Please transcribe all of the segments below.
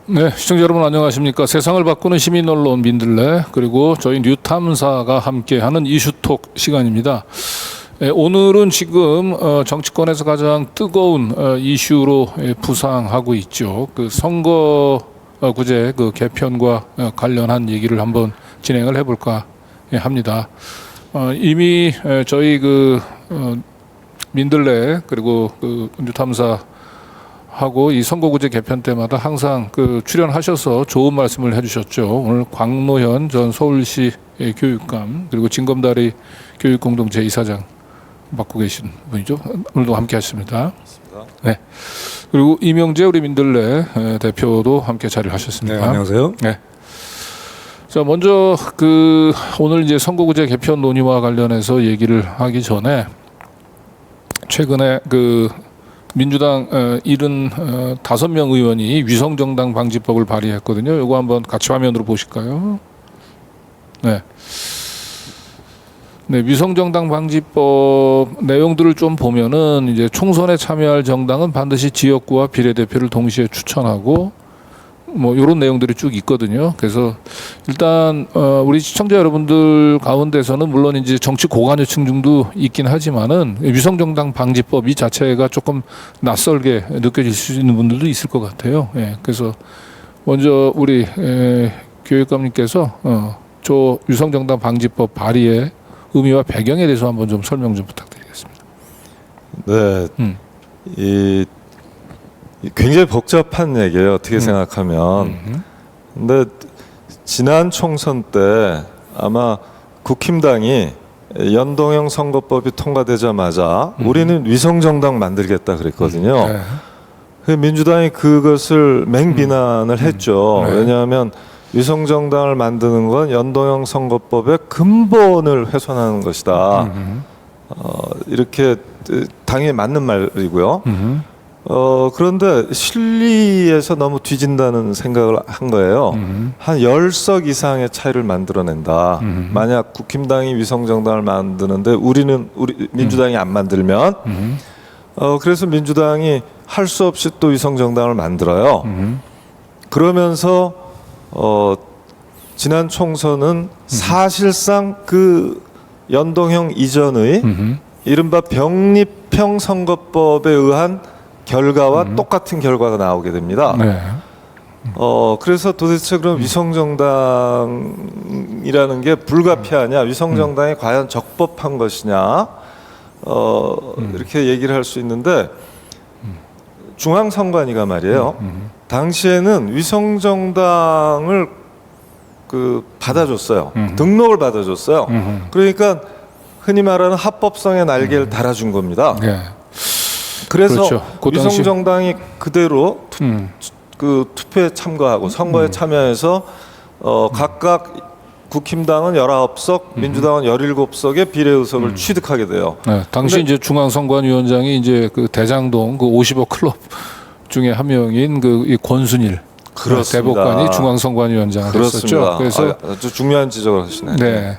네, 시청자 여러분 안녕하십니까? 세상을 바꾸는 시민 언론 민들레 그리고 저희 뉴탐사가 함께하는 이슈톡 시간입니다. 오늘은 지금 정치권에서 가장 뜨거운 이슈로 부상하고 있죠. 그 선거구제 그 개편과 관련한 얘기를 한번 진행을 해볼까 합니다. 이미 저희 그 민들레 그리고 그 뉴탐사 하고 이 선거구제 개편 때마다 항상 그 출연하셔서 좋은 말씀을 해주셨죠. 오늘 광노현 전 서울시 교육감 그리고 진검다리 교육공동체 이사장 맡고 계신 분이죠. 오늘도 함께하십니다. 네. 그리고 이명재 우리 민들레 대표도 함께 자리를 하셨습니다. 네, 안녕하세요. 네. 자, 먼저 그 오늘 이제 선거구제 개편 논의와 관련해서 얘기를 하기 전에 최근에 그 민주당 75명 의원이 위성정당 방지법을 발의했거든요. 이거 한번 같이 화면으로 보실까요? 네. 네, 위성정당 방지법 내용들을 좀 보면은 이제 총선에 참여할 정당은 반드시 지역구와 비례대표를 동시에 추천하고 뭐 이런 내용들이 쭉 있거든요. 그래서 일단 우리 시청자 여러분들 가운데서는 물론 이제 정치 고관여층 중도 있긴 하지만은 위성정당 방지법 이 자체가 조금 낯설게 느껴질 수 있는 분들도 있을 것 같아요. 예, 그래서 먼저 우리 교육감님께서 저 위성정당 방지법 발의의 의미와 배경에 대해서 한번 좀 설명 좀 부탁드리겠습니다. 네, 이 굉장히 복잡한 얘기예요. 어떻게 생각하면. 근데 지난 총선 때 아마 국힘당이 연동형 선거법이 통과되자마자 우리는 위성정당 만들겠다 그랬거든요. 네. 민주당이 그것을 맹비난을 했죠. 네. 왜냐하면 위성정당을 만드는 건 연동형 선거법의 근본을 훼손하는 것이다. 이렇게 당연히 맞는 말이고요. 그런데 실리에서 너무 뒤진다는 생각을 한 거예요. 한 10석 이상의 차이를 만들어낸다. 만약 국힘당이 위성정당을 만드는데 우리 민주당이 안 만들면 그래서 민주당이 할 수 없이 또 위성정당을 만들어요. 그러면서 지난 총선은 사실상 그 연동형 이전의 이른바 병립형 선거법에 의한 결과와 똑같은 결과가 나오게 됩니다. 네. 그래서 도대체 그럼 위성정당이라는 게 불가피하냐, 위성정당이 과연 적법한 것이냐, 이렇게 얘기를 할 수 있는데 중앙선관위가 말이에요. 당시에는 위성정당을 그 받아줬어요. 등록을 받아줬어요. 그러니까 흔히 말하는 합법성의 날개를 달아준 겁니다. 네. 그래서 그렇죠. 그 당시- 위성정당이 그대로 그 투표에 참가하고 선거에 참여해서 각각 국힘당은 19석, 민주당은 17석의 비례의석을 취득하게 돼요. 네, 당시 이제 중앙선관위원장이 이제 그 대장동 그 50억 클럽 중에 한 명인 그 이 권순일 그렇습니다. 대법관이 중앙선관위원장을 했었죠. 그렇습니다. 그래서 아주 중요한 지적을 하시네요. 네.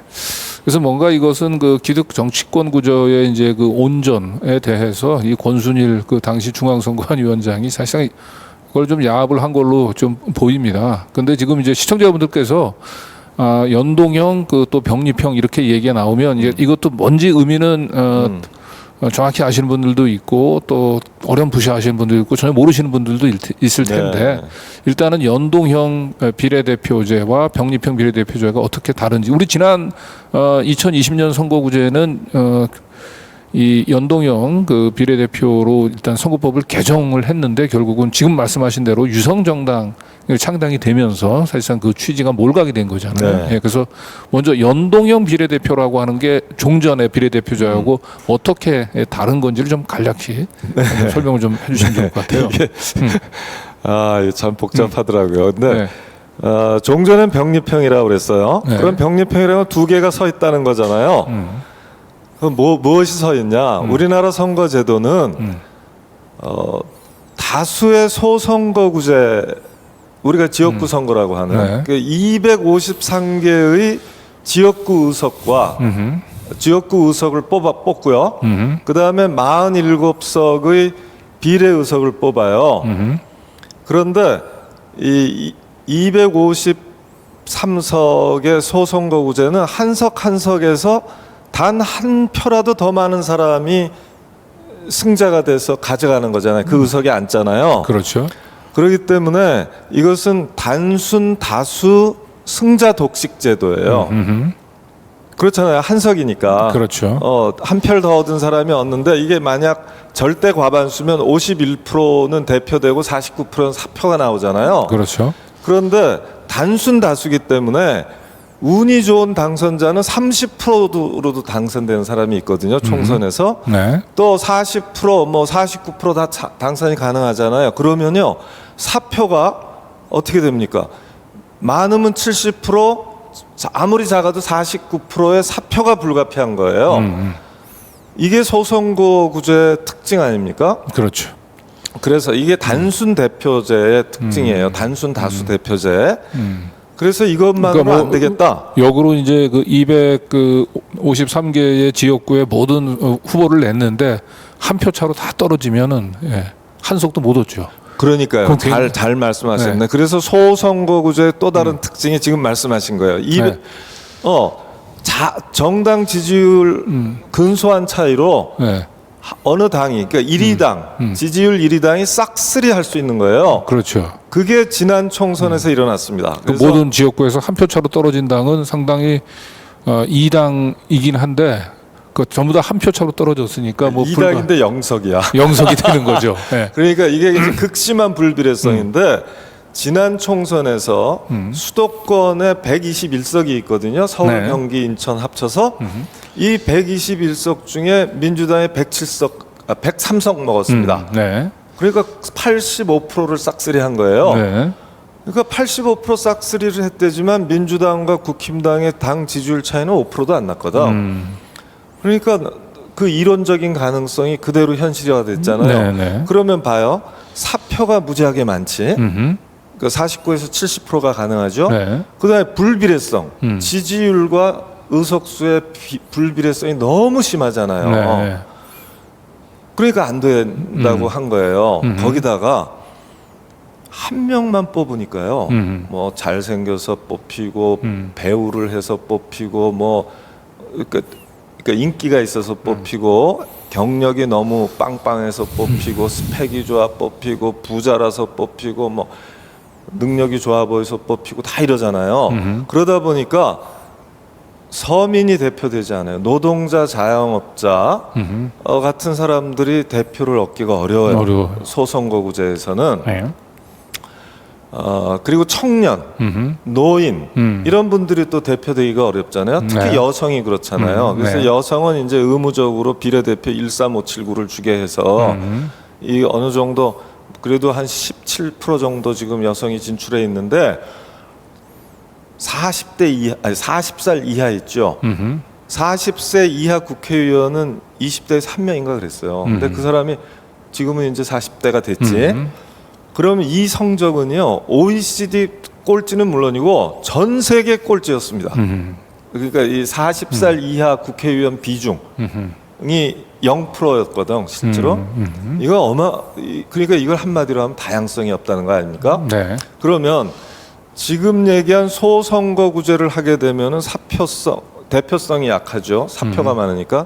그래서 뭔가 이것은 그 기득 정치권 구조의 이제 그 온전에 대해서 이 권순일 그 당시 중앙선관위원장이 사실상 그걸 좀 야합을 한 걸로 좀 보입니다. 근데 지금 이제 시청자분들께서 연동형 그 또 병립형 이렇게 얘기가 나오면 이제 이것도 뭔지 의미는 정확히 아시는 분들도 있고 또 어렴풋이 아시는 분들도 있고 전혀 모르시는 분들도 있을 텐데 네. 일단은 연동형 비례대표제와 병립형 비례대표제가 어떻게 다른지 우리 지난 2020년 선거구제는 이 연동형 그 비례대표로 일단 선거법을 개정을 했는데 결국은 지금 말씀하신 대로 위성정당 창당이 되면서 사실상 그 취지가 몰각이 된 거잖아요. 네. 예, 그래서 먼저 연동형 비례대표라고 하는 게 종전의 비례대표제하고 어떻게 다른 건지를 좀 간략히 설명을 좀 해주시면 좋을 것 같아요. 이게 이게 참 복잡하더라고요. 근데 네. 종전엔 병립형이라고 그랬어요. 네. 그럼 병립형이라면 두 개가 서 있다는 거잖아요. 그럼 무엇이 서 있냐? 우리나라 선거제도는 다수의 소선거구제, 우리가 지역구 선거라고 하는 그 253개의 지역구 의석과 지역구 의석을 뽑고요. 그 다음에 47석의 비례 의석을 뽑아요. 그런데 이 253석의 소선거구제는 한 석 한 석에서 단 한 표라도 더 많은 사람이 승자가 돼서 가져가는 거잖아요. 그 의석에 앉잖아요. 그렇죠. 그렇기 때문에 이것은 단순 다수 승자 독식 제도예요. 그렇잖아요. 한 석이니까. 그렇죠. 한 표를 더 얻은 사람이 얻는데 이게 만약 절대 과반수면 51%는 대표되고 49%는 사표가 나오잖아요. 그렇죠. 그런데 단순 다수기 때문에 운이 좋은 당선자는 30%로도 당선되는 사람이 있거든요. 총선에서. 네. 또 40%, 뭐 49%다 당선이 가능하잖아요. 그러면요. 사표가 어떻게 됩니까? 많으면 70%, 아무리 작아도 49%의 사표가 불가피한 거예요. 이게 소선거구제의 특징 아닙니까? 그렇죠. 그래서 이게 단순 대표제의 특징이에요. 단순 다수 대표제. 그래서 이것만으로 그러니까 안 되겠다. 역으로 이제 그 253개의 지역구에 모든 후보를 냈는데 한 표 차로 다 떨어지면은 한 석도 못 얻죠. 그러니까요. 그럼 잘 말씀하셨네. 그래서 소선거구제의 또 다른 특징이 지금 말씀하신 거예요. 정당 지지율 근소한 차이로 네. 어느 당이, 그러니까 1위 당, 지지율 1위 당이 싹쓸이 할 수 있는 거예요. 그렇죠. 그게 지난 총선에서 일어났습니다. 그 모든 지역구에서 한 표 차로 떨어진 당은 상당히 2당이긴 한데 그 전부 다 한 표 차로 떨어졌으니까 뭐 2당인데 영석이야. 영석이 되는 거죠. 네. 그러니까 이게 이제 극심한 불비례성인데 지난 총선에서 수도권에 121석이 있거든요. 서울, 네. 경기, 인천 합쳐서 이 121석 중에 민주당이 103석 먹었습니다. 네. 그러니까 85%를 싹쓸이 한 거예요. 네. 그러니까 85% 싹쓸이를 했대지만 민주당과 국힘당의 당 지지율 차이는 5%도 안 났거든. 그러니까 그 이론적인 가능성이 그대로 현실화가 됐잖아요. 네. 그러면 봐요. 사표가 무지하게 많지. 그 49에서 70%가 가능하죠. 네. 그다음에 불비례성, 지지율과 의석수의 불비례성이 너무 심하잖아요. 네. 그러니까 안 된다고 한 거예요. 거기다가 한 명만 뽑으니까요. 뭐 잘생겨서 뽑히고 배우를 해서 뽑히고 뭐 그러니까 인기가 있어서 뽑히고 경력이 너무 빵빵해서 뽑히고 스펙이 좋아 뽑히고 부자라서 뽑히고 뭐 능력이 좋아 보여서 뽑히고 다 이러잖아요. 그러다 보니까 서민이 대표되지 않아요. 노동자, 자영업자 같은 사람들이 대표를 얻기가 어려워요. 소선거구제에서는. 네. 그리고 청년, 노인 이런 분들이 또 대표되기가 어렵잖아요. 특히 네. 여성이 그렇잖아요. 그래서 네. 여성은 이제 의무적으로 비례대표 13579를 주게 해서 이 어느 정도 그래도 한 17% 정도 지금 여성이 진출해 있는데 40대 이하, 아니 40살 이하 있죠. 40세 이하 국회의원은 20대에서 한 명인가 그랬어요. 근데 그 사람이 지금은 이제 40대가 됐지. 그러면 이 성적은요, OECD 꼴찌는 물론이고 전 세계 꼴찌였습니다. 그러니까 이 40살 이하 국회의원 비중이 0%였거든 실제로. 이거 그러니까 이걸 한마디로 하면 다양성이 없다는 거 아닙니까? 네. 그러면 지금 얘기한 소선거구제를 하게 되면은 대표성이 약하죠. 사표가 많으니까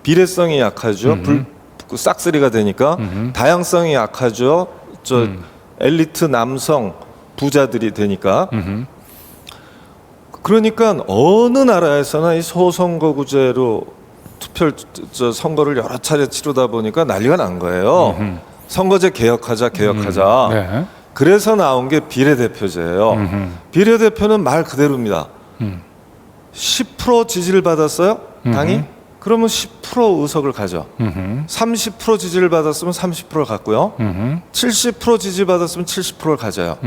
비례성이 약하죠. 싹쓸이가 되니까 다양성이 약하죠. 엘리트 남성 부자들이 되니까. 그러니까 어느 나라에서나 이 소선거구제로 선거를 여러 차례 치르다 보니까 난리가 난 거예요. 선거제 개혁하자. 네. 그래서 나온 게 비례대표제예요. 비례대표는 말 그대로입니다. 10% 지지를 받았어요? 당이? 그러면 10% 의석을 가져. 30% 지지를 받았으면 30%를 갖고요. 70% 지지 받았으면 70%를 가져요.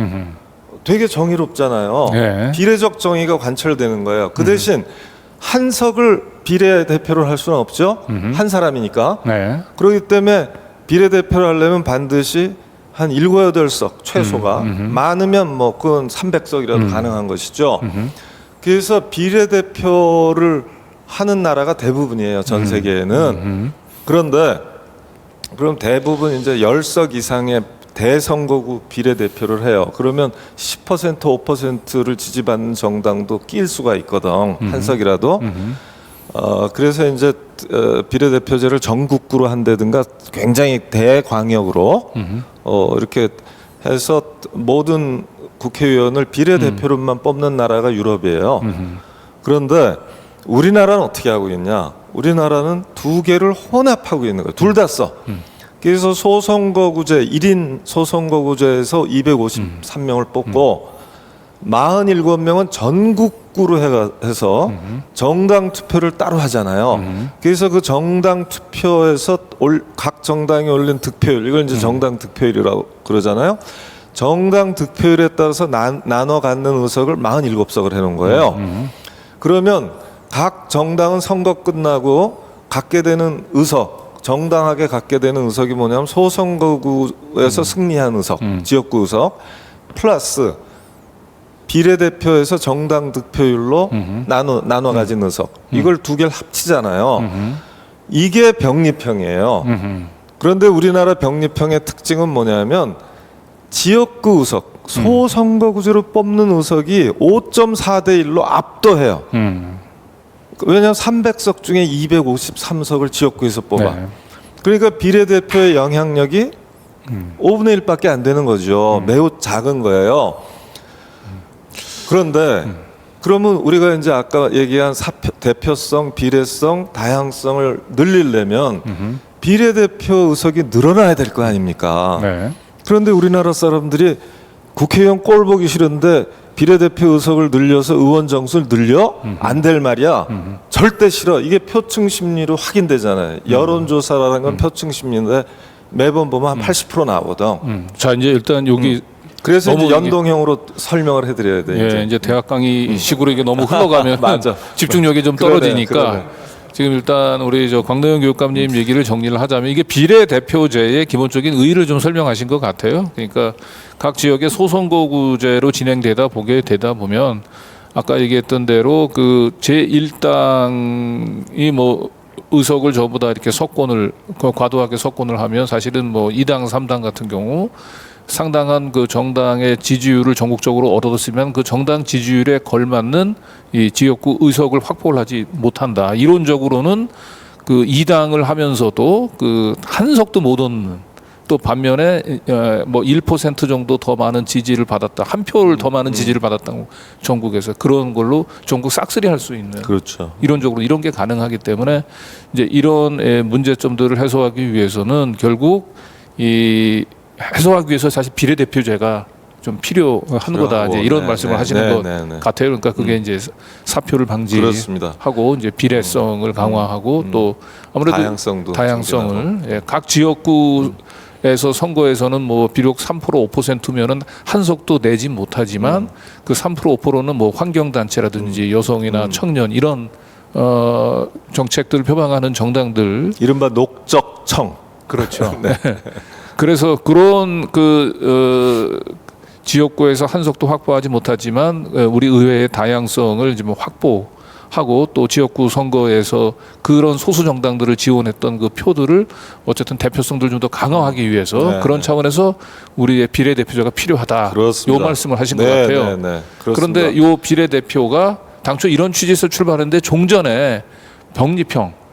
되게 정의롭잖아요. 네. 비례적 정의가 관철되는 거예요. 그 대신 한 석을 비례대표를 할 수는 없죠. 한 사람이니까. 네. 그렇기 때문에 비례대표를 하려면 반드시 한 7, 8석 최소가 많으면 뭐 그건 300석이라도 가능한 것이죠. 그래서 비례대표를 하는 나라가 대부분이에요. 전 세계에는. 그런데 그럼 대부분 이제 10석 이상의 대선거구 비례대표를 해요. 그러면 10% 5%를 지지받는 정당도 낄 수가 있거든. 한 석이라도. 그래서 이제 비례대표제를 전국구로 한다든가 굉장히 대광역으로 이렇게 해서 모든 국회의원을 비례대표로만 뽑는 나라가 유럽이에요. 그런데 우리나라는 어떻게 하고 있냐? 우리나라는 두 개를 혼합하고 있는 거예요. 둘 다 써. 그래서 소선거구제 1인 소선거구제에서 253명을 뽑고 47명은 전국구로 해서 정당 투표를 따로 하잖아요. 그래서 그 정당 투표에서 각 정당이 올린 득표율, 이걸 이제 정당 득표율이라고 그러잖아요. 정당 득표율에 따라서 나눠 갖는 의석을 47석을 해놓은 거예요. 그러면 각 정당은 선거 끝나고 갖게 되는 의석, 정당하게 갖게 되는 의석이 뭐냐면 소선거구에서 승리한 의석, 지역구 의석 플러스 비례대표에서 정당 득표율로 나눠 가진 의석, 이걸 두 개를 합치잖아요. 이게 병립형이에요. 그런데 우리나라 병립형의 특징은 뭐냐면 지역구 의석, 소선거구제로 뽑는 의석이 5.4대 1로 압도해요. 왜냐하면 300석 중에 253석을 지역구에서 뽑아. 네. 그러니까 비례대표의 영향력이 5분의 1밖에 안 되는 거죠. 매우 작은 거예요. 그런데 그러면 우리가 이제 아까 얘기한 대표성, 비례성, 다양성을 늘리려면 비례대표 의석이 늘어나야 될 거 아닙니까? 네. 그런데 우리나라 사람들이 국회의원 꼴 보기 싫은데 비례대표 의석을 늘려서 의원 정수를 늘려? 안 될 말이야. 절대 싫어. 이게 표층 심리로 확인되잖아요. 여론조사라는 건 표층 심리인데 매번 보면 한 80% 나오거든. 자, 이제 일단 여기 그래서 너무 이제 연동형으로 설명을 해드려야 돼. 예, 이제 대학 강의 식으로 이게 너무 흘러가면 맞아. 집중력이 좀 그러네, 떨어지니까 그러네. 지금 일단 우리 저 광노현 교육감님 얘기를 정리를 하자면 이게 비례대표제의 기본적인 의의를 좀 설명하신 것 같아요. 그러니까 각 지역의 소선거구제로 진행되다 보면 아까 얘기했던 대로 그 제1당이 뭐 의석을 전부 다 이렇게 석권을 과도하게 석권을 하면 사실은 뭐 2당, 3당 같은 경우 상당한 그 정당의 지지율을 전국적으로 얻었으면 그 정당 지지율에 걸맞는 이 지역구 의석을 확보를 하지 못한다. 이론적으로는 그 2당을 하면서도 그 한 석도 못 얻는, 또 반면에 뭐 1% 정도 더 많은 지지를 받았다, 한 표를 더 많은 지지를 받았다고 전국에서 그런 걸로 전국 싹쓸이 할 수 있는, 그렇죠. 이론적으로 이런 게 가능하기 때문에 이제 이런 문제점들을 해소하기 위해서는 결국 이 해소하기 위해서 사실 비례대표제가 좀 필요한 거다, 이제 이런 말씀을 하시는 것 같아요. 그러니까 그게 이제 사표를 그렇습니다. 방지하고 이제 비례성을 강화하고 또 아무래도 다양성을 예, 각 지역구에서 선거에서는 뭐 비록 3% 5%면은 한 석도 내지 못하지만 그 3% 5%는 뭐 환경단체라든지 여성이나 청년 이런 정책들을 표방하는 정당들, 이른바 녹적청. 그렇죠. 네. 그래서 그런 지역구에서 한석도 확보하지 못하지만 우리 의회의 다양성을 이제 뭐 확보하고 또 지역구 선거에서 그런 소수 정당들을 지원했던 그 표들을 어쨌든 대표성들 좀 더 강화하기 위해서 그런 차원에서 우리의 비례대표제가 필요하다. 그렇습니다. 요 말씀을 하신 것 같아요. 그런데 요 비례대표가 당초 이런 취지에서 출발했는데 종전에 병립형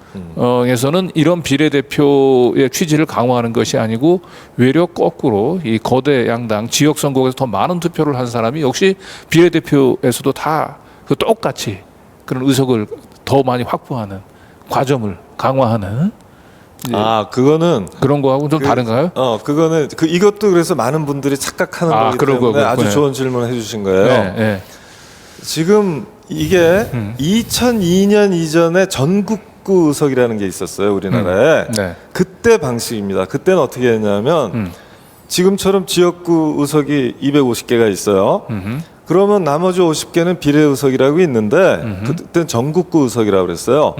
에서는 이런 비례대표의 취지를 강화하는 것이 아니고 외려 거꾸로 이 거대 양당 지역 선거에서 더 많은 투표를 한 사람이 역시 비례대표에서도 다 그 똑같이 그런 의석을 더 많이 확보하는 과점을 강화하는, 그거는 그런 거하고 좀 다른가요? 그거는 이것도 그래서 많은 분들이 착각하는 거기 때문에 아주 좋은 질문을 해주신 거예요. 네. 지금 이게 2002년 이전에 전국구 의석이라는 게 있었어요, 우리나라에. 그때 방식입니다. 그때는 어떻게 했냐면 지금처럼 지역구 의석이 250개가 있어요. 그러면 나머지 50개는 비례 의석이라고 있는데 그때는 전국구 의석이라고 그랬어요.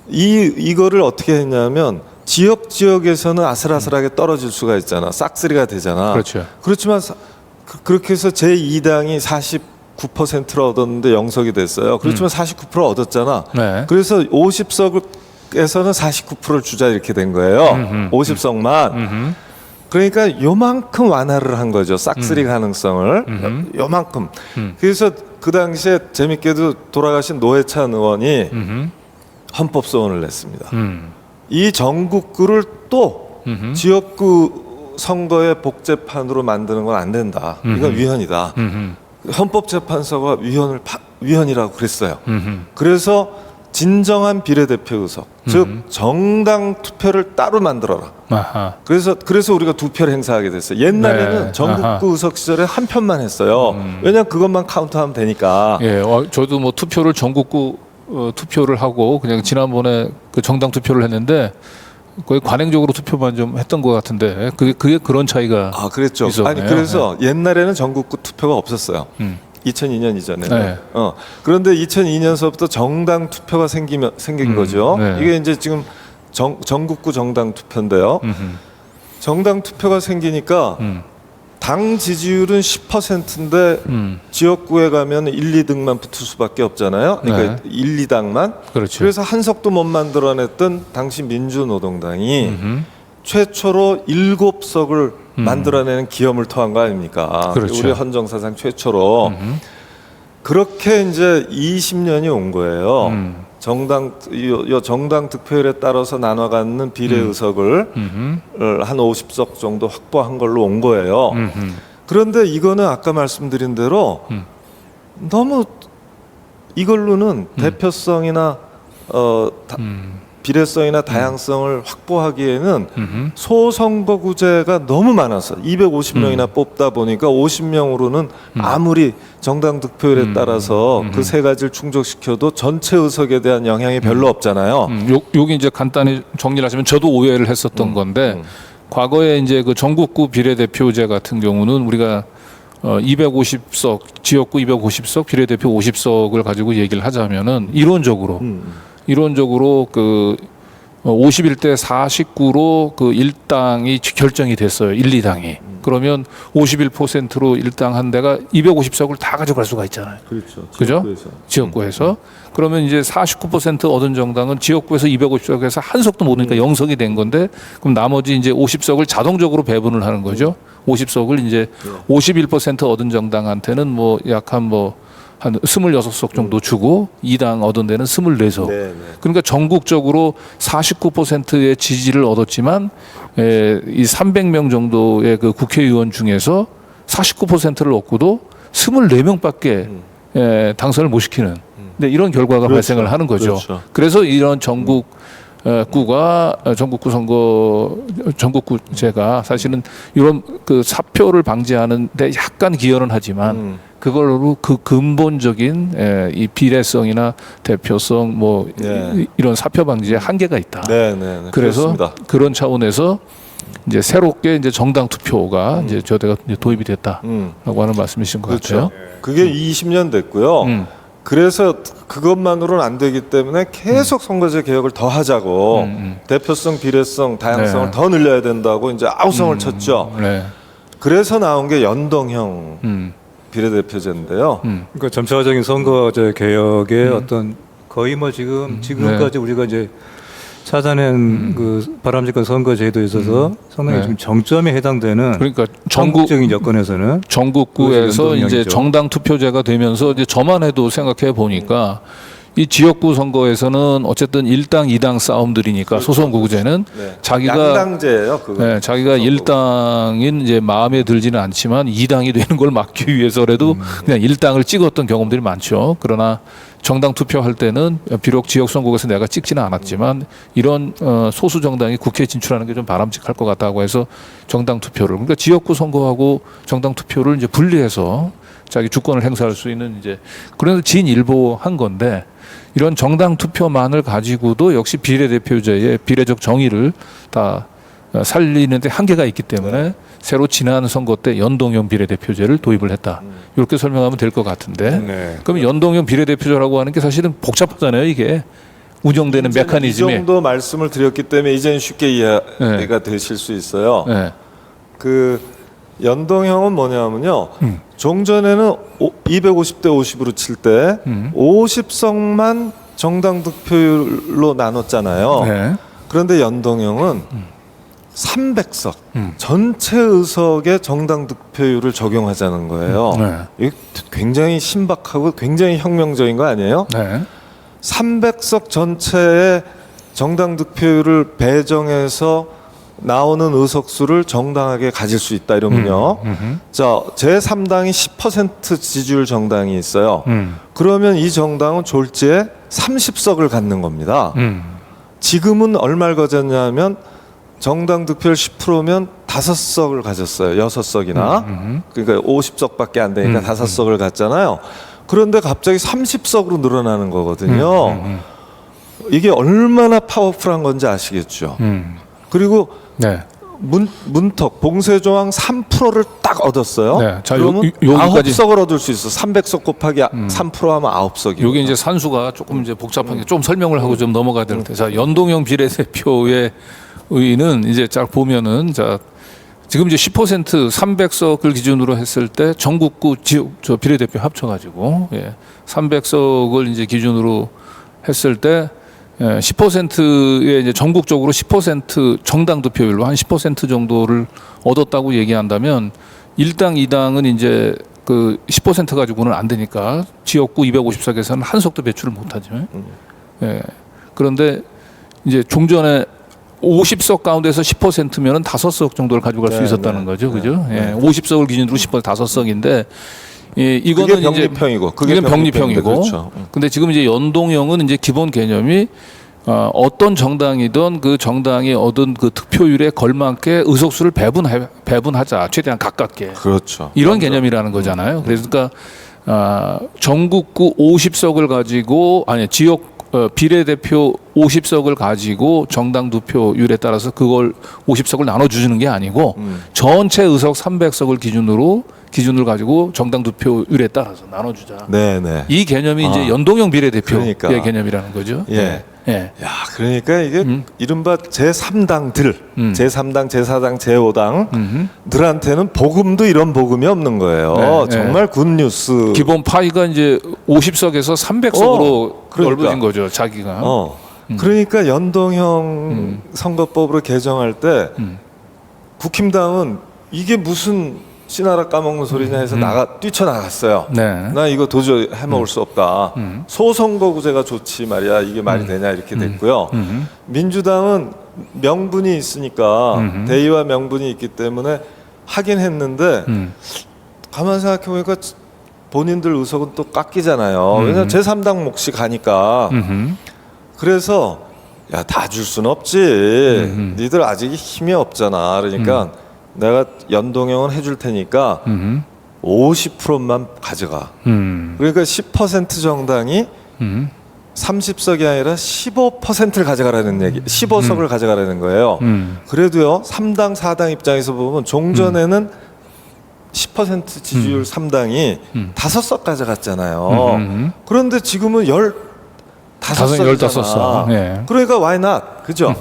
이거를 어떻게 했냐면 지역에서는 아슬아슬하게 떨어질 수가 있잖아. 싹쓸이가 되잖아. 그렇죠. 그렇지만 그렇게 해서 제2당이 49%를 얻었는데 0석이 됐어요. 그렇지만 49% 얻었잖아. 그래서 50석에서는 49%를 주자 이렇게 된 거예요. 50석만. 그러니까 요만큼 완화를 한 거죠. 싹쓸이 가능성을 요만큼. 그래서 그 당시에 재밌게도 돌아가신 노회찬 의원이 헌법소원을 냈습니다. 이 전국구를 또 지역구 선거의 복제판으로 만드는 건 안 된다. 이건 위헌이다. 헌법재판소가 위헌이라고 그랬어요. 그래서 진정한 비례대표 의석, 즉 정당 투표를 따로 만들어라. 아하. 그래서 우리가 두 표를 행사하게 됐어요. 옛날에는 네. 전국구 아하. 의석 시절에 한 편만 했어요. 왜냐하면 그것만 카운트하면 되니까. 예, 저도 뭐 투표를 전국구 투표를 하고 그냥 지난번에 그 정당 투표를 했는데 거의 관행적으로 투표만 좀 했던 것 같은데 그게 그런 차이가 그랬죠. 있었네요. 아니 그래서 옛날에는 전국구 투표가 없었어요. 2002년 이전에. 네. 그런데 2002년서부터 정당 투표가 생긴 거죠. 네. 이게 이제 지금 전국구 정당 투표인데요. 정당 투표가 생기니까 당 지지율은 10%인데 지역구에 가면 1, 2등만 붙을 수밖에 없잖아요. 그러니까 1, 2당만. 그렇죠. 그래서 한석도 못 만들어냈던 당시 민주노동당이 최초로 7석을 만들어내는 기염을 토한 거 아닙니까? 그렇죠. 우리 헌정사상 최초로. 그렇게 이제 20년이 온 거예요. 정당 득표율에 따라서 나눠 갖는 비례 의석을 한 50석 정도 확보한 걸로 온 거예요. 그런데 이거는 아까 말씀드린 대로 너무 이걸로는 대표성이나 비례성이나 다양성을 확보하기에는 소선거구제가 너무 많아서 250명이나 뽑다 보니까 50명으로는 아무리 정당 득표율에 따라서 그 세 가지를 충족시켜도 전체 의석에 대한 영향이 별로 없잖아요. 여기 이제 간단히 정리를 하시면 저도 오해를 했었던 건데 과거에 이제 그 전국구 비례대표제 같은 경우는 우리가 250석 지역구 250석 비례대표 50석을 가지고 얘기를 하자면은 이론적으로 그 51대 49로 그 1당이 결정이 됐어요. 1, 2당이. 그러면 51%로 1당 한 대가 250석을 다 가져갈 수가 있잖아요. 그렇죠. 그죠? 지역구에서. 그러면 이제 49% 얻은 정당은 지역구에서 250석에서 한 석도 못 오니까 0석이 된 건데 그럼 나머지 이제 50석을 자동적으로 배분을 하는 거죠. 50석을 이제 51% 얻은 정당한테는 뭐 약 한 26석 정도 주고 2당 얻은 데는 24석. 네. 그러니까 전국적으로 49%의 지지를 얻었지만 이 300명 정도의 그 국회의원 중에서 49%를 얻고도 24명밖에 당선을 못 시키는 이런 결과가 그렇죠. 발생을 하는 거죠. 그렇죠. 그래서 이런 전국구제가 사실은 이런 그 사표를 방지하는데 약간 기여는 하지만 그걸로 그 근본적인 이 비례성이나 대표성 이런 사표 방지에 한계가 있다. 네. 그래서 그렇습니다. 그런 차원에서 이제 새롭게 이제 정당 투표가 이제 저대가 도입이 됐다라고 하는 말씀이신 것 그렇죠. 같아요. 그게 20년 됐고요. 그래서 그것만으로는 안 되기 때문에 계속 선거제 개혁을 더 하자고 대표성, 비례성, 다양성을 네. 더 늘려야 된다고 이제 아우성을 쳤죠. 네. 그래서 나온 게 연동형 비례대표제인데요. 그러니까 점차적인 선거제 개혁의 어떤 거의 뭐 지금까지 우리가 이제 찾아낸 그 바람직한 선거제도에 있어서 상당히 좀 정점에 해당되는 그러니까 전국적인 여건에서는 전국구에서 그것이 이제 연동형이죠. 정당 투표제가 되면서 이제 저만 해도 생각해 보니까 이 지역구 선거에서는 어쨌든 1당, 2당 싸움들이니까 소선거구제는 네. 자기가 양당제예요. 그거. 자기가 1당인 이제 마음에 들지는 않지만 2당이 되는 걸 막기 위해서라도 그냥 1당을 찍었던 경험들이 많죠. 그러나 정당 투표할 때는 비록 지역 선거에서 내가 찍지는 않았지만 이런 소수 정당이 국회에 진출하는 게 좀 바람직할 것 같다고 해서 정당 투표를 그러니까 지역구 선거하고 정당 투표를 이제 분리해서 자기 주권을 행사할 수 있는 이제 그래서 진일보한 건데 이런 정당 투표만을 가지고도 역시 비례대표제의 비례적 정의를 다 살리는데 한계가 있기 때문에 새로 지난 선거 때 연동형 비례대표제를 도입을 했다. 이렇게 설명하면 될 것 같은데 네. 그럼 연동형 비례대표제라고 하는 게 사실은 복잡하잖아요. 이게 운영되는 이제는 메커니즘이. 이 정도 말씀을 드렸기 때문에 이제는 쉽게 이해가 되실 수 있어요. 네. 그 연동형은 뭐냐면요. 종전에는 250대 50으로 칠 때 50석만 정당 득표율로 나눴잖아요. 네. 그런데 연동형은 300석 전체 의석의 정당 득표율을 적용하자는 거예요. 네. 이게 굉장히 신박하고 굉장히 혁명적인 거 아니에요? 네. 300석 전체의 정당 득표율을 배정해서 나오는 의석수를 정당하게 가질 수 있다 이러면요. 자, 제3당이 10% 지지율 정당이 있어요. 그러면 이 정당은 졸지에 30석을 갖는 겁니다. 지금은 얼마를 가졌냐면 정당 득표율 10%면 5석을 가졌어요. 6석이나. 그러니까 50석밖에 안 되니까 5석을 갖잖아요. 그런데 갑자기 30석으로 늘어나는 거거든요. 이게 얼마나 파워풀한 건지 아시겠죠. 그리고 네. 문턱 봉쇄조항 3%를 딱 얻었어요. 네. 자, 그러면 여기까지 9석을 얻을 수 있어. 300석 곱하기 3% 하면 9석이에요. 여기 이제 산수가 조금 이제 복잡한 게 좀 설명을 하고 좀 넘어가야 되는데, 자, 연동형 비례대표의 의의는 이제 쫙 보면은, 자, 지금 이제 10% 300석을 기준으로 했을 때 전국구 지역 저 비례대표 합쳐가지고 300석을 이제 기준으로 했을 때 10%의 이제 전국적으로 10% 정당 득표율로 한 10% 정도를 얻었다고 얘기한다면 1당, 2당은 이제 그 10% 가지고는 안 되니까 지역구 250석에서는 한 석도 배출을 못하죠. 그런데 이제 종전에 50석 가운데서 10%면은 5석 정도를 가져갈 수 있었다는 거죠, 그죠? 50석을 기준으로 10% 5석인데, 이거는 그게 병립형이고, 그게 병립형이고. 그렇죠. 근데 지금 이제 연동형은 이제 기본 개념이 어떤 정당이든 그 정당이 얻은 그 득표율에 걸맞게 의석수를 배분하자, 최대한 가깝게. 그렇죠. 이런 개념이라는 거잖아요. 그러니까 전국구 50석을 가지고 지역 비례대표 50석을 가지고 정당 득표율에 따라서 그걸 50석을 나눠주는 게 아니고 전체 의석 300석을 기준을 가지고 정당 득표율에 따라서 나눠주자. 네네. 이 개념이 이제 연동형 비례대표의 그러니까. 개념이라는 거죠. 예. 예. 야, 그러니까 이게 이른바 제3당들, 제3당, 제4당, 제5당들한테는 복음도 이런 복음이 없는 거예요. 네, 정말 굿뉴스. 기본 파이가 이제 50석에서 300석으로 그러니까. 넓어진 거죠, 자기가. 그러니까 연동형 선거법으로 개정할 때 국힘당은 이게 무슨 씨나라 까먹는 소리냐 해서 뛰쳐나갔어요. 네. 나 이거 도저히 해먹을 수 없다. 소선거구제가 좋지 말이야. 이게 말이 되냐 이렇게 됐고요. 민주당은 명분이 있으니까 대의와 명분이 있기 때문에 하긴 했는데 가만 생각해 보니까 본인들 의석은 또 깎이잖아요. 왜냐면 제3당 몫이 가니까. 그래서 야, 다 줄 순 없지. 니들 아직 힘이 없잖아. 그러니까 내가 연동형은 해줄 테니까 50%만 가져가. 그러니까 10% 정당이 30석이 아니라 15%를 가져가라는 얘기, 15석을 가져가라는 거예요. 그래도요, 3당, 4당 입장에서 보면 종전에는 10% 지지율 3당이 5석 가져갔잖아요. 그런데 지금은 15석이잖아. 예. 그러니까 why not? 그죠?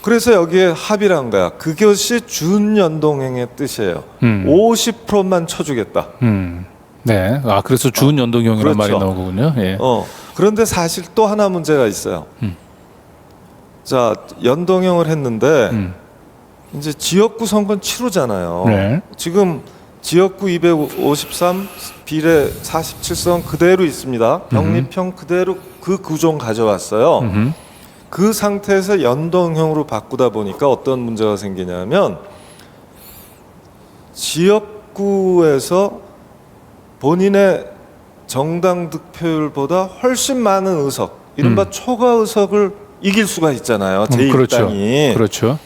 그래서 여기에 합의를 한 거야. 그것이 준연동형의 뜻이에요. 50%만 쳐주겠다. 네. 그래서 준연동형이라는 그렇죠. 말이 나오거든요. 예. 그런데 사실 또 하나 문제가 있어요. 자, 연동형을 했는데 이제 지역구 선거는 치르잖아요. 네. 지금 지역구 253, 비례 47선 그대로 있습니다. 병립형 그대로 그 구종 가져왔어요. 그 상태에서 연동형으로 바꾸다 보니까 어떤 문제가 생기냐면 지역구에서 본인의 정당 득표율보다 훨씬 많은 의석, 이른바 초과 의석을 이길 수가 있잖아요. 제1당이. 그렇죠.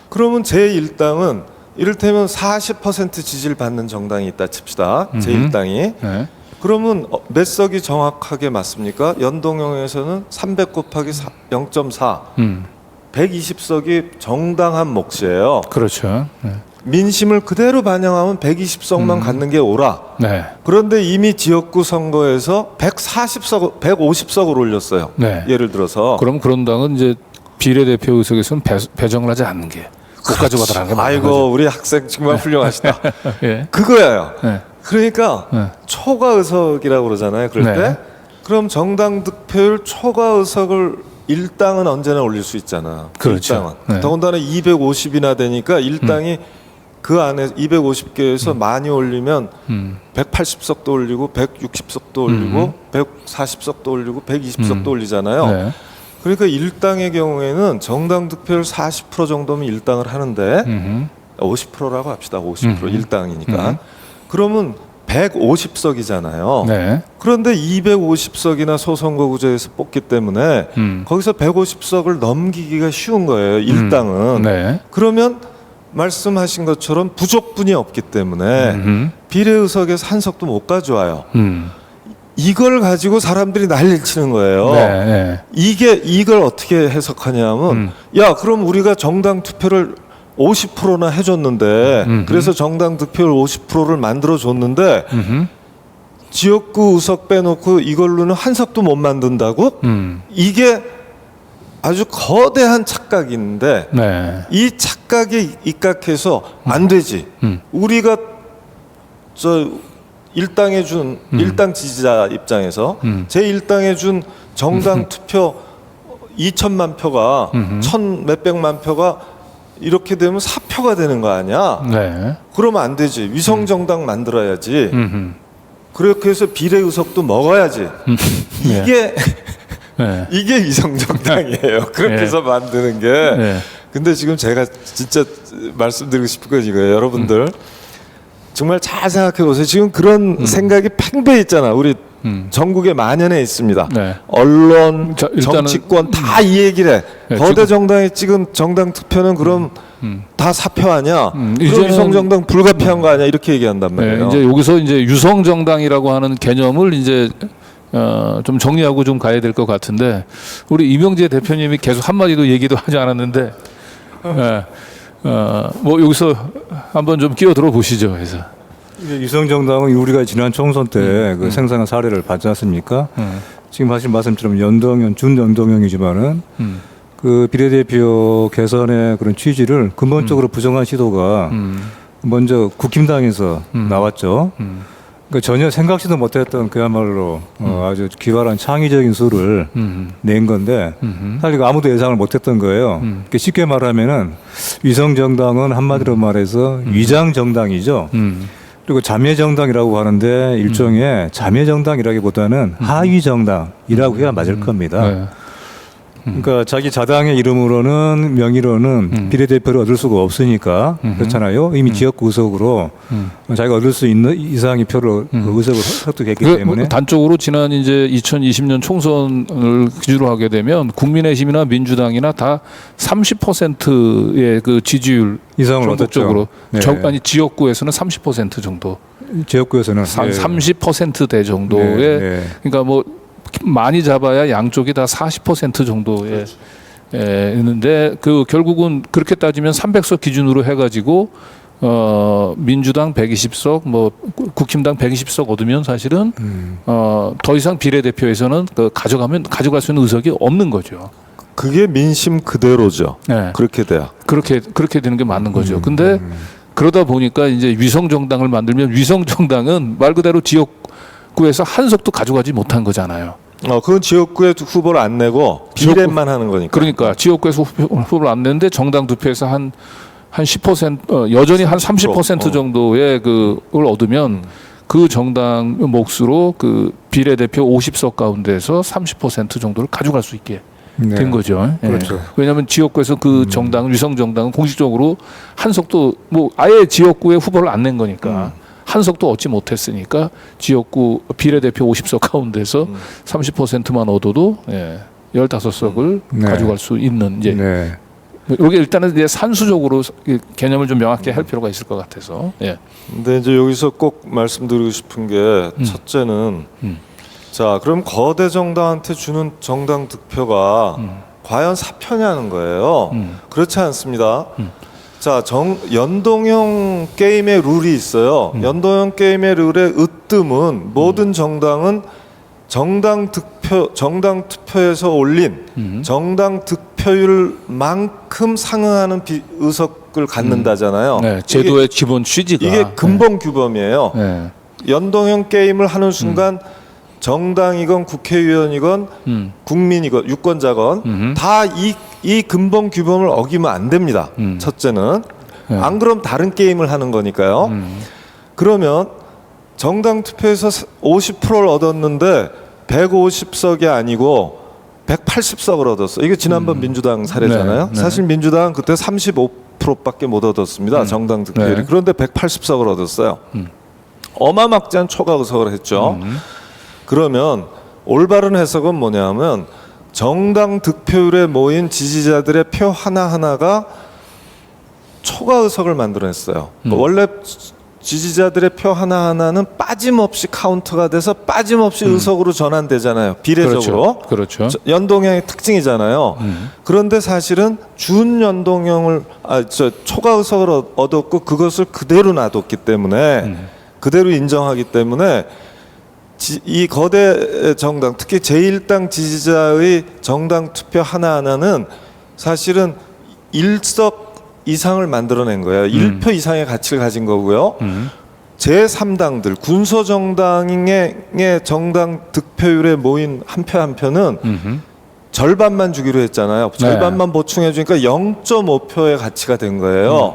그러면 제1당은 이를테면 40% 지지를 받는 정당이 있다 칩시다. 제1당이. 네. 그러면 몇 석이 정확하게 맞습니까? 연동형에서는 300 곱하기 0.4, 120석이 정당한 몫이에요. 그렇죠. 네. 민심을 그대로 반영하면 120석만 갖는 게 옳아. 네. 그런데 이미 지역구 선거에서 140석, 150석을 올렸어요. 네. 예를 들어서. 그럼 그런 당은 이제 비례대표 의석에서는 배정을 하지 않는 게 못 가져가더라는 게 맞는 아이고, 거죠. 우리 학생 정말 훌륭하시다. 예. 그거예요. 네. 그러니까 네. 초과 의석이라고 그러잖아요. 그럴 네. 때 그럼 정당 득표율 초과 의석을 일당은 언제나 올릴 수 있잖아. 그렇죠. 일당은. 네. 더군다나 250이나 되니까 일당이 그 안에 250개에서 많이 올리면 180석도 올리고 160석도 올리고 140석도 올리고 120석도 올리잖아요. 네. 그러니까 일당의 경우에는 정당 득표율 40% 정도면 일당을 하는데 50%라고 합시다. 50% 일당이니까. 그러면 150석이잖아요. 네. 그런데 250석이나 소선거구제에서 뽑기 때문에 거기서 150석을 넘기기가 쉬운 거예요. 일당은. 네. 그러면 말씀하신 것처럼 부족분이 없기 때문에 비례의석에서 한 석도 못 가져와요. 이걸 가지고 사람들이 난리를 치는 거예요. 네. 네. 이걸 어떻게 해석하냐면 야 그럼 우리가 정당 투표를 50%나 해줬는데 그래서 정당 득표율 50%를 만들어줬는데 지역구 의석 빼놓고 이걸로는 한 석도 못 만든다고? 이게 아주 거대한 착각인데 네. 이 착각에 입각해서 안 되지. 우리가 저 일당에 준 일당 지지자 입장에서 제 일당에 준 정당 투표 2천만 표가 1,000 몇백만 표가 이렇게 되면 사표가 되는 거 아니야? 네. 그러면 안 되지. 위성 정당 만들어야지. 그렇게 해서 비례 의석도 먹어야지. 이게 네. 이게 위성 정당이에요. 그렇게 네. 해서 만드는 게. 네. 근데 지금 제가 진짜 말씀드리고 싶은 건 이거예요. 여러분들 정말 잘 생각해 보세요. 지금 그런 생각이 팽배해 있잖아. 우리 전국에 만연해 있습니다. 네. 언론, 자, 일단은- 정치권 다 이 얘기를 해. 네, 거대 지금- 정당이 찍은 정당 투표는 그럼 다 사표 아니야? 그럼 이제는- 위성 정당 불가피한 거 아니야? 이렇게 얘기한단 네, 말이에요. 이제 여기서 이제 유성 정당이라고 하는 개념을 이제 좀 정리하고 좀 가야 될 것 같은데 우리 이명재 대표님이 계속 한 마디도 얘기도 하지 않았는데 뭐 여기서 한번 좀 끼어들어 보시죠. 그래서 위성정당은 우리가 지난 총선 때 그 생산한 사례를 봤지 않습니까? 지금 하신 말씀처럼 연동형, 준연동형이지만은 그 비례대표 개선의 그런 취지를 근본적으로 부정한 시도가 먼저 국힘당에서 나왔죠. 그러니까 전혀 생각지도 못했던 그야말로 아주 기발한 창의적인 수를 낸 건데 사실 이거 아무도 예상을 못했던 거예요. 그러니까 쉽게 말하면은 위성정당은 한마디로 말해서 위장정당이죠. 그리고 자매정당이라고 하는데 일종의 자매정당이라기보다는 하위정당이라고 해야 맞을 겁니다. 네. 그러니까 자기 자당의 이름으로는 명의로는 비례대표를 얻을 수가 없으니까 그렇잖아요. 이미 지역구 의석으로 자기가 얻을 수 있는 이상의 표를 그 의석을 획득했기 때문에 단적으로 지난 이제 2020년 총선을 기준으로 하게 되면 국민의힘이나 민주당이나 다 30%의 그 지지율 이상을 전국적으로 얻었죠. 네. 아니 지역구에서는 30% 정도, 지역구에서는 30%대 정도의 네, 네. 그러니까 뭐 많이 잡아야 양쪽이 다 40% 정도의 있는데 그 결국은 그렇게 따지면 300석 기준으로 해가지고 민주당 120석 뭐 국힘당 120석 얻으면 사실은 더 이상 비례대표에서는 그 가져갈 수 있는 의석이 없는 거죠. 그게 민심 그대로죠. 네. 그렇게 돼요. 그렇게 되는 게 맞는 거죠. 근데 그러다 보니까 이제 위성 정당을 만들면 위성 정당은 말 그대로 지역구에서 한 석도 가져가지 못한 거잖아요. 그건 지역구에 후보를 안 내고 비례만 하는 거니까. 그러니까 지역구에서 후보를 안 내는데 정당 투표에서 한 10% 여전히 한 30% 정도의 그걸 얻으면 그 정당 몫으로 그 비례대표 50석 가운데서 30% 정도를 가져갈 수 있게 네. 된 거죠. 그렇죠. 왜냐하면 지역구에서 그 정당 위성 정당은 공식적으로 한 석도 뭐 아예 지역구에 후보를 안 낸 거니까 한 석도 얻지 못했으니까 지역구 비례대표 50석 가운데서 30%만 얻어도 15석을 네. 가져갈 수 있는 이제 네. 여기 일단은 이제 산수적으로 개념을 좀 명확히 할 필요가 있을 것 같아서. 예. 근데 이제 여기서 꼭 말씀드리고 싶은 게 첫째는 자 그럼 거대 정당한테 주는 정당 득표가 과연 사표냐는 거예요. 그렇지 않습니다. 자 연동형 게임의 룰이 있어요. 연동형 게임의 룰의 으뜸은 모든 정당은 정당 투표에서 올린 정당 득표율만큼 상응하는 의석을 갖는다잖아요. 네, 제도의 기본 취지가 이게 근본 규범이에요. 네. 연동형 게임을 하는 순간 정당이건 국회의원이건 국민이건 유권자건 다 이 근본 규범을 어기면 안 됩니다. 첫째는 안 그럼 다른 게임을 하는 거니까요. 그러면 정당 투표에서 50%를 얻었는데 150석이 아니고 180석을 얻었어. 이게 지난번 민주당 사례잖아요. 네, 네. 사실 민주당은 그때 35%밖에 못 얻었습니다. 정당 득표율이. 네. 그런데 180석을 얻었어요. 어마막지한 초과 의석을 했죠. 그러면 올바른 해석은 뭐냐면 정당 득표율에 모인 지지자들의 표 하나하나가 초과 의석을 만들어냈어요. 원래 지지자들의 표 하나하나는 빠짐없이 카운트가 돼서 빠짐없이 의석으로 전환되잖아요. 비례적으로. 그렇죠. 연동형의 특징이잖아요. 그런데 사실은 준 초과 의석을 얻었고 그것을 그대로 놔뒀기 때문에 그대로 인정하기 때문에 이 거대 정당, 특히 제1당 지지자의 정당 투표 하나하나는 사실은 1석 이상을 만들어낸 거예요. 1표 이상의 가치를 가진 거고요. 제3당들, 군소정당의 정당 득표율에 모인 한 표 한 표는 절반만 주기로 했잖아요. 절반만 보충해 주니까 0.5표의 가치가 된 거예요.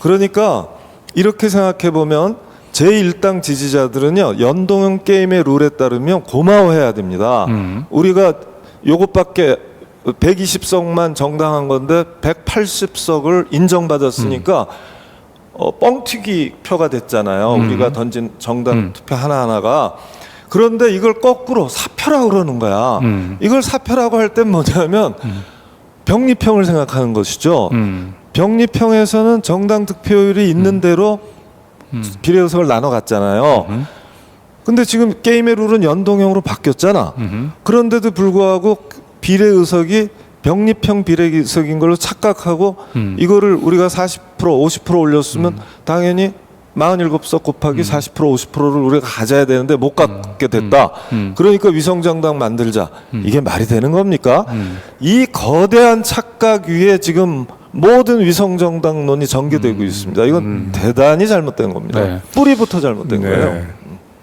그러니까 이렇게 생각해 보면 제1당 지지자들은요, 연동형 게임의 룰에 따르면 고마워해야 됩니다. 우리가 요것밖에 120석만 정당한 건데 180석을 인정받았으니까 뻥튀기 표가 됐잖아요. 우리가 던진 정당 투표 하나하나가. 그런데 이걸 거꾸로 사표라고 그러는 거야. 이걸 사표라고 할 땐 뭐냐면 병리평을 생각하는 것이죠. 병리평에서는 정당 득표율이 있는 대로 비례 의석을 나눠 갔잖아요. 근데 지금 게임의 룰은 연동형으로 바뀌었잖아. 그런데도 불구하고 비례 의석이 병리평 비례 의석인 걸로 착각하고 이거를 우리가 40% 50% 올렸으면 당연히 47석 곱하기 40% 50%를 우리가 가져야 되는데 못 갖게 됐다. 그러니까 위성정당 만들자. 이게 말이 되는 겁니까? 이 거대한 착각 위에 지금 모든 위성정당론이 전개되고 있습니다. 이건 대단히 잘못된 겁니다. 네. 뿌리부터 잘못된 거예요.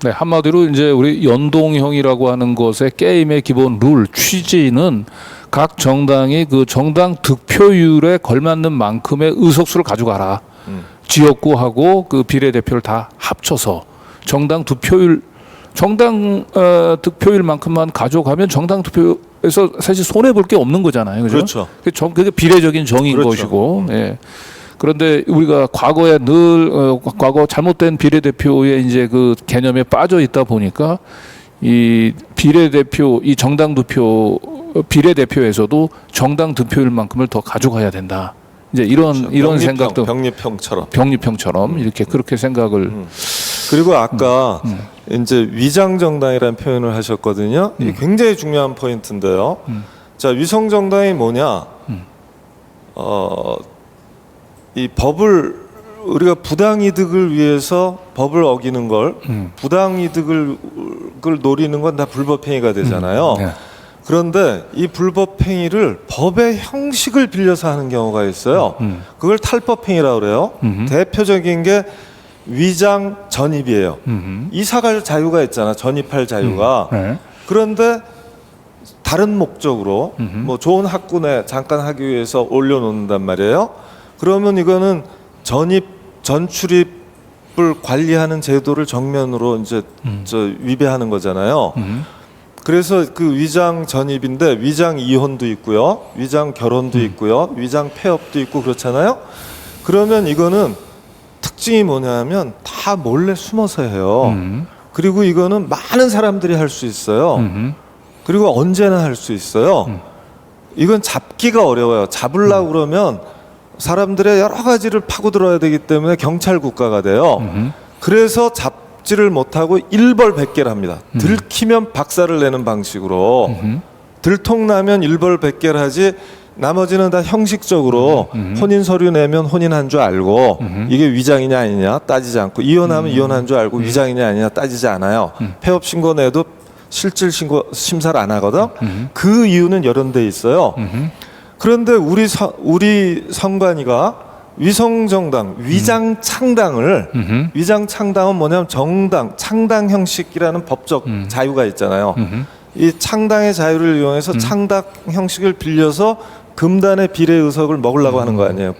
네, 한마디로 이제 우리 연동형이라고 하는 것의 게임의 기본 룰 취지는 각 정당이 그 정당 득표율에 걸맞는 만큼의 의석수를 가져가라. 지역구하고 그 비례대표를 다 합쳐서 정당 득표율만큼만 가져가면 정당 득표에서 사실 손해 볼 게 없는 거잖아요. 그죠? 그렇죠. 그게 비례적인 정의인 그렇죠. 것이고. 예. 그런데 우리가 과거에 과거 잘못된 비례대표의 이제 그 개념에 빠져 있다 보니까 이 비례대표, 이 정당 득표 비례대표에서도 정당 득표율만큼을 더 가져가야 된다. 이제 이런 생각도 병리평처럼 이렇게 그렇게 생각을 그리고 아까 이제 위장정당이라는 표현을 하셨거든요. 이게 굉장히 중요한 포인트인데요. 자, 위성정당이 뭐냐? 이 법을 우리가 부당이득을 위해서 법을 어기는 걸 부당이득을 노리는 건 다 불법행위가 되잖아요. 네. 그런데 이 불법행위를 법의 형식을 빌려서 하는 경우가 있어요. 그걸 탈법행위라고 그래요. 대표적인 게 위장 전입이에요. 이사갈 자유가 있잖아. 전입할 자유가. 네. 그런데 다른 목적으로 뭐 좋은 학군에 잠깐 하기 위해서 올려놓는단 말이에요. 그러면 이거는 전출입을 관리하는 제도를 정면으로 이제 위배하는 거잖아요. 그래서 그 위장 전입인데 위장 이혼도 있고요, 위장 결혼도 있고요, 위장 폐업도 있고 그렇잖아요. 그러면 이거는 특징이 뭐냐면 다 몰래 숨어서 해요. 그리고 이거는 많은 사람들이 할 수 있어요. 그리고 언제나 할 수 있어요. 이건 잡기가 어려워요. 잡으려고 그러면 사람들의 여러 가지를 파고들어야 되기 때문에 경찰 국가가 돼요. 그래서 잡지를 못하고 일벌백계를 합니다. 들키면 박살을 내는 방식으로 들통나면 일벌백계를 하지 나머지는 다 형식적으로 혼인 서류 내면 혼인한 줄 알고 이게 위장이냐 아니냐 따지지 않고 이혼하면 이혼한 줄 알고 위장이냐 아니냐 따지지 않아요. 폐업 신고 내도 실질 신고 심사를 안 하거든. 그 이유는 여러 데 있어요. 그런데 우리 선관위가 위성정당, 위장창당을 위장창당은 뭐냐면 정당, 창당 형식이라는 법적 자유가 있잖아요. 이 창당의 자유를 이용해서 창당 형식을 빌려서 금단의 비례의석을 먹으려고 하는 거 아니에요?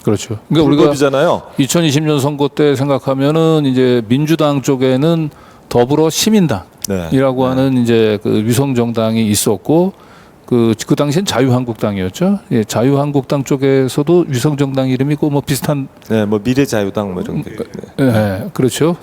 그렇죠. 그러니까 우리가 불법이잖아요. 2020년 선거 때 생각하면은 이제 민주당 쪽에는 더불어 시민당이라고 하는 이제 그 위성 정당이 있었고 그 당시엔 자유한국당이었죠. 예, 자유한국당 쪽에서도 위성 정당 이름이 뭐 비슷한 네, 뭐 미래자유당 뭐 이런 게. 네. 예, 그렇죠.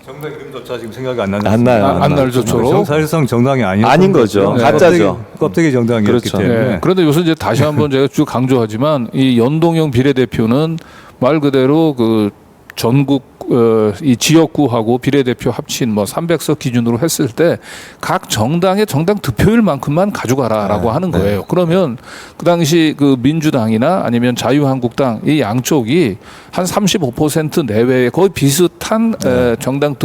정당 이름조차 지금 생각이 안 나는 안 나요. 안 날 조처로 사실상 정당이 아닌 거죠. 가짜죠. 껍데기 정당이었기 그렇죠. 때문에. 예, 그런데 요새 이제 다시 한번 제가 쭉 강조하지만 이 연동형 비례대표는 말 그대로 그 전국 이 지역구하고 비례대표 합친 뭐 300석 기준으로 했을 때 각 정당의 정당 득표율만큼만 가져가라라고 하는 거예요. 그러면 그 당시 그 민주당이나 아니면 자유한국당 이 양쪽이 한 35% 내외의 거의 비슷한 정당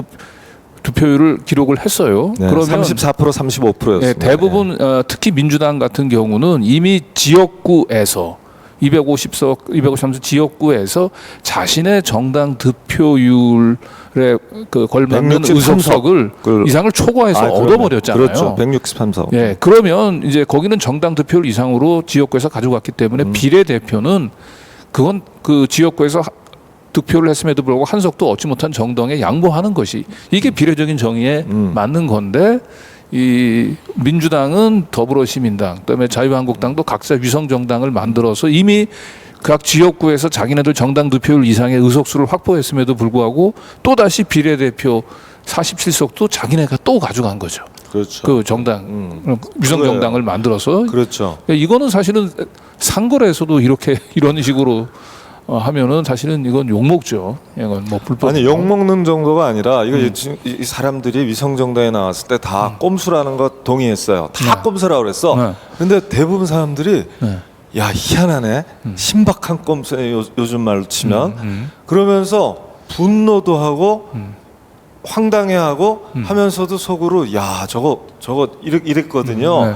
득표율을 기록을 했어요. 네, 그러면 34% 35%였습니다. 네, 대부분 특히 민주당 같은 경우는 이미 지역구에서 250석, 253석 지역구에서 자신의 정당 득표율에 그 걸맞는 163석. 의석을 이상을 초과해서 얻어버렸잖아요. 그렇죠. 163석. 예, 그러면 이제 거기는 정당 득표율 이상으로 지역구에서 가져갔기 때문에 비례대표는 그건 그 지역구에서 득표를 했음에도 불구하고 한 석도 얻지 못한 정당에 양보하는 것이 이게 비례적인 정의에 맞는 건데 이 민주당은 더불어시민당, 그다음에 자유한국당도 각자 위성정당을 만들어서 이미 각 지역구에서 자기네들 정당 득표율 이상의 의석수를 확보했음에도 불구하고 또 다시 비례대표 47석도 자기네가 또 가져간 거죠. 그렇죠. 그 정당 위성정당을 만들어서 그렇죠. 이거는 사실은 상거래에서도 이런 식으로 하면은 사실은 이건 욕먹죠. 이건 뭐 불법. 아니 욕 먹는 정도가 아니라 이거 지금 이 사람들이 위성정당에 나왔을 때 다 꼼수라는 거 동의했어요. 다 꼼수라고 그랬어. 네. 근데 대부분 사람들이 네. 야 희한하네. 신박한 꼼수네 요즘 말로 치면. 그러면서 분노도 하고 황당해하고 하면서도 속으로 야 저거 이랬거든요. 네.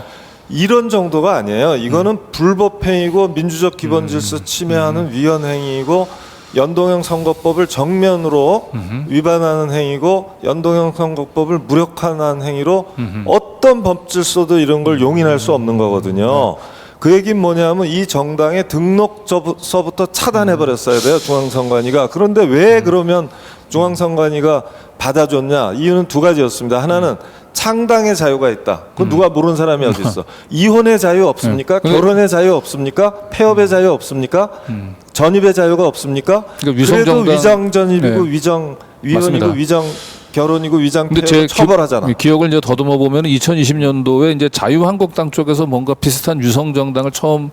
이런 정도가 아니에요. 이거는 불법행위고 민주적 기본질서 침해하는 위헌행위이고 연동형 선거법을 정면으로 위반하는 행위고 연동형 선거법을 무력화하는 행위로 어떤 법질서도 이런 걸 용인할 수 없는 거거든요. 그 얘기는 뭐냐면 이 정당의 등록서부터 차단해버렸어야 돼요. 중앙선관위가. 그런데 왜 그러면 중앙선관위가 받아줬냐? 이유는 두 가지였습니다. 하나는 창당의 자유가 있다. 그건 누가 모르는 사람이 어디 있어? 이혼의 자유 없습니까? 결혼의 자유 없습니까? 폐업의 자유 없습니까? 전입의 자유가 없습니까? 그러니까 그래도 위성정당- 위장 전입이고 네. 위장 맞습니다. 위헌이고 위장 결혼이고 위장 근데 폐업 처벌하잖아. 기억을 이제 더듬어 보면 2020년도에 이제 자유한국당 쪽에서 뭔가 비슷한 유성정당을 처음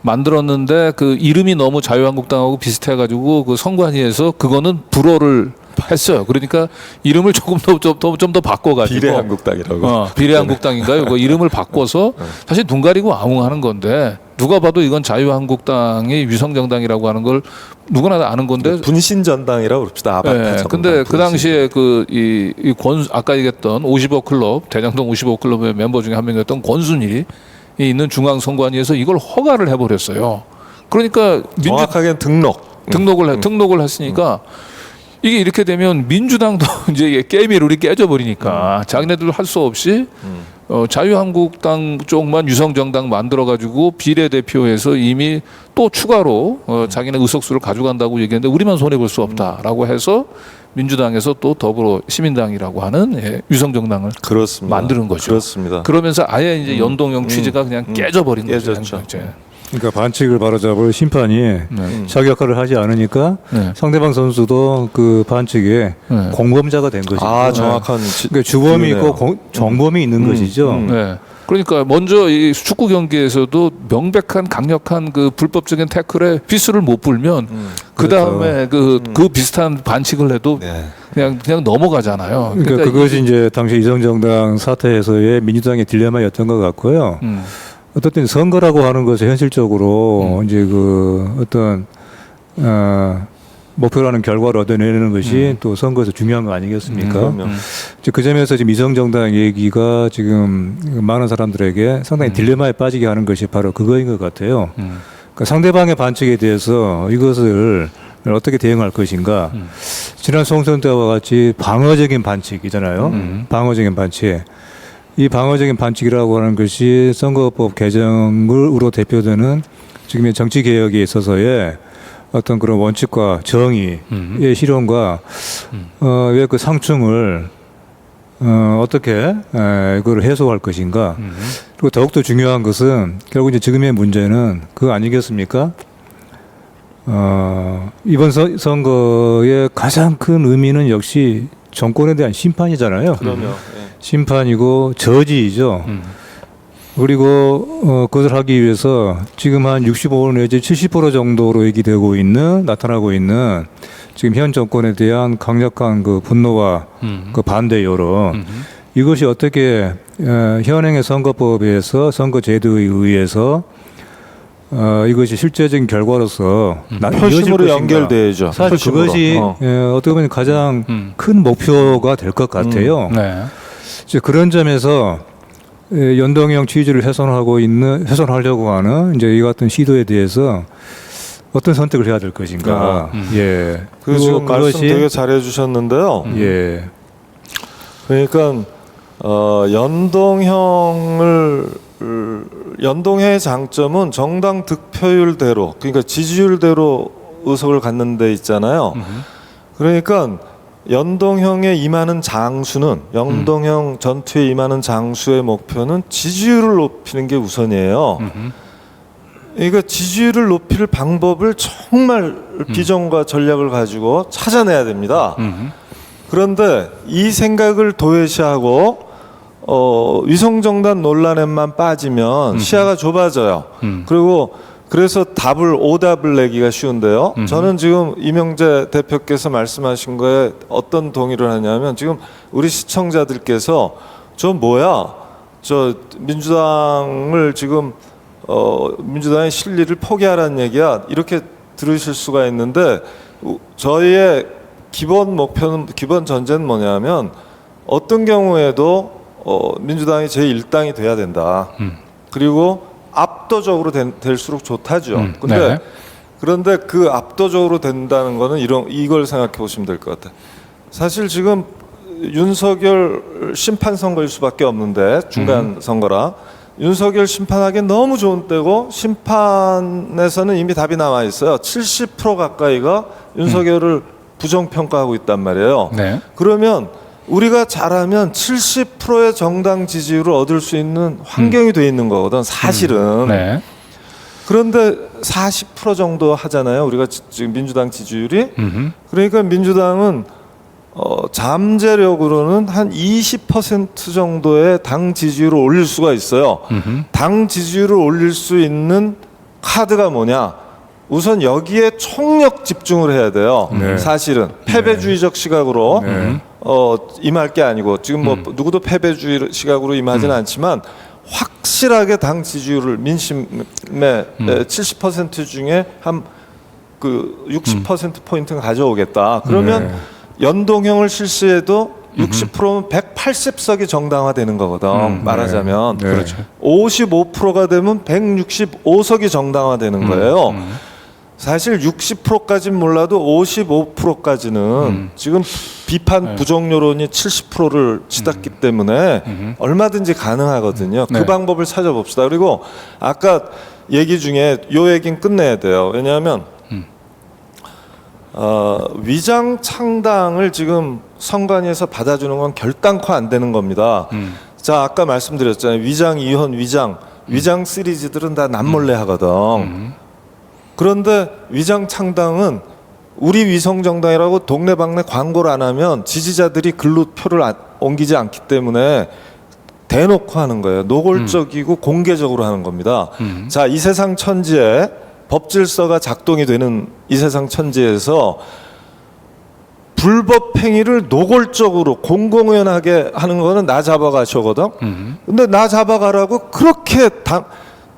만들었는데 그 이름이 너무 자유한국당하고 비슷해가지고 그 선관위에서 그거는 불허를 했어요. 그러니까 이름을 조금 좀 더 바꿔가지고 비례한국당이라고. 비례한국당인가요? 그 이름을 바꿔서 사실 눈 가리고 아웅하는 건데 누가 봐도 이건 자유한국당의 위성정당이라고 하는 걸 누구나 아는 건데. 분신전당이라고 그럽시다. 아바타 네, 정당. 근데 그 분신. 당시에 이 권수 아까 얘기했던 55 클럽 대장동 55 클럽의 멤버 중에 한 명이었던 권순일이 있는 중앙선관위에서 이걸 허가를 해버렸어요. 그러니까 정확하게는 등록을 했으니까 이게 이렇게 되면 민주당도 이제 게임의 룰이 깨져버리니까 자기네들 할 수 없이 자유한국당 쪽만 유성정당 만들어가지고 비례대표에서 이미 또 추가로 자기네 의석수를 가져간다고 얘기했는데 우리만 손해볼 수 없다라고 해서 민주당에서 또 더불어 시민당이라고 하는 유성정당을 그렇습니다. 만드는 거죠. 그렇습니다. 그러면서 아예 이제 연동형 취지가 그냥 깨져버린 거죠. 깨졌죠. 이제. 그러니까 반칙을 바로잡을 심판이 자기 역할을 하지 않으니까 네. 상대방 선수도 그 반칙에 네. 공범자가 된 것이죠. 아 정확한 그러니까 주범이 있고 비유네요. 정범이 있는 것이죠. 네. 그러니까 먼저 이 축구 경기에서도 명백한 강력한 그 불법적인 태클에 휘슬을 못 불면 그 다음에 그 비슷한 반칙을 해도 네. 그냥 넘어가잖아요. 그러니까 그것이 이제 당시 이성정당 사태에서의 민주당의 딜레마였던 것 같고요. 어떻든 선거라고 하는 것이 현실적으로 이제 그 어떤 목표라는 결과를 얻어내는 것이 또 선거에서 중요한 거 아니겠습니까? 그럼요. 이제 그 점에서 지금 이성정당 얘기가 지금 많은 사람들에게 상당히 딜레마에 빠지게 하는 것이 바로 그거인 것 같아요. 그러니까 상대방의 반칙에 대해서 이것을 어떻게 대응할 것인가. 지난 총선 때와 같이 방어적인 반칙이잖아요. 방어적인 반칙. 이 방어적인 반칙이라고 하는 것이 선거법 개정으로 대표되는 지금의 정치 개혁에 있어서의 어떤 그런 원칙과 정의의 실현과 왜 그 상충을 어떻게 그걸 해소할 것인가. 그리고 더욱더 중요한 것은 결국 이제 지금의 문제는 그거 아니겠습니까? 이번 선거의 가장 큰 의미는 역시 정권에 대한 심판이잖아요. 그러면 예. 심판이고 저지이죠. 그리고 그것을 하기 위해서 지금 한 65% 내지 70% 정도로 얘기되고 있는 나타나고 있는 지금 현 정권에 대한 강력한 그 분노와 그 반대 여론 이것이 어떻게 현행의 선거법에서 선거제도에 의해서 이것이 실제적인 결과로서 표심으로 연결돼야죠. 사실 표심으로. 그것이 어떻게 보면 가장 큰 목표가 될 것 같아요. 네. 이제 그런 점에서 연동형 취지를 훼손하려고 하는 이제 이 같은 시도에 대해서 어떤 선택을 해야 될 것인가. 예. 그 지금 그리고 말씀 되게 잘해 주셨는데요. 예. 그러니까 연동형의 장점은 정당 득표율대로 그러니까 지지율대로 의석을 갖는 데 있잖아요. 그러니까 연동형에 임하는 장수는 연동형 전투에 임하는 장수의 목표는 지지율을 높이는 게 우선이에요. 그러니까 지지율을 높일 방법을 정말 비전과 전략을 가지고 찾아내야 됩니다. 그런데 이 생각을 도외시하고 위성정단 논란에만 빠지면 시야가 좁아져요. 그리고 그래서 오답을 내기가 쉬운데요. 저는 지금 이명재 대표께서 말씀하신 거에 어떤 동의를 하냐면 지금 우리 시청자들께서 저 민주당을 지금 민주당의 실리를 포기하라는 얘기야 이렇게 들으실 수가 있는데 저희의 기본 목표는 기본 전제는 뭐냐면 어떤 경우에도 민주당이 제1당이 돼야 된다. 그리고 압도적으로 될수록 좋다죠. 근데 네. 그런데 그 압도적으로 된다는 거는 이걸 생각해 보시면 될 것 같아요. 사실 지금 윤석열 심판 선거일 수밖에 없는데 중간 선거라 윤석열 심판하기엔 너무 좋은 때고 심판에서는 이미 답이 나와 있어요. 70% 가까이가 윤석열을 부정평가하고 있단 말이에요. 네. 그러면 우리가 잘하면 70%의 정당 지지율을 얻을 수 있는 환경이 돼 있는 거거든 사실은. 네. 그런데 40% 정도 하잖아요. 우리가 지금 민주당 지지율이. 그러니까 민주당은 잠재력으로는 한 20% 정도의 당 지지율을 올릴 수가 있어요. 당 지지율을 올릴 수 있는 카드가 뭐냐? 우선 여기에 총력 집중을 해야 돼요. 네. 사실은 패배주의적 시각으로 네. 임할 게 아니고 지금 뭐 누구도 패배주의 시각으로 임하지는 않지만 확실하게 당 지지율을 민심의 70% 중에 한 그 60% 포인트는 가져오겠다. 그러면 연동형을 실시해도 60%면 180석이 정당화되는 거거든. 말하자면 네. 그렇죠. 55%가 되면 165석이 정당화되는 거예요. 사실 60%까지는 몰라도 55%까지는 지금 비판 부정 여론이 70%를 치닫기 때문에 얼마든지 가능하거든요. 그 네. 방법을 찾아봅시다. 그리고 아까 얘기 중에 요 얘기는 끝내야 돼요. 왜냐하면 위장 창당을 지금 선관위에서 받아주는 건 결단코 안 되는 겁니다. 자, 아까 말씀드렸잖아요. 위장 이혼, 위장 시리즈들은 다 남몰래 하거든. 그런데 위장 창당은 우리 위성 정당이라고 동네방네 광고를 안 하면 지지자들이 글로 표를 옮기지 않기 때문에 대놓고 하는 거예요. 노골적이고 공개적으로 하는 겁니다. 자, 이 세상 천지에 법질서가 작동이 되는 이 세상 천지에서 불법 행위를 노골적으로 공공연하게 하는 거는 나 잡아가셔거든. 근데 나 잡아가라고 그렇게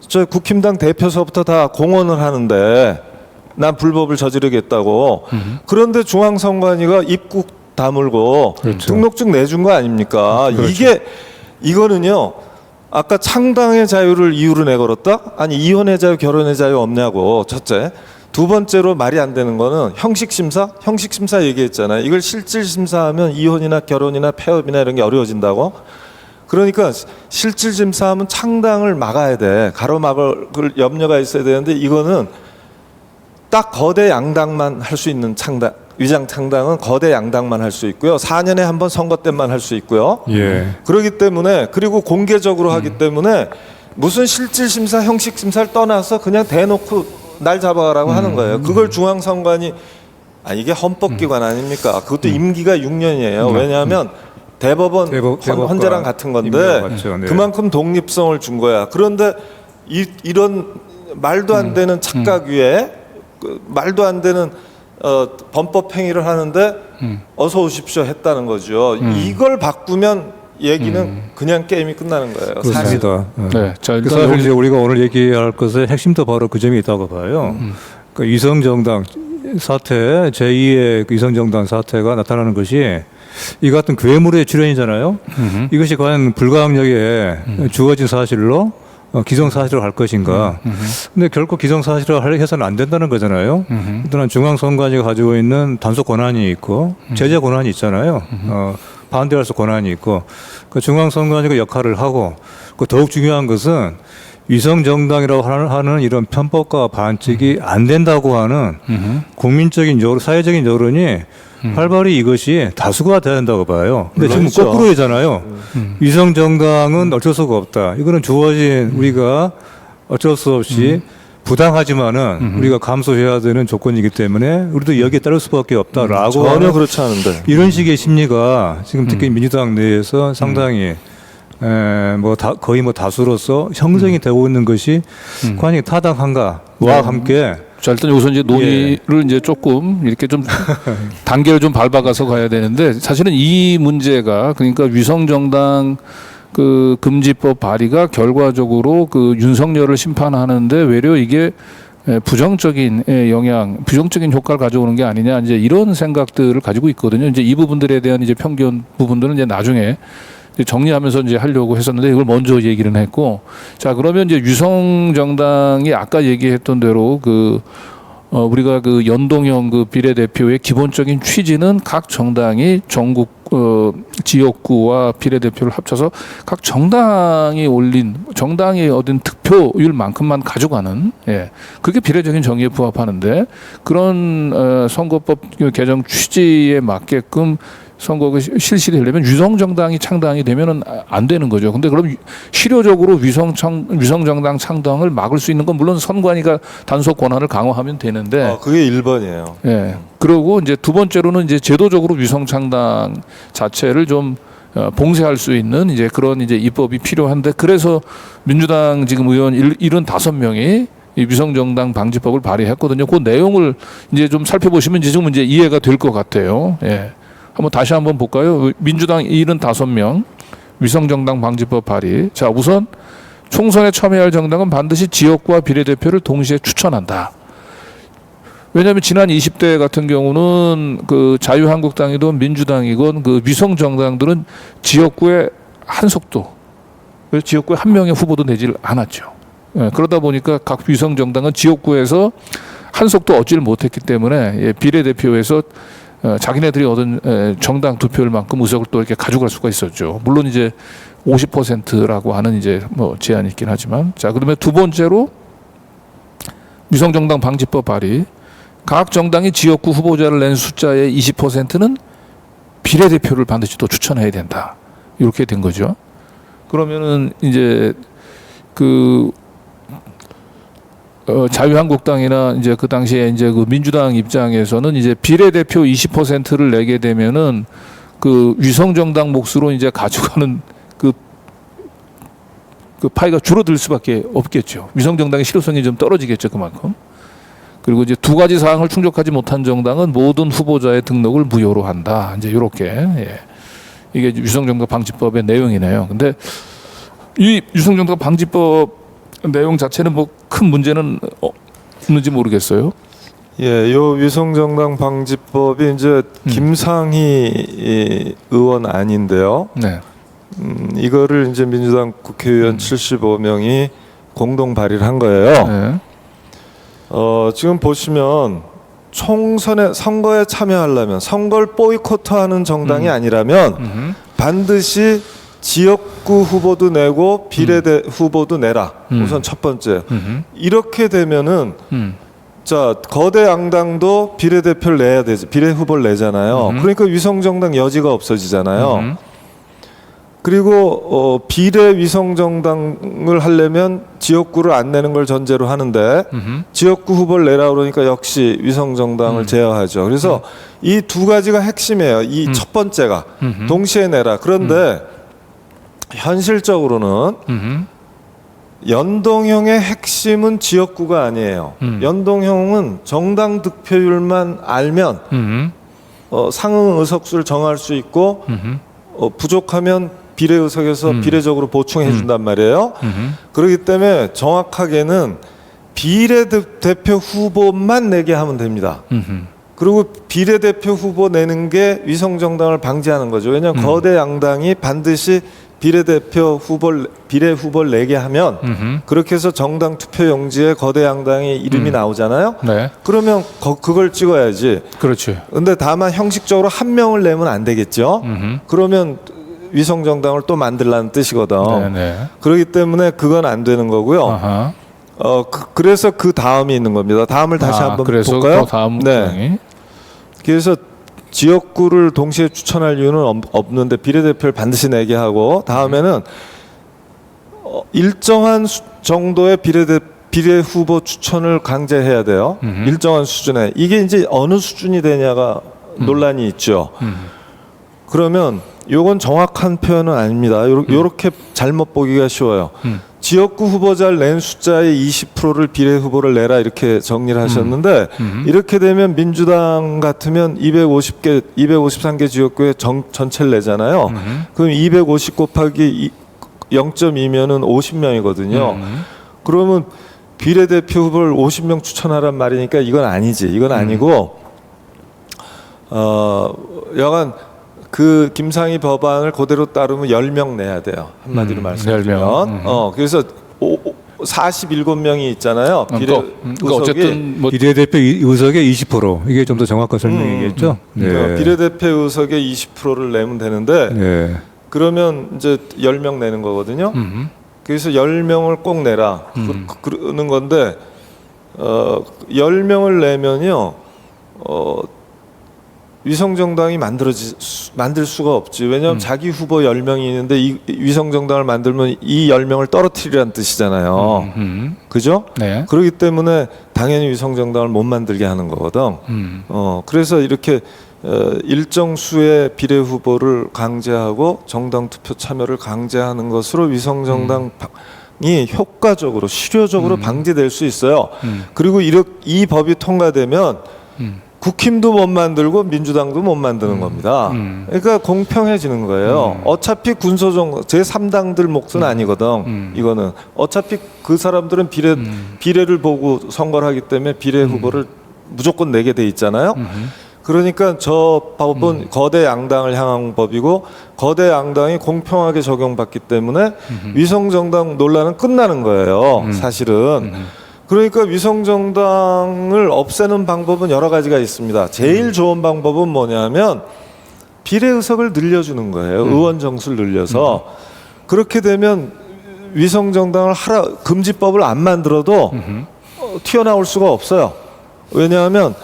저 국힘당 대표서부터 다 공언을 하는데 난 불법을 저지르겠다고. 그런데 중앙선관위가 입국 다물고 그렇죠. 등록증 내준 거 아닙니까? 그렇죠. 이거는요 아까 창당의 자유를 이유로 내걸었다? 아니 이혼의 자유, 결혼의 자유 없냐고. 첫째. 두 번째로 말이 안 되는 거는 형식 심사? 형식 심사 얘기했잖아요. 이걸 실질 심사하면 이혼이나 결혼이나 폐업이나 이런 게 어려워진다고. 그러니까 실질 심사하면 창당을 막아야 돼. 가로막을 염려가 있어야 되는데 이거는 딱 거대 양당만 할 수 있는 창당. 위장 창당은 거대 양당만 할 수 있고요. 4년에 한 번 선거 때만 할 수 있고요. 예. 그렇기 때문에 그리고 공개적으로 하기 때문에 무슨 실질 심사, 형식 심사를 떠나서 그냥 대놓고 날 잡아가라고 하는 거예요. 그걸 중앙선관위 이게 헌법기관 아닙니까? 그것도 임기가 6년이에요. 왜냐하면 대법원 헌재랑 같은 건데 맞죠. 네. 그만큼 독립성을 준 거야. 그런데 이런 말도 안 되는 착각 위에 말도 안 되는 범법 행위를 하는데 어서 오십시오 했다는 거죠. 이걸 바꾸면 얘기는 그냥 게임이 끝나는 거예요. 사실. 그렇습니다. 네. 자, 일단 사실 여기 이제 우리가 오늘 얘기할 것의 핵심도 바로 그 점이 있다고 봐요. 그 위성정당 사태, 제2의 그 위성정당 사태가 나타나는 것이 이 같은 괴물의 출현이잖아요. 이것이 과연 불가항력에 주어진 사실로 기정사실로 할 것인가. 근데 결코 기정사실로 해서는 안 된다는 거잖아요. 일단 중앙선관위가 가지고 있는 단속 권한이 있고 제재 권한이 있잖아요. 반대할 수 권한이 있고 그 중앙선관위가 역할을 하고 그 더욱 중요한 것은 위성정당이라고 하는 이런 편법과 반칙이 안 된다고 하는 국민적인 여론, 사회적인 여론이 활발히 이것이 다수가 돼야 된다고 봐요. 근데 지금 물론이죠. 거꾸로잖아요. 위성정당은 어쩔 수가 없다. 이거는 주어진 우리가 어쩔 수 없이 부당하지만은 우리가 감수해야 되는 조건이기 때문에 우리도 여기에 따를 수밖에 없다라고 전혀 하는 그렇지 않은데. 이런 식의 심리가 지금 특히 민주당 내에서 상당히 거의 다수로서 형성이 되고 있는 것이 과연 타당한가와 함께 자, 일단 여기서 이제 논의를 이제 조금 이렇게 좀 단계를 좀 밟아가서 가야 되는데 사실은 이 문제가 그러니까 위성정당 그 금지법 발의가 결과적으로 그 윤석열을 심판하는데 외려 이게 부정적인 영향, 부정적인 효과를 가져오는 게 아니냐 이제 이런 생각들을 가지고 있거든요. 이제 이 부분들에 대한 이제 편견 부분들은 이제 나중에 정리하면서 이제 하려고 했었는데 이걸 먼저 얘기를 했고, 자 그러면 이제 위성정당이 아까 얘기했던 대로 우리가 그 연동형 그 비례대표의 기본적인 취지는 각 정당이 전국 지역구와 비례대표를 합쳐서 각 정당이 얻은 득표율만큼만 가져가는, 그게 비례적인 정의에 부합하는데 그런 선거법 개정 취지에 맞게끔 선거가 실시되려면 위성정당이 창당이 되면은 안 되는 거죠. 근데 그럼 실효적으로 위성정당 창당을 막을 수 있는 건 물론 선관위가 단속 권한을 강화하면 되는데, 그게 1번이에요. 그리고 이제 두 번째로는 이제 제도적으로 위성창당 자체를 좀 봉쇄할 수 있는 이제 그런 이제 입법이 필요한데, 그래서 민주당 지금 의원 75명이 이 위성정당 방지법을 발의했거든요. 그 내용을 이제 좀 살펴보시면 지금 이제 이해가 될 것 같아요. 다시 한번 볼까요? 민주당 75명 위성정당 방지법 발의. 자, 우선 총선에 참여할 정당은 반드시 지역구와 비례대표를 동시에 추천한다. 왜냐하면 지난 20대 같은 경우는 그 자유한국당이든 민주당이건 그 위성정당들은 지역구에 한석도, 지역구에 한 명의 후보도 내질 않았죠. 그러다 보니까 각 위성정당은 지역구에서 한석도 얻지를 못했기 때문에 비례대표에서 자기네들이 얻은 정당 투표율만큼 의석을 또 이렇게 가져갈 수가 있었죠. 물론 이제 50%라고 하는 이제 제한이 있긴 하지만, 자 그러면 두 번째로 위성정당 방지법 발의. 각 정당이 지역구 후보자를 낸 숫자의 20%는 비례대표를 반드시 또 추천해야 된다. 이렇게 된 거죠. 그러면은 이제 자유한국당이나 이제 그 당시에 이제 그 민주당 입장에서는 이제 비례대표 20%를 내게 되면은 그 위성정당 몫으로 이제 가져가는 그 파이가 줄어들 수밖에 없겠죠. 위성정당의 실효성이 좀 떨어지겠죠, 그만큼. 그리고 이제 두 가지 사항을 충족하지 못한 정당은 모든 후보자의 등록을 무효로 한다. 이제 이렇게 이게 위성정당 방지법의 내용이네요. 근데 이 위성정당 방지법 내용 자체는 큰 문제는 없는지 모르겠어요. 요 위성정당 방지법이 이제 김상희 의원 아닌데요. 이거를 이제 민주당 국회의원 75명이 공동 발의를 한 거예요. 네. 지금 보시면 총선에 선거에 참여하려면 선거를 보이콧하는 정당이 아니라면 반드시 지역구 후보도 내고 비례대 후보도 내라. 우선 첫 번째. 이렇게 되면은 자 거대 양당도 비례대표를 내야 되지, 비례 후보를 내잖아요. 그러니까 위성정당 여지가 없어지잖아요. 그리고 비례 위성정당을 하려면 지역구를 안 내는 걸 전제로 하는데 지역구 후보를 내라 그러니까 역시 위성정당을 제어하죠. 그래서 이 두 가지가 핵심이에요. 이 첫 번째가 동시에 내라. 그런데 현실적으로는 연동형의 핵심은 지역구가 아니에요. 연동형은 정당 득표율만 알면 상응 의석수를 정할 수 있고 부족하면 비례 의석에서 비례적으로 보충해 준단 말이에요. 그렇기 때문에 정확하게는 비례대표 후보만 내게 하면 됩니다. 그리고 비례대표 후보 내는 게 위성정당을 방지하는 거죠. 왜냐하면 거대 양당이 반드시 비례대표 비례 후보를 내게 하면 그렇게 해서 정당 투표용지에 거대 양당의 이름이 나오잖아요. 네. 그러면 그걸 찍어야지. 그렇지. 근데 다만 형식적으로 한 명을 내면 안 되겠죠. 그러면 위성정당을 또 만들라는 뜻이거든. 네네. 그렇기 때문에 그건 안 되는 거고요. 아하. 그래서 그 다음이 있는 겁니다. 다음을 다시 한번 그래서 볼까요? 또 다음 네. 문장이. 그래서 지역구를 동시에 추천할 이유는 없는데 비례대표를 반드시 내게 하고 다음에는 일정한 정도의 비례 후보 추천을 강제해야 돼요. 일정한 수준에. 이게 이제 어느 수준이 되냐가 논란이 있죠. 그러면 요건 정확한 표현은 아닙니다. 요렇게 잘못 보기가 쉬워요. 지역구 후보자를 낸 숫자의 20%를 비례 후보를 내라 이렇게 정리를 하셨는데 이렇게 되면 민주당 같으면 253개 지역구에 전체를 내잖아요. 그럼 250 곱하기 0.2면은 50명이거든요. 그러면 비례대표 후보를 50명 추천하란 말이니까 이건 아니지. 이건 아니고 여간 그 김상희 법안을 그대로 따르면 10명 내야 돼요. 한마디로 말씀드리면. 10명. 그래서 47명이 있잖아요. 비례 그러니까 어쨌든 뭐 비례대표 의석의 20% 이게 좀 더 정확한 설명이겠죠. 네. 비례대표 의석의 20%를 내면 되는데 네. 그러면 이제 10명 내는 거거든요. 그래서 10명을 꼭 내라. 그러는 건데 10명을 내면요. 위성정당이 만들 수가 없지. 왜냐하면 자기 후보 10명이 있는데 이 위성정당을 만들면 이 10명을 떨어뜨리라는 뜻이잖아요. 그죠? 네. 그렇기 때문에 당연히 위성정당을 못 만들게 하는 거거든. 그래서 이렇게 일정 수의 비례 후보를 강제하고 정당 투표 참여를 강제하는 것으로 위성정당이 효과적으로 실효적으로 방지될 수 있어요. 그리고 이 법이 통과되면 국힘도 못 만들고 민주당도 못 만드는 겁니다. 그러니까 공평해지는 거예요. 어차피 군소정 제3당들 몫은 아니거든. 이거는 어차피 그 사람들은 비례를 보고 선거를 하기 때문에 비례 후보를 무조건 내게 돼 있잖아요. 그러니까 저 법은 거대 양당을 향한 법이고 거대 양당이 공평하게 적용받기 때문에 위성정당 논란은 끝나는 거예요. 사실은. 그러니까 위성정당을 없애는 방법은 여러 가지가 있습니다. 제일 좋은 방법은 뭐냐면 비례 의석을 늘려주는 거예요. 의원 정수를 늘려서. 그렇게 되면 위성정당을 금지법을 안 만들어도 튀어나올 수가 없어요. 왜냐하면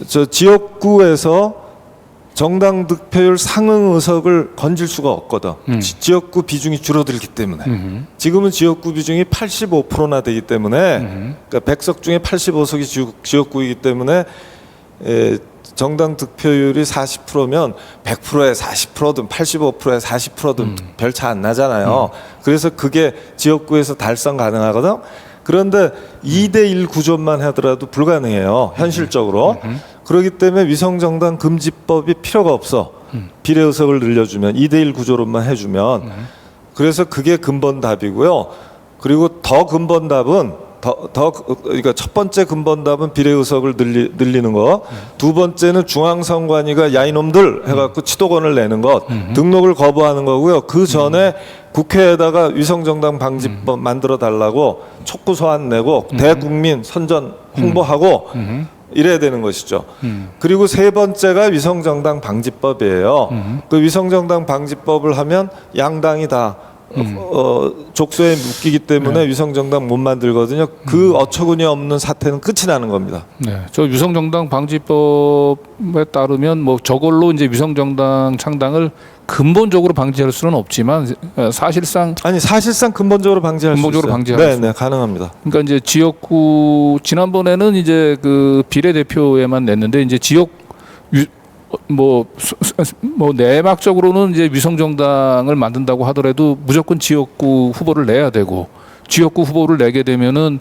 저 지역구에서 정당 득표율 상응 의석을 건질 수가 없거든. 지역구 비중이 줄어들기 때문에. 지금은 지역구 비중이 85%나 되기 때문에 그러니까 100석 중에 85석이 지역구이기 때문에 정당 득표율이 40%면 100%에 40%든 85%에 40%든 별 차 안 나잖아요. 그래서 그게 지역구에서 달성 가능하거든. 그런데 2대1 구조만 하더라도 불가능해요. 현실적으로. 그렇기 때문에 위성정당 금지법이 필요가 없어. 비례 의석을 늘려주면 2대1 구조로만 해주면. 그래서 그게 근본 답이고요. 그리고 더 근본 답은 그러니까 첫 번째 근본답은 비례 의석을 늘리는 거, 두 번째는 중앙선관위가 야 이놈들 해갖고 치도권을 내는 것, 등록을 거부하는 거고요. 그 전에 국회에다가 위성정당 방지법 만들어 달라고 촉구 소환 내고 대국민 선전 홍보하고 이래야 되는 것이죠. 그리고 세 번째가 위성정당 방지법이에요. 그 위성정당 방지법을 하면 양당이 다 족쇄에 묶이기 때문에 위성정당 못 만들거든요. 그 어처구니 없는 사태는 끝이 나는 겁니다. 네, 저 위성정당 방지법에 따르면 뭐 저걸로 이제 위성정당 창당을 근본적으로 방지할 수는 없지만 사실상 근본적으로 방지할 수 있어요. 방지할 수. 네, 가능합니다. 그러니까 이제 지역구 지난번에는 이제 그 비례대표에만 냈는데 이제 지역 뭐 내막적으로는 이제 위성정당을 만든다고 하더라도 무조건 지역구 후보를 내야 되고 지역구 후보를 내게 되면은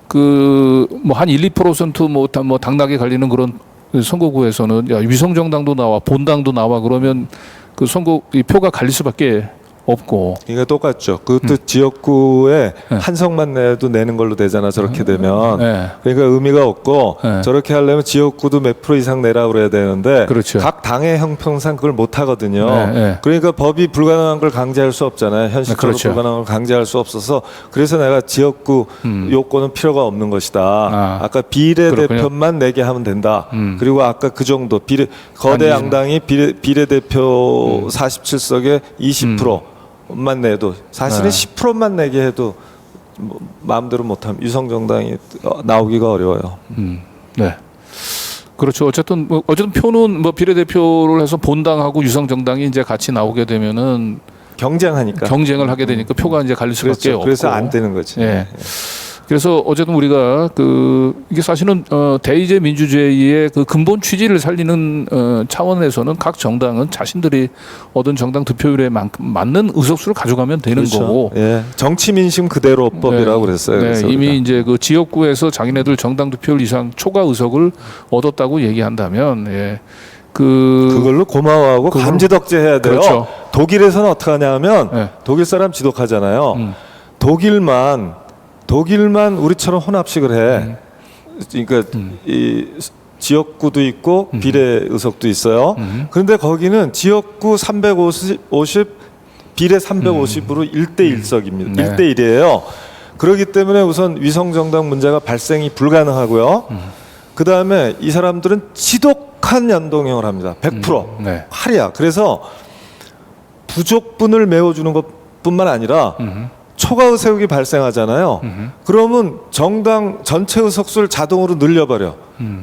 그 뭐 한 1~2% 뭐 당락에 갈리는 그런 선거구에서는 야 위성정당도 나와 본당도 나와 그러면 그 선거 이 표가 갈릴 수밖에 없고. 이게 똑같죠. 그것도 지역구에 한석만 내도 내는 걸로 되잖아. 저렇게 되면. 네. 그러니까 의미가 없고 네. 저렇게 하려면 지역구도 몇 프로 이상 내라 그래야 되는데 그렇죠. 각 당의 형평상 그걸 못 하거든요. 네, 네. 그러니까 법이 불가능한 걸 강제할 수 없잖아요. 현실적으로 그렇죠. 불가능한 걸 강제할 수 없어서 그래서 내가 지역구 요건은 필요가 없는 것이다. 아까 비례대표만 내게 하면 된다. 그리고 아까 그 정도 거대 양당이 비례대표 47석에 20%만 내도 사실은 10%만 내게 해도 뭐 마음대로 못하면 위성정당이 나오기가 어려워요. 네. 그렇죠. 어쨌든 표는 뭐 비례대표를 해서 본당하고 위성정당이 이제 같이 나오게 되면은 경쟁하니까. 경쟁을 하게 되니까 표가 이제 갈릴 수밖에 그렇죠. 없고. 그래서 안 되는 거지. 예. 그래서 어쨌든 우리가 이게 사실은 대의제 민주주의의 그 근본 취지를 살리는 차원에서는 각 정당은 자신들이 얻은 정당 득표율에 맞는 의석수를 가져가면 되는 그렇죠. 거고. 예. 정치 민심 그대로법이라고 그랬어요. 네, 그래서 이미 우리가. 이제 그 지역구에서 자기네들 정당 득표율 이상 초과 의석을 얻었다고 얘기한다면, 예. 그걸로 고마워하고 감지덕지 해야 돼요. 그렇죠. 독일에서는 어떻게 하냐면 네. 독일 사람 지독하잖아요. 독일만 우리처럼 혼합식을 해. 그러니까 이 지역구도 있고 비례 의석도 있어요. 그런데 거기는 지역구 350, 비례 350으로 1대1석입니다. 네. 1대1이에요. 그렇기 때문에 우선 위성정당 문제가 발생이 불가능하고요. 그 다음에 이 사람들은 지독한 연동형을 합니다. 100%. 네. 활이야. 그래서 부족분을 메워주는 것뿐만 아니라 초과 의석이 발생하잖아요. 그러면 정당 전체 의석수를 자동으로 늘려버려.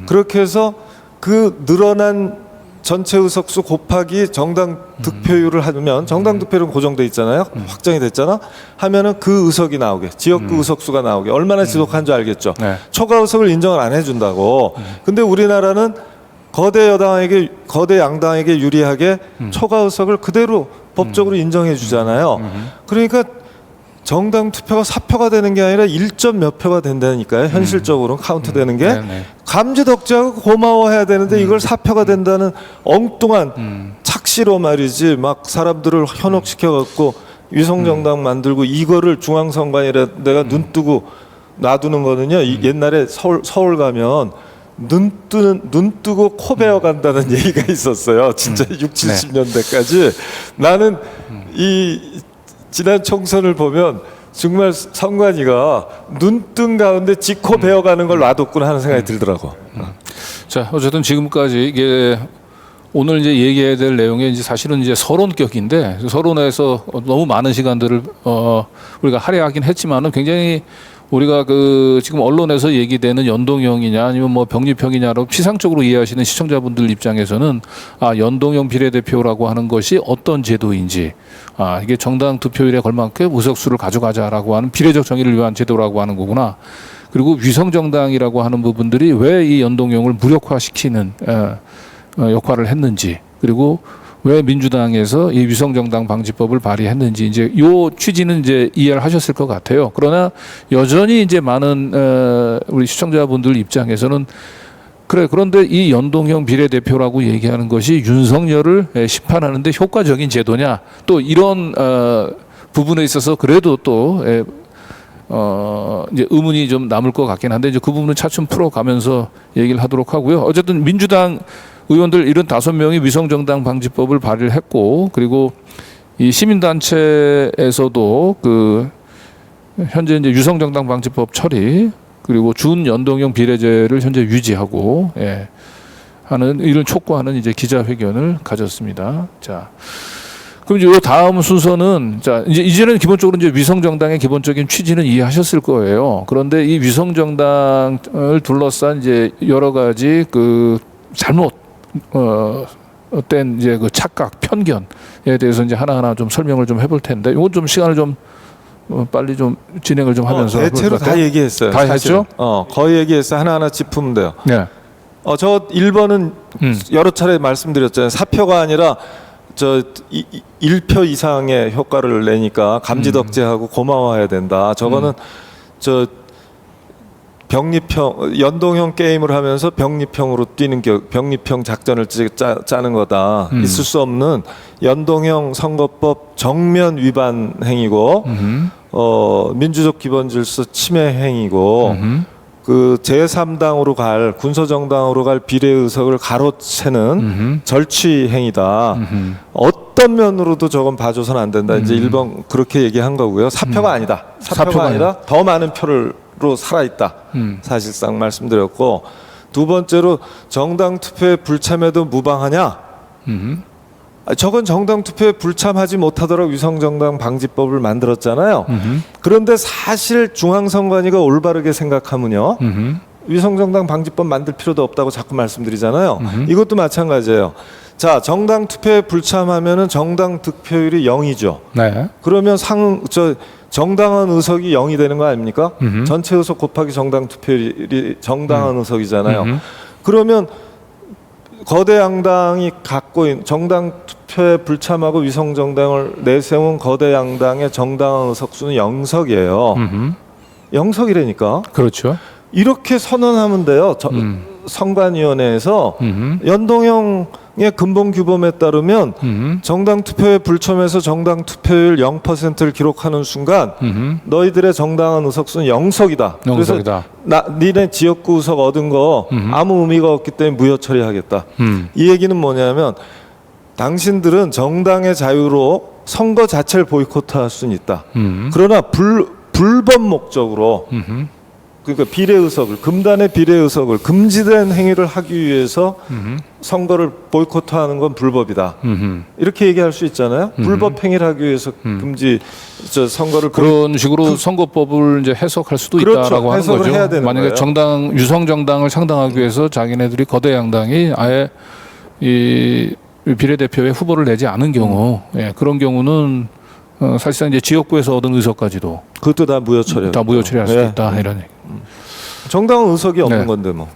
그렇게 해서 그 늘어난 전체 의석수 곱하기 정당 득표율을 하면 정당 득표율은 고정돼 있잖아요. 확정이 됐잖아. 하면은 그 의석이 나오게 지역구 의석수가 나오게 얼마나 지독한 줄 알겠죠. 네. 초과 의석을 인정을 안 해준다고. 근데 우리나라는 거대 양당에게 유리하게 초과 의석을 그대로 법적으로 인정해 주잖아요. 그러니까 정당 투표가 4표가 되는 게 아니라 1점 몇 표가 된다니까요. 현실적으로 카운트되는 게. 네네. 감지덕지하고 고마워해야 되는데 이걸 4표가 된다는 엉뚱한 착시로 말이지 막 사람들을 현혹시켜갖고 위성정당 만들고 이거를 중앙선관위에 내가 눈 뜨고 놔두는 거는요. 옛날에 서울 가면 눈 뜨고 코 베어 간다는 얘기가 있었어요. 진짜 60~70년대까지. 나는 이 지난 총선을 보면 정말 선관위가 눈뜬 가운데 지코 베어가는 걸 놔뒀구나 하는 생각이 들더라고. 자, 어쨌든 지금까지 이게 오늘 이제 얘기해야 될 내용이 이제 사실은 이제 서론격인데 서론에서 너무 많은 시간들을 우리가 할애하긴 했지만은 굉장히 우리가 지금 언론에서 얘기되는 연동형이냐 아니면 뭐 병립형이냐로 피상적으로 이해하시는 시청자분들 입장에서는 연동형 비례대표라고 하는 것이 어떤 제도인지 이게 정당 득표율에 걸맞게 의석수를 가져가자라고 하는 비례적 정의를 위한 제도라고 하는 거구나. 그리고 위성정당이라고 하는 부분들이 왜 이 연동형을 무력화시키는 역할을 했는지 그리고 왜 민주당에서 이 위성정당 방지법을 발의했는지 이제 요 취지는 이제 이해를 하셨을 것 같아요. 그러나 여전히 이제 많은 우리 시청자분들 입장에서는 그런데 이 연동형 비례대표라고 얘기하는 것이 윤석열을 심판하는데 효과적인 제도냐 또 이런 부분에 있어서 그래도 또 이제 의문이 좀 남을 것 같긴 한데 이제 그 부분은 차츰 풀어가면서 얘기를 하도록 하고요. 어쨌든 민주당 의원들 75명이 위성정당 방지법을 발의를 했고, 그리고 이 시민단체에서도 그 현재 이제 위성정당 방지법 처리, 그리고 준연동형 비례제를 현재 유지하고, 예, 하는 이를 촉구하는 이제 기자회견을 가졌습니다. 자, 그럼 이제 요 다음 순서는, 자, 이제는 기본적으로 이제 위성정당의 기본적인 취지는 이해하셨을 거예요. 그런데 이 위성정당을 둘러싼 이제 여러 가지 그 잘못 된 이제 그 착각, 편견에 대해서 이제 하나하나 좀 설명을 좀 해볼 텐데, 이건 좀 시간을 좀 빨리 좀 진행을 좀 하면서 대체로 다 얘기했어요. 다 사실은. 했죠? 거의 얘기했어요. 하나하나 짚으면 돼요. 네. 저 1번은 여러 차례 말씀드렸잖아요. 사표가 아니라 저 1표 이상의 효과를 내니까 감지덕지하고 고마워해야 된다. 저거는 저 병립형 연동형 게임을 하면서 병립형으로 뛰는 병립형 작전을 짜는 거다. 있을 수 없는 연동형 선거법 정면 위반 행위고 민주적 기본 질서 침해 행위고 그 제3당으로 갈 군소정당으로 갈 비례의석을 가로채는 절취 행위다. 어떤 면으로도 저건 봐줘서는 안 된다. 이제 1번 그렇게 얘기한 거고요. 사표가 아니다. 사표가 아니라 더 많은 표로 살아있다. 사실상 말씀드렸고, 두 번째로 정당 투표에 불참해도 무방하냐? 저건 정당 투표에 불참하지 못하도록 위성정당 방지법을 만들었잖아요. 그런데 사실 중앙선관위가 올바르게 생각하면요, 위성정당 방지법 만들 필요도 없다고 자꾸 말씀드리잖아요. 이것도 마찬가지예요. 자, 정당 투표에 불참하면은 정당 득표율이 0이죠. 네. 그러면 정당한 의석이 0이 되는 거 아닙니까? 전체 의석 곱하기 정당 투표율이 정당한 의석이잖아요. 그러면 거대 양당이 갖고 있는 정당 투표에 불참하고 위성정당을 내세운 거대 양당의 정당한 의석수는 0석이에요. 0석이라니까. 그렇죠. 이렇게 선언하면 돼요. 선관위원회에서 연동형의 근본 규범에 따르면 정당 투표에 불참해서 정당 투표율 0%를 기록하는 순간 너희들의 정당한 의석수는 0석이다. 그래서 니네 지역구 의석 얻은 거 아무 의미가 없기 때문에 무효 처리하겠다. 이 얘기는 뭐냐면 당신들은 정당의 자유로 선거 자체를 보이콧할 수는 있다. 그러나 불법 목적으로 그러니까 비례의석을 금단의 비례의석을 금지된 행위를 하기 위해서 선거를 보이콧하는 건 불법이다. 이렇게 얘기할 수 있잖아요. 불법 행위를 하기 위해서 선거를 그런 식으로 선거법을 이제 해석할 수도 그렇죠. 있다라고 하는 거죠. 해야 되는 만약에 거예요. 위성 정당을 창당하기 위해서 자기네들이 거대 양당이 아예 이 비례대표의 후보를 내지 않은 경우, 예, 그런 경우는 사실상 이제 지역구에서 얻은 의석까지도 그것도 다 무효 처리. 다 무효 처리할 수 있다 이런 얘기. 정당한 의석이 없는 건데 뭐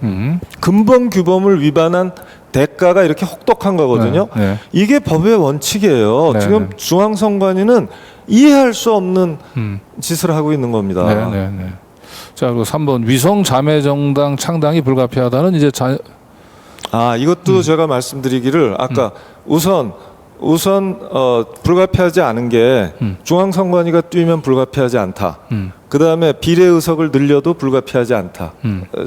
근본 규범을 위반한 대가가 이렇게 혹독한 거거든요. 이게 법의 원칙이에요. 지금 중앙선관위는 이해할 수 없는 짓을 하고 있는 겁니다. 자, 그리고 3번 위성 자매 정당 창당이 불가피하다는 이제 이것도 제가 말씀드리기를 아까 우선 불가피하지 않은 게 중앙선관위가 뛰면 불가피하지 않다. 그 다음에 비례의석을 늘려도 불가피하지 않다.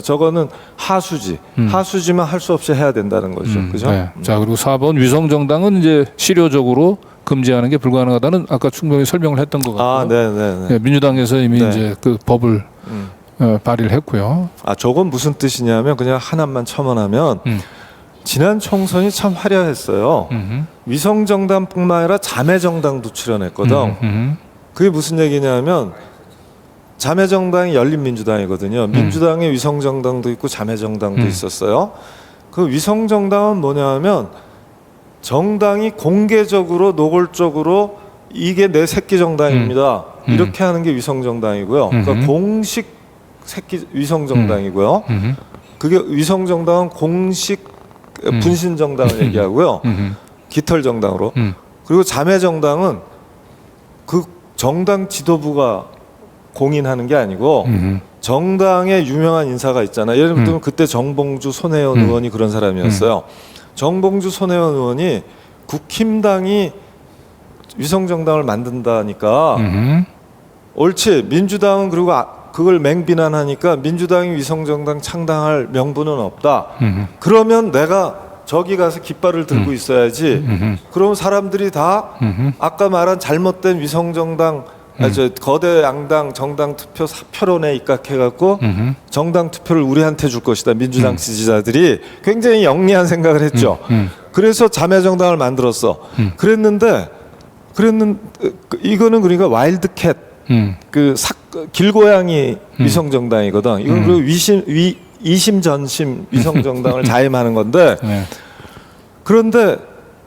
저거는 하수지. 하수지만 할 수 없이 해야 된다는 거죠. 그죠? 네. 자, 그리고 4번 위성정당은 이제 실효적으로 금지하는 게 불가능하다는 아까 충분히 설명을 했던 것 같고요. 네, 민주당에서 이미 이제 그 법을 발의를 했고요. 저건 무슨 뜻이냐면 그냥 하나만 첨언하면 지난 총선이 참 화려했어요. 위성정당뿐만 아니라 자매정당도 출연했거든. 그게 무슨 얘기냐면 자매정당이 열린민주당이거든요. 민주당에 위성정당도 있고 자매정당도 있었어요. 그 위성정당은 뭐냐면 정당이 공개적으로 노골적으로 이게 내 새끼 정당입니다. 이렇게 하는 게 위성정당이고요. 그러니까 공식 새끼 위성정당이고요. 그게 위성정당은 공식 분신정당을 얘기하고요. 깃털정당으로. 그리고 자매정당은 그 정당 지도부가 공인하는 게 아니고 정당의 유명한 인사가 있잖아요. 예를 들면 그때 정봉주 손혜원 의원이 그런 사람이었어요. 정봉주 손혜원 의원이 국힘당이 위성정당을 만든다니까 옳지. 민주당은 그리고 그걸 맹비난하니까 민주당이 위성정당 창당할 명분은 없다. 그러면 내가 저기 가서 깃발을 들고 있어야지. 그럼 사람들이 다 아까 말한 잘못된 위성정당 거대 양당 정당 투표 사표론에 입각해갖고 정당 투표를 우리한테 줄 것이다. 민주당 지지자들이 굉장히 영리한 생각을 했죠. 그래서 자매정당을 만들었어. 그랬는데 이거는 그러니까 와일드캣 길고양이 위성정당이거든. 이건 그리고 이심전심 위성정당을 자임하는 건데 그런데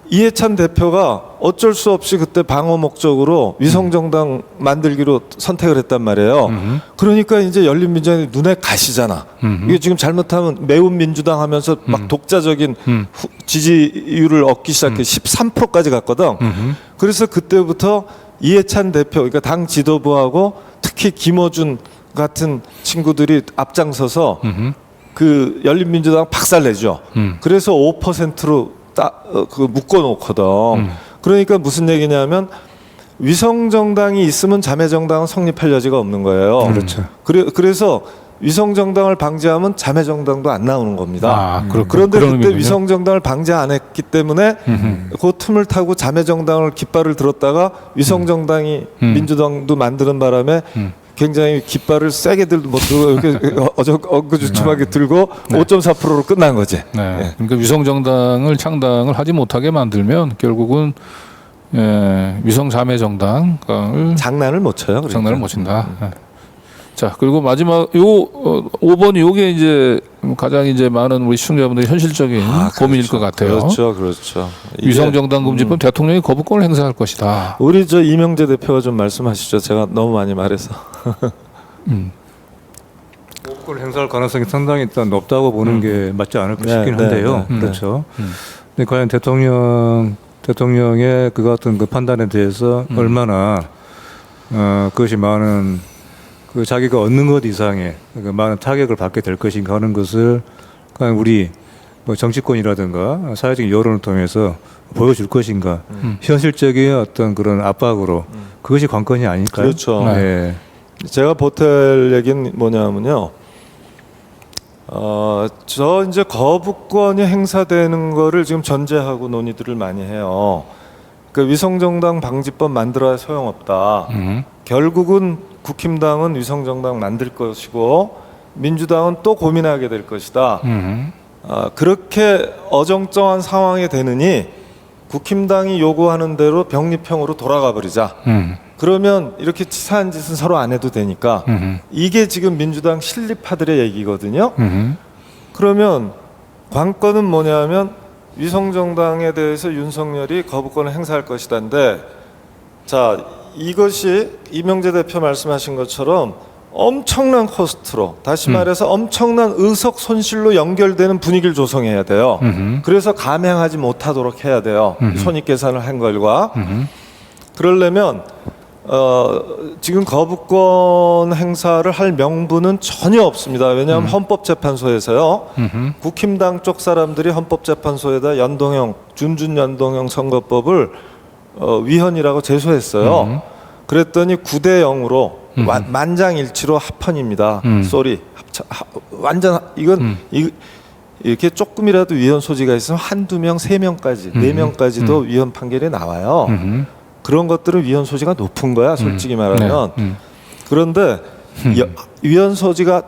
이해찬 대표가 어쩔 수 없이 그때 방어 목적으로 위성정당 만들기로 선택을 했단 말이에요. 그러니까 이제 열린민주당이 눈에 가시잖아. 이게 지금 잘못하면 매운 민주당 하면서 막 독자적인 지지율을 얻기 시작해 13%까지 갔거든. 그래서 그때부터 이해찬 대표, 그러니까 당 지도부하고 특히 김어준 같은 친구들이 앞장서서 그 열린민주당 박살내죠. 그래서 5%로 묶어놓거든. 그러니까 무슨 얘기냐면 위성정당이 있으면 자매정당은 성립할 여지가 없는 거예요. 그렇죠. 그래서 위성정당을 방지하면 자매정당도 안 나오는 겁니다. 그런데 그때 의미군요. 위성정당을 방지 안 했기 때문에 그 틈을 타고 자매정당을 깃발을 들었다가 위성정당이 민주당도 만드는 바람에 굉장히 깃발을 세게 들고 이렇게 엉거주춤하게 들고 5.4%로 끝난 거지. 네. 그러니까 위성정당을 창당을 하지 못하게 만들면 결국은 위성 자매정당을 장난을 못 쳐요. 그러니까. 장난을 못 친다. 네. 자, 그리고 마지막 5번이 요게 이제 가장 이제 많은 우리 시청자분들이 현실적인 고민일 것 같아요. 그렇죠. 위성정당 금지법 대통령이 거부권을 행사할 것이다. 우리 저 이명재 대표가 좀 말씀하시죠. 제가 너무 많이 말해서. 거부권 행사할 가능성이 상당히 일단 높다고 보는 게 맞지 않을까 싶긴 한데요. 그렇죠. 근데 과연 대통령의 그 같은 그 판단에 대해서 얼마나 그것이 많은 그 자기가 얻는 것 이상의 그 많은 타격을 받게 될 것인가 하는 것을 과연 우리 뭐 정치권이라든가 사회적인 여론을 통해서 보여줄 것인가 현실적인 어떤 그런 압박으로 그것이 관건이 아닐까요? 그렇죠. 네. 제가 보탤 얘기는 뭐냐면요. 저 이제 거부권이 행사되는 거를 지금 전제하고 논의들을 많이 해요. 그 위성정당 방지법 만들어야 소용없다. 결국은 국힘당은 위성정당 만들 것이고 민주당은 또 고민하게 될 것이다. 그렇게 어정쩡한 상황이 되느니 국힘당이 요구하는 대로 병립형으로 돌아가 버리자. 그러면 이렇게 치사한 짓은 서로 안 해도 되니까 이게 지금 민주당 실리파들의 얘기거든요. 그러면 관건은 뭐냐면 위성정당에 대해서 윤석열이 거부권을 행사할 것이다인데 자 이것이 이명재 대표 말씀하신 것처럼 엄청난 코스트로 다시 말해서 엄청난 의석 손실로 연결되는 분위기를 조성해야 돼요. 그래서 감행하지 못하도록 해야 돼요. 손익 계산을 한 결과 그러려면 지금 거부권 행사를 할 명분은 전혀 없습니다. 왜냐하면 헌법재판소에서요. 국힘당 쪽 사람들이 헌법재판소에다 준준 연동형 선거법을 위헌이라고 제소했어요. 그랬더니 9대 0으로 만장일치로 합헌입니다. 쏘리 완전 이건 이렇게 조금이라도 위헌 소지가 있으면 한두 명, 세 명까지, 네 명까지도 위헌 판결이 나와요. 그런 것들은 위헌 소지가 높은 거야, 솔직히 말하면. 그런데 위헌 소지가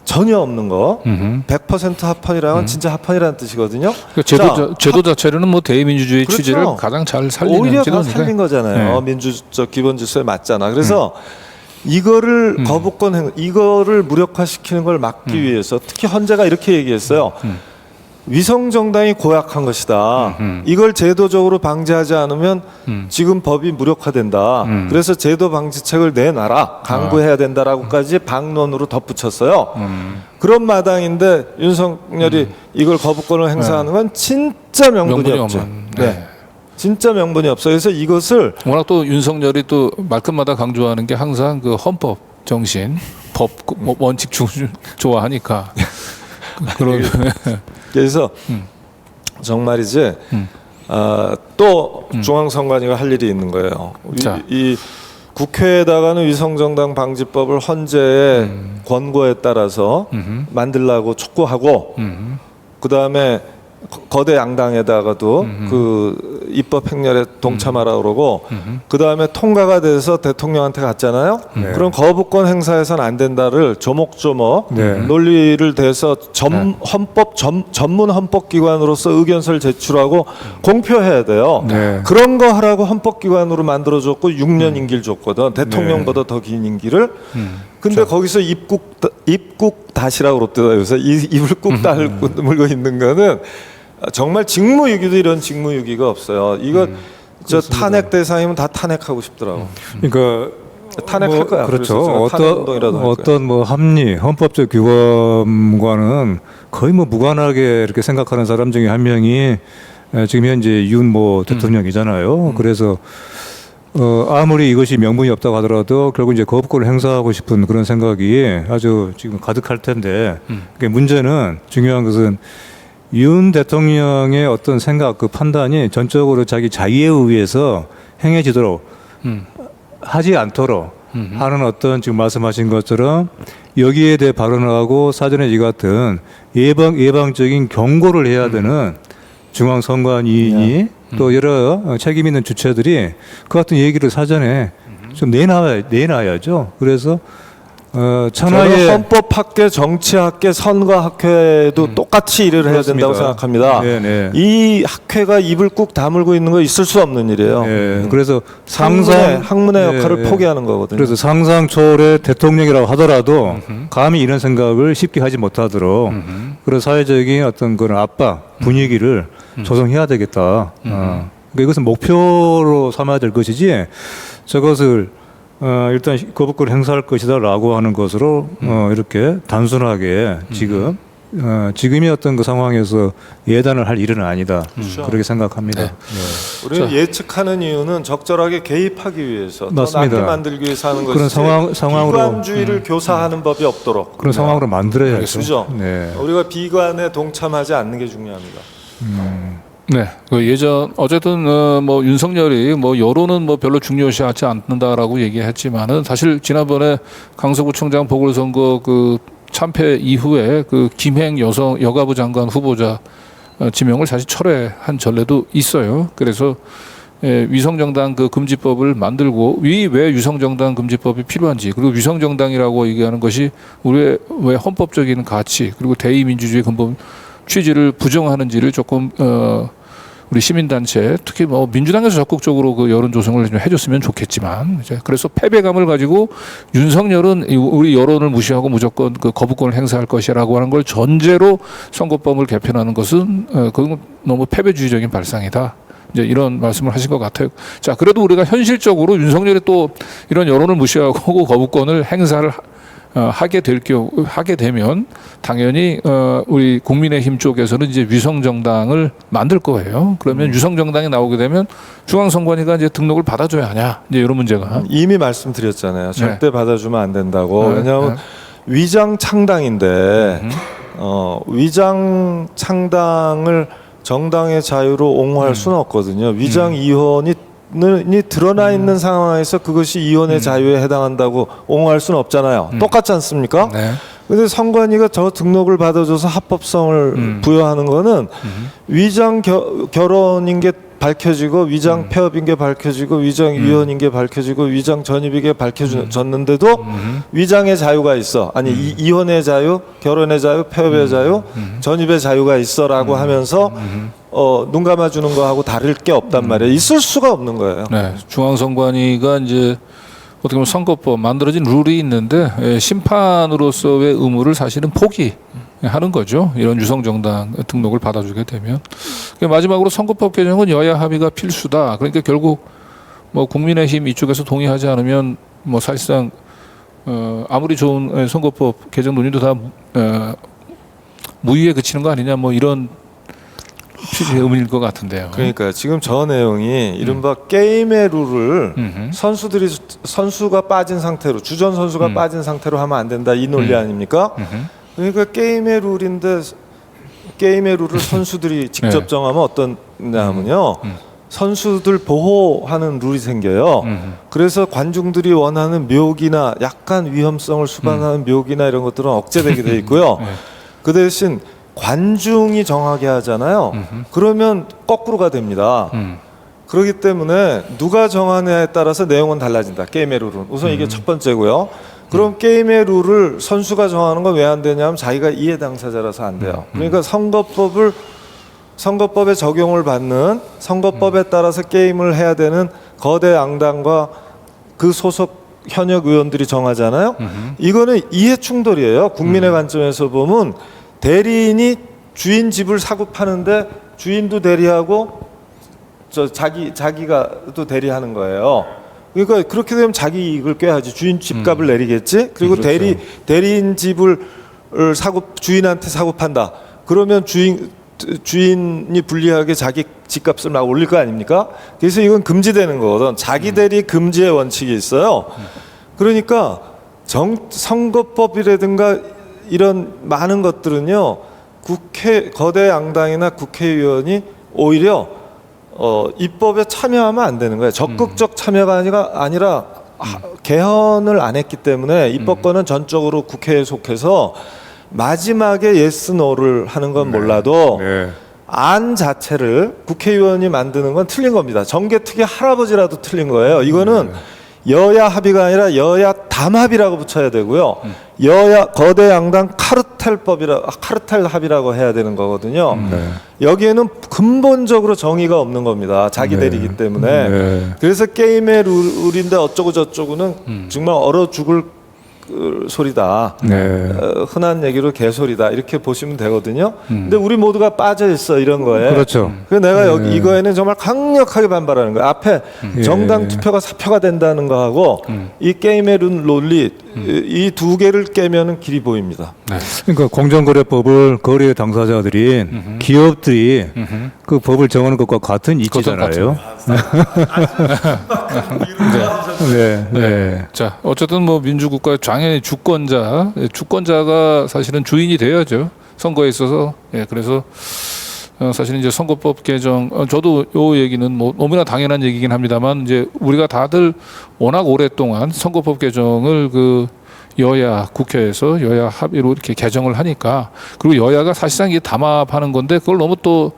전혀 없는 거, 100% 합헌이라면 진짜 합헌이라는 뜻이거든요. 그러니까 제도 자체로는 뭐 대의민주주의 그렇죠. 취지를 가장 잘 살리는 오히려 더 제도니까. 살린 거잖아요. 민주적 기본 질서에 맞잖아. 그래서 이거를 이거를 무력화시키는 걸 막기 위해서 특히 헌재가 이렇게 얘기했어요. 위성정당이 고약한 것이다. 이걸 제도적으로 방지하지 않으면 지금 법이 무력화된다. 그래서 제도 방지책을 내놔라. 강구해야 된다라고까지 방론으로 덧붙였어요. 그런 마당인데 윤석열이 이걸 거부권을 행사하는 건 진짜 명분이 없죠. 네. 진짜 명분이 없어요. 그래서 이것을 워낙 또 윤석열이 또 말끝마다 강조하는 게 항상 그 헌법 정신, 법 원칙 좋아하니까. 그런 그래서 정말이지 또 중앙선관위가 할 일이 있는 거예요. 이 국회에다가는 위성정당 방지법을 헌재의 권고에 따라서 만들라고 촉구하고 그 다음에 거대 양당에다가도 그 입법 행렬에 동참하라 그러고 그 다음에 통과가 돼서 대통령한테 갔잖아요. 네. 그럼 거부권 행사해서는 안 된다를 조목조목 네. 논리를 대서 전문 헌법기관으로서 의견서를 제출하고 공표해야 돼요. 네. 그런 거 하라고 헌법기관으로 만들어줬고 6년 임기를 줬거든. 대통령보다 더 긴 임기를. 근데 거기서 입국 다시라고 그러더라고요. 그래서 입을 꾹 다물고 있는 거는 정말 직무유기도 이런 직무유기가 없어요. 이거 저 탄핵 대상이면 다 탄핵하고 싶더라고. 그러니까 탄핵할 거야. 그렇죠. 탄핵 운동이라도 할 거야. 어떤 뭐 합리, 헌법적 규범과는 거의 뭐 무관하게 이렇게 생각하는 사람 중에 한 명이 지금 현재 윤 모 대통령이잖아요. 그래서 아무리 이것이 명분이 없다고 하더라도 결국 이제 거부권을 행사하고 싶은 그런 생각이 아주 지금 가득할 텐데 그러니까 문제는 중요한 것은 윤 대통령의 어떤 생각 그 판단이 전적으로 자기 자의에 의해서 행해지도록 하지 않도록 하는 어떤 지금 말씀하신 것처럼 여기에 대해 발언하고 사전에 이 같은 예방적인 경고를 해야 되는 중앙선관위원이 또 여러 책임 있는 주체들이 그 같은 얘기를 사전에 좀 내놔야죠. 그래서 저는 천하의 헌법학계, 정치학계, 선거학회도 똑같이 일을 해야 그렇습니다. 된다고 생각합니다. 네네. 이 학회가 입을 꾹 다물고 있는 거 있을 수 없는 일이에요. 그래서 학문의 역할을 포기하는 거거든요. 그래서 상상 초월의 대통령이라고 하더라도 감히 이런 생각을 쉽게 하지 못하도록 그런 사회적인 어떤 그런 압박 분위기를 조성해야 되겠다. 그러니까 이것은 목표로 삼아야 될 것이지 저것을 일단 거부권을 행사할 것이다라고 하는 것으로 이렇게 단순하게 지금의 어떤 그 상황에서 예단을 할 일은 아니다. 그렇게 생각합니다. 네. 우리는 예측하는 이유는 적절하게 개입하기 위해서 맞습니다. 더 낫게 만들기 위해서 하는 그런 것이지 상황으로 비관주의를 교사하는 법이 없도록 그런 상황으로 만들어야죠. 그죠? 네. 우리가 비관에 동참하지 않는 게 중요합니다. 네, 그 예전 어쨌든 뭐 윤석열이 뭐 여론은 뭐 별로 중요시하지 않는다라고 얘기했지만은 사실 지난번에 강서구청장 보궐선거 그 참패 이후에 그 김행 여가부 장관 후보자 지명을 사실 철회한 전례도 있어요. 그래서 위성정당 그 금지법을 만들고 왜 위성정당 금지법이 필요한지 그리고 위성정당이라고 얘기하는 것이 우리의 왜 헌법적인 가치 그리고 대의민주주의 근본 취지를 부정하는지를 조금 우리 시민단체 특히 뭐 민주당에서 적극적으로 그 여론 조성을 좀 해줬으면 좋겠지만 이제 그래서 패배감을 가지고 윤석열은 우리 여론을 무시하고 무조건 그 거부권을 행사할 것이라고 하는 걸 전제로 선거법을 개편하는 것은 그건 너무 패배주의적인 발상이다. 이제 이런 말씀을 하신 것 같아요. 자, 그래도 우리가 현실적으로 윤석열이 또 이런 여론을 무시하고 거부권을 행사를 하게 되면 당연히 우리 국민의힘 쪽에서는 이제 위성정당을 만들 거예요. 그러면 위성정당이 나오게 되면 중앙선관위가 이제 등록을 받아줘야 하냐 이제 이런 문제가 이미 말씀드렸잖아요. 절대 받아주면 안 된다고. 네. 왜냐하면 위장 창당인데 위장 창당을 정당의 자유로 옹호할 수는 없거든요. 위장 이혼이 드러나 있는 상황에서 그것이 이혼의 자유에 해당한다고 옹호할 수는 없잖아요. 똑같지 않습니까? 네. 근데 선관위가 저 등록을 받아줘서 합법성을 부여하는 거는 위장 결혼인 게 밝혀지고 위장 폐업인 게 밝혀지고 위장 이혼인 게 밝혀지고 위장 전입인 게 밝혀졌는데도 위장의 자유가 있어. 아니 이혼의 자유, 결혼의 자유, 폐업의 자유, 전입의 자유가 있어라고 하면서 눈 감아주는 거하고 다를 게 없단 말이에요. 있을 수가 없는 거예요. 네, 중앙선관위가 이제 어떻게 보면 선거법 만들어진 룰이 있는데 심판으로서의 의무를 사실은 포기하는 거죠. 이런 유성정당 등록을 받아주게 되면 마지막으로 선거법 개정은 여야 합의가 필수다. 그러니까 결국 뭐 국민의힘 이쪽에서 동의하지 않으면 뭐 사실상 아무리 좋은 선거법 개정 논의도 다 무의에 그치는 거 아니냐 뭐 이런 취지의 의문일 것 같은데요. 그러니까 지금 저 내용이 이른바 게임의 룰을 선수가 빠진 상태로 주전 선수가 빠진 상태로 하면 안 된다 이 논리 아닙니까? 그러니까 게임의 룰인데 게임의 룰을 선수들이 직접 정하면 어떠냐면요. 선수들 보호하는 룰이 생겨요. 그래서 관중들이 원하는 묘기나 약간 위험성을 수반하는 묘기나 이런 것들은 억제되게 돼 있고요. 그 대신 관중이 정하게 하잖아요. 그러면 거꾸로가 됩니다. 그렇기 때문에 누가 정하느냐에 따라서 내용은 달라진다. 게임의 룰은. 우선 이게 첫 번째고요. 그럼 게임의 룰을 선수가 정하는 건 왜 안 되냐면 자기가 이해 당사자라서 안 돼요. 그러니까 선거법에 적용을 받는 선거법에 따라서 게임을 해야 되는 거대 양당과 그 소속 현역 의원들이 정하잖아요. 이거는 이해 충돌이에요. 국민의 관점에서 보면 대리인이 주인 집을 사고 파는데 주인도 대리하고 자기가 또 대리하는 거예요. 그러니까 그렇게 되면 자기 이익을 꾀하지. 주인 집값을 내리겠지. 그리고 그렇죠. 대리인 집을 주인한테 사고 판다. 그러면 주인이 불리하게 자기 집값을 막 올릴 거 아닙니까? 그래서 이건 금지되는 거거든. 자기 대리 금지의 원칙이 있어요. 그러니까 선거법이라든가 이런 많은 것들은요, 거대 양당이나 국회의원이 오히려 입법에 참여하면 안 되는 거예요. 적극적 참여가 아니라 개헌을 안 했기 때문에 입법권은 전적으로 국회에 속해서 마지막에 예스 노를 하는 건 몰라도 네. 안 자체를 국회의원이 만드는 건 틀린 겁니다. 정개특위 할아버지라도 틀린 거예요. 이거는 여야 합의가 아니라 여야 담합이라고 붙여야 되고요. 여야 거대 양당 카르텔 합의라고 해야 되는 거거든요. 여기에는 근본적으로 정의가 없는 겁니다. 자기 대리기 때문에. 네. 그래서 게임의 룰인데 어쩌고 저쩌고는 정말 얼어 죽을 소리다. 네. 흔한 얘기로 개소리다. 이렇게 보시면 되거든요. 근데 우리 모두가 빠져 있어 이런 거에. 그렇죠. 그래서 내가 여기 이거에는 정말 강력하게 반발하는 거예요. 앞에 정당 투표가 사표가 된다는 거하고 이 게임의 논리 이 두 개를 깨면은 길이 보입니다. 그러니까 공정거래법을 거래 당사자들인 기업들이 그 법을 정하는 것과 같은 이치잖아요. 네. 네. 자, 어쨌든 뭐 민주국가의 장애의 주권자가 사실은 주인이 돼야죠. 선거에 있어서. 예, 그래서 사실 이제 선거법 개정, 저도 요 얘기는 뭐 너무나 당연한 얘기긴 합니다만 이제 우리가 다들 워낙 오랫동안 선거법 개정을 그 여야 국회에서 여야 합의로 이렇게 개정을 하니까 그리고 여야가 사실상 이게 담합하는 건데 그걸 너무 또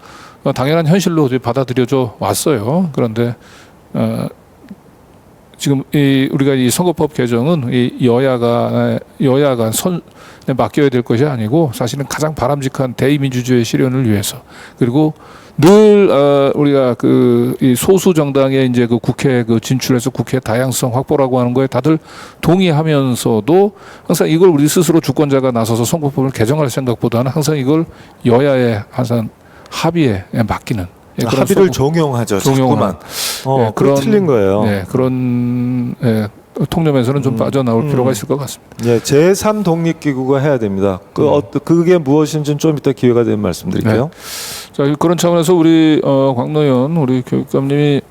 당연한 현실로 받아들여져 왔어요. 그런데 지금 우리가 이 선거법 개정은 이 여야가 맡겨야 될 것이 아니고 사실은 가장 바람직한 대의민주주의 실현을 위해서 그리고 늘 우리가 이 소수 정당의 이제 그 국회 진출해서 국회 다양성 확보라고 하는 거에 다들 동의하면서도 항상 이걸 우리 스스로 주권자가 나서서 선거법을 개정할 생각보다는 항상 이걸 여야의 항상 합의에 맡기는. 예, 합의를 종용하죠. 자꾸만. 예, 그런 틀린 거예요. 예, 그런 통념에서는 좀 빠져나올 필요가 있을 것 같습니다. 예, 제3 독립기구가 해야 됩니다. 그게 무엇인지는 좀 이따 기회가 되면 말씀드릴게요. 자, 그런 차원에서 우리 광노현 우리 교육감님이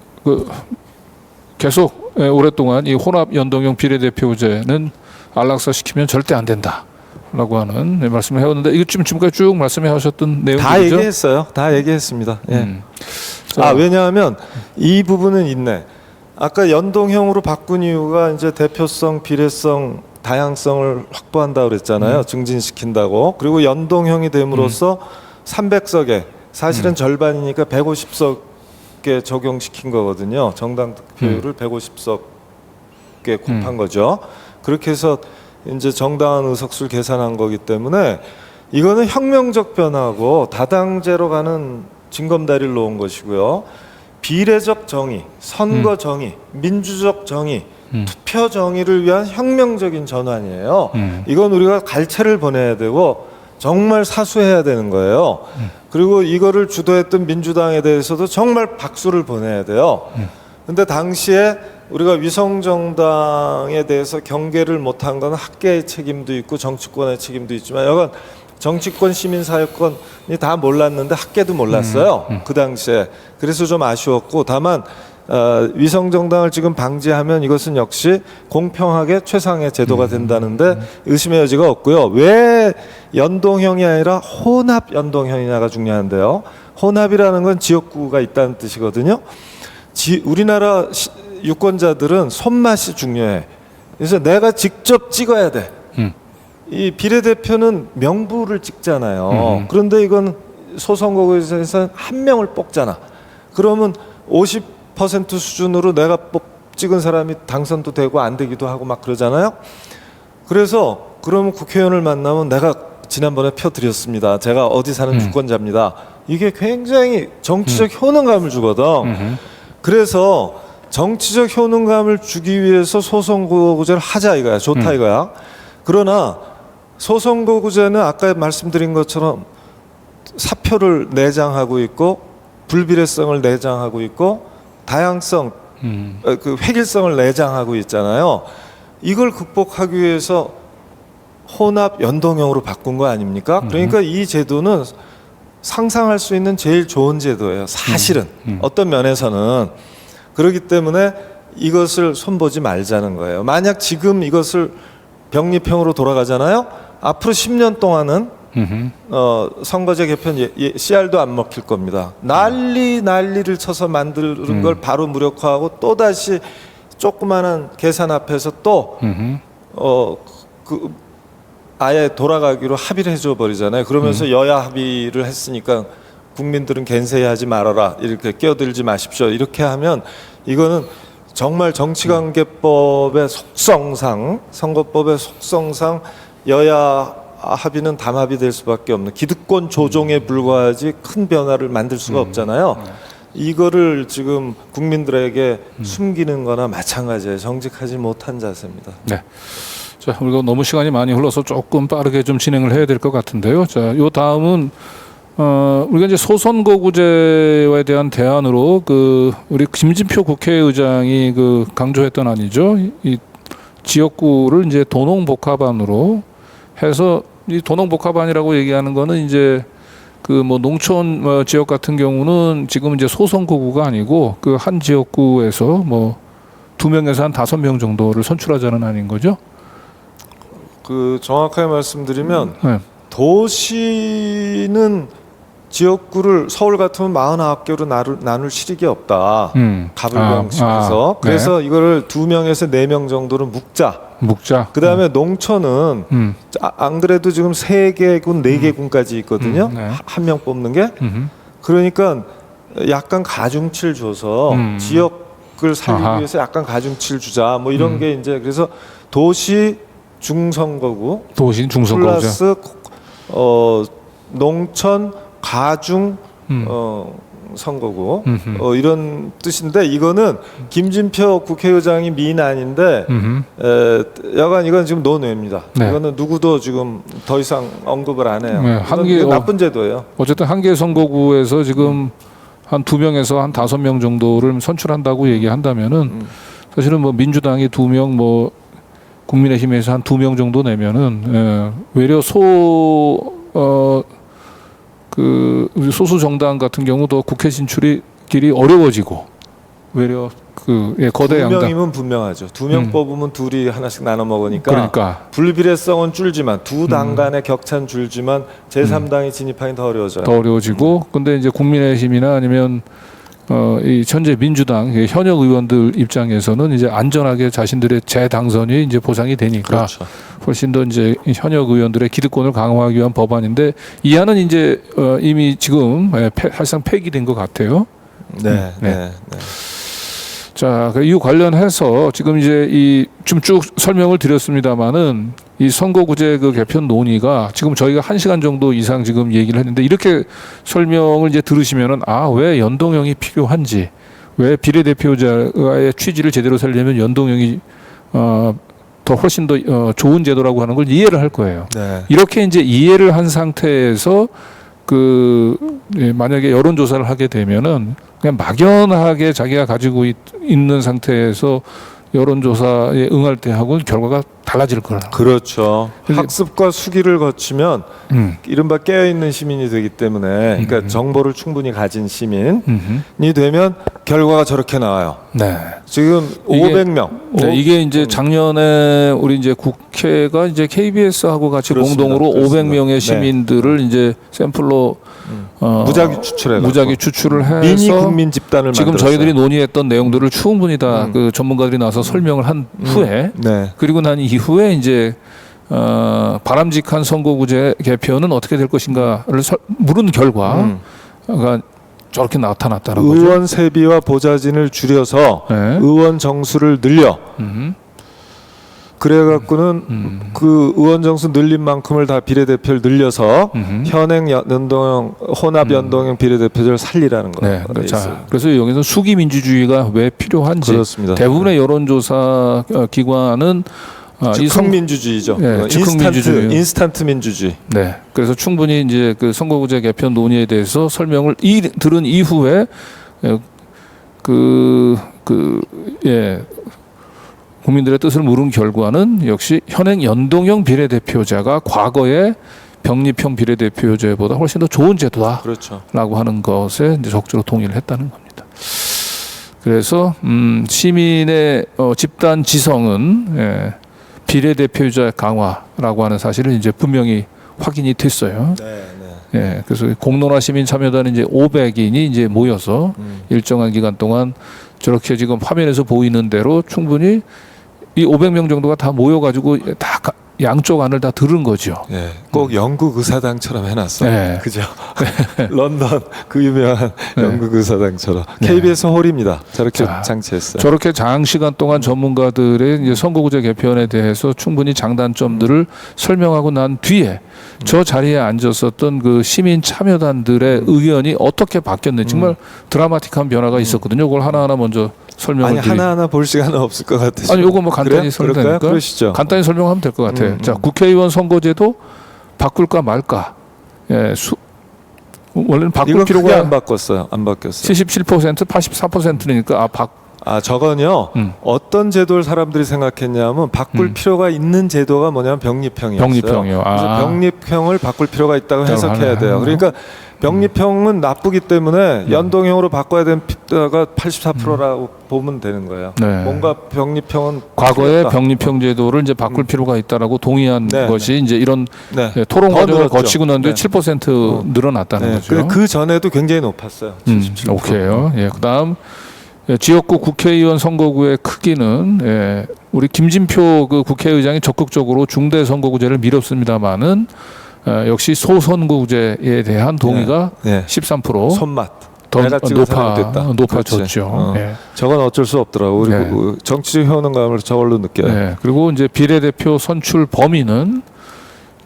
계속 오랫동안 이 혼합 연동형 비례대표제는 안락사 시키면 절대 안 된다라고 하는 말씀을 해왔는데 이거 지금까지 쭉 말씀해 하셨던 내용이죠? 다 얘기했어요. 다 얘기했습니다. 예. 왜냐하면 이 부분은 있네. 아까 연동형으로 바꾼 이유가 이제 대표성, 비례성, 다양성을 확보한다고 그랬잖아요. 증진시킨다고. 그리고 연동형이 됨으로써 300석에 사실은 절반이니까 150석에 적용시킨 거거든요. 정당 득표율을 150석에 곱한 거죠. 그렇게 해서 이제 정당한 의석수를 계산한 거기 때문에 이거는 혁명적 변화고 다당제로 가는 징검다리를 놓은 것이고요. 비례적 정의, 선거 정의, 민주적 정의, 투표 정의를 위한 혁명적인 전환이에요. 이건 우리가 갈채를 보내야 되고 정말 사수해야 되는 거예요. 그리고 이거를 주도했던 민주당에 대해서도 정말 박수를 보내야 돼요. 근데 당시에 우리가 위성정당에 대해서 경계를 못한 건 학계의 책임도 있고 정치권의 책임도 있지만 여간 정치권, 시민사회권이 다 몰랐는데 학계도 몰랐어요. 그 당시에. 그래서 좀 아쉬웠고 다만 위성정당을 지금 방지하면 이것은 역시 공평하게 최상의 제도가 된다는데 의심의 여지가 없고요. 왜 연동형이 아니라 혼합 연동형이냐가 중요한데요. 혼합이라는 건 지역구가 있다는 뜻이거든요. 우리나라 유권자들은 손맛이 중요해. 그래서 내가 직접 찍어야 돼. 이 비례대표는 명부를 찍잖아요. 그런데 이건 소선거구에서 한 명을 뽑잖아. 그러면 50% 수준으로 내가 찍은 사람이 당선도 되고 안 되기도 하고 막 그러잖아요. 그래서 그러면 국회의원을 만나면 내가 지난번에 표 드렸습니다. 제가 어디 사는 유권자입니다. 이게 굉장히 정치적 효능감을 주거든. 그래서 정치적 효능감을 주기 위해서 소선거구제를 하자 이거야. 좋다 이거야. 그러나 소선거구제는 아까 말씀드린 것처럼 사표를 내장하고 있고 불비례성을 내장하고 있고 다양성, 그 획일성을 내장하고 있잖아요. 이걸 극복하기 위해서 혼합 연동형으로 바꾼 거 아닙니까? 그러니까 이 제도는 상상할 수 있는 제일 좋은 제도예요. 사실은 어떤 면에서는 그렇기 때문에 이것을 손보지 말자는 거예요. 만약 지금 이것을 병립형으로 돌아가잖아요. 앞으로 10년 동안은 선거제 개편 씨알도 안 먹힐 겁니다. 난리를 쳐서 만드는 걸 바로 무력화하고 또 다시 조그마한 계산 앞에서 또 아예 돌아가기로 합의를 해줘 버리잖아요. 그러면서 여야 합의를 했으니까 국민들은 갠세하지 말아라, 이렇게 끼어들지 마십시오, 이렇게 하면 이거는 정말 정치관계법의 속성상, 선거법의 속성상 여야 합의는 담합이 될 수밖에 없는 기득권 조종에 불과하지 큰 변화를 만들 수가 없잖아요. 이거를 지금 국민들에게 숨기는 거나 마찬가지예요. 정직하지 못한 자세입니다. 네. 자, 우리가 너무 시간이 많이 흘러서 조금 빠르게 좀 진행을 해야 될 것 같은데요. 자, 요 다음은 우리가 이제 소선거구제에 대한 대안으로 우리 김진표 국회의장이 강조했던 안이죠. 이 지역구를 이제 도농복합안으로 해서, 이 도농복합안이라고 얘기하는 거는 이제 뭐 농촌 지역 같은 경우는 지금 이제 소선거구가 아니고 한 지역구에서 뭐 2명에서 한 5명 정도를 선출하자는 안인 거죠. 정확하게 말씀드리면 네. 도시는 지역구를 서울 같으면 49개로 나눌 실익이 없다. 가불병식에서. 그래서 네. 이거를 2명에서 4명 정도는 묵자. 그다음에 농촌은 안 그래도 지금 3개군, 4개군까지 있거든요. 네. 한 명 뽑는 게. 그러니까 약간 가중치를 줘서 지역을 살리기 위해서 약간 가중치를 주자. 뭐 이런 게 이제 그래서 도시 중선거구 플러스 농촌 가중 선거구 이런 뜻인데, 이거는 김진표 국회의장이 미인아닌데 여간 이건 지금 논외입니다. 네. 이거는 누구도 지금 더 이상 언급을 안 해요. 네, 이건 나쁜 제도예요. 어쨌든 한 개 선거구에서 지금 한 2명에서 한 5명 정도를 선출한다고 얘기한다면은 사실은 뭐 민주당이 2명, 뭐 국민의힘에서 한 2명 정도 내면은 외려 소수 정당 같은 경우도 국회 진출이 길이 어려워지고, 외려 거대 양당 2명이면 분명하죠. 2명 뽑으면 둘이 하나씩 나눠 먹으니까. 그러니까 불비례성은 줄지만 두 당 간의 격차는 줄지만 제3당이 진입하기 더 어려워져요. 더 어려워지고, 근데 이제 국민의힘이나 아니면 이 현재 민주당 현역 의원들 입장에서는 이제 안전하게 자신들의 재당선이 이제 보장이 되니까 그렇죠. 훨씬 더 이제 현역 의원들의 기득권을 강화하기 위한 법안인데, 이 안은 이제 이미 지금 사실상 폐기된 것 같아요. 네. 자, 이 관련해서 지금 이제 좀 쭉 설명을 드렸습니다만은 이 선거구제 개편 논의가 지금 저희가 1시간 정도 이상 지금 얘기를 했는데, 이렇게 설명을 이제 들으시면은 왜 연동형이 필요한지, 왜 비례대표자의 취지를 제대로 살려면 연동형이 더 훨씬 더 좋은 제도라고 하는 걸 이해를 할 거예요. 네. 이렇게 이제 이해를 한 상태에서 만약에 여론조사를 하게 되면은 그냥 막연하게 자기가 가지고 있는 상태에서 여론조사에 응할 때 하고는 결과가 달라질 거라. 그렇죠. 학습과 수기를 거치면 이른바 깨어있는 시민이 되기 때문에, 그러니까 정보를 충분히 가진 시민이 되면 결과가 저렇게 나와요. 네. 지금 500명. 네, 이게 이제 작년에 우리 이제 국회가 이제 KBS하고 같이 그렇습니다. 공동으로 그렇습니다. 500명의 시민들을 이제 샘플로 무작위 추출해 무작위 추출을 해서 미니 국민 집단을 지금 만들었어요. 저희들이 논의했던 내용들을 충분히 다 그 전문가들이 나와서 설명을 한 후에 네. 그리고 난 이후에 이제 바람직한 선거구제 개편은 어떻게 될 것인가를 물은 결과가 저렇게 나타났다는 거죠. 의원 세비와 보좌진을 줄여서 네. 의원 정수를 늘려. 그래갖고는 그 의원 정수 늘린 만큼을 다 비례대표를 늘려서 현행 연동형 혼합 연동형 비례대표제를 살리라는 거. 네. 그래서 여기서 수기 민주주의가 왜 필요한지 그렇습니다. 대부분의 여론조사 기관은 즉흥 민주주의죠. 네, 즉흥 민주주의. 인스턴트 민주주의. 네. 그래서 충분히 이제 그 선거구제 개편 논의에 대해서 설명을 들은 이후에 국민들의 뜻을 물은 결과는 역시 현행 연동형 비례대표제가 과거의 병립형 비례대표제보다 훨씬 더 좋은 제도다라고 그렇죠. 하는 것에 이제 적극적으로 동의를 했다는 겁니다. 그래서 시민의 집단 지성은 비례대표제 강화라고 하는 사실은 이제 분명히 확인이 됐어요. 네. 예, 그래서 공론화 시민 참여단은 이제 500인이 이제 모여서 일정한 기간 동안 저렇게 지금 화면에서 보이는 대로 충분히 이 500명 정도가 다 모여가지고 다 양쪽 안을 다 들은 거죠. 예, 꼭 영국 의사당처럼 해놨어요. 네. 그죠? 런던 그 유명한 네. 영국 의사당처럼 네. KBS 홀입니다. 저렇게 자, 장치했어요. 저렇게 장시간 동안 전문가들의 이제 선거구제 개편에 대해서 충분히 장단점들을 설명하고 난 뒤에 저 자리에 앉았었던 그 시민 참여단들의 의견이 어떻게 바뀌었는지 정말 드라마틱한 변화가 있었거든요. 그걸 하나하나 먼저 설명을 아니 하나하나 볼 시간은 없을 것 같아요. 아니 요거 뭐 간단히 설명하니까 그러시죠. 간단히 설명하면 될 것 같아요. 자, 국회의원 선거제도 바꿀까 말까. 예, 원래는 바꿀 이건 필요가 크게 안 바꿨어요. 안 바뀌었어요. 77%, 84%니까 저건요. 어떤 제도를 사람들이 생각했냐면 바꿀 필요가 있는 제도가 뭐냐면 병립형이었어요. 병립형이요. 그래서 병립형을 바꿀 필요가 있다고 해석해야 돼요. 그러니까 병립형은 나쁘기 때문에 연동형으로 바꿔야 되는 피가 84%라고 보면 되는 거예요. 네. 뭔가 병립형은 과거의 필요하다. 병립형 제도를 이제 바꿀 필요가 있다라고 동의한 네, 것이 이제 이런 네. 토론 더 과정을 늘었죠. 거치고 난 뒤에 네. 7% 늘어났다는 네. 거죠. 그 전에도 굉장히 높았어요. 77%. 오케이요. 예, 그다음 지역구 국회의원 선거구의 크기는 우리 김진표 그 국회의장이 적극적으로 중대 선거구제를 밀었습니다마는 역시 소선거구제에 대한 동의가 네. 13% 손맛. 더 내가 찍은 잘못됐다. 높아졌죠. 예. 저건 어쩔 수 없더라고. 그리고 네. 그 정치적 효능감을 저걸로 느껴요. 네. 그리고 이제 비례대표 선출 범위는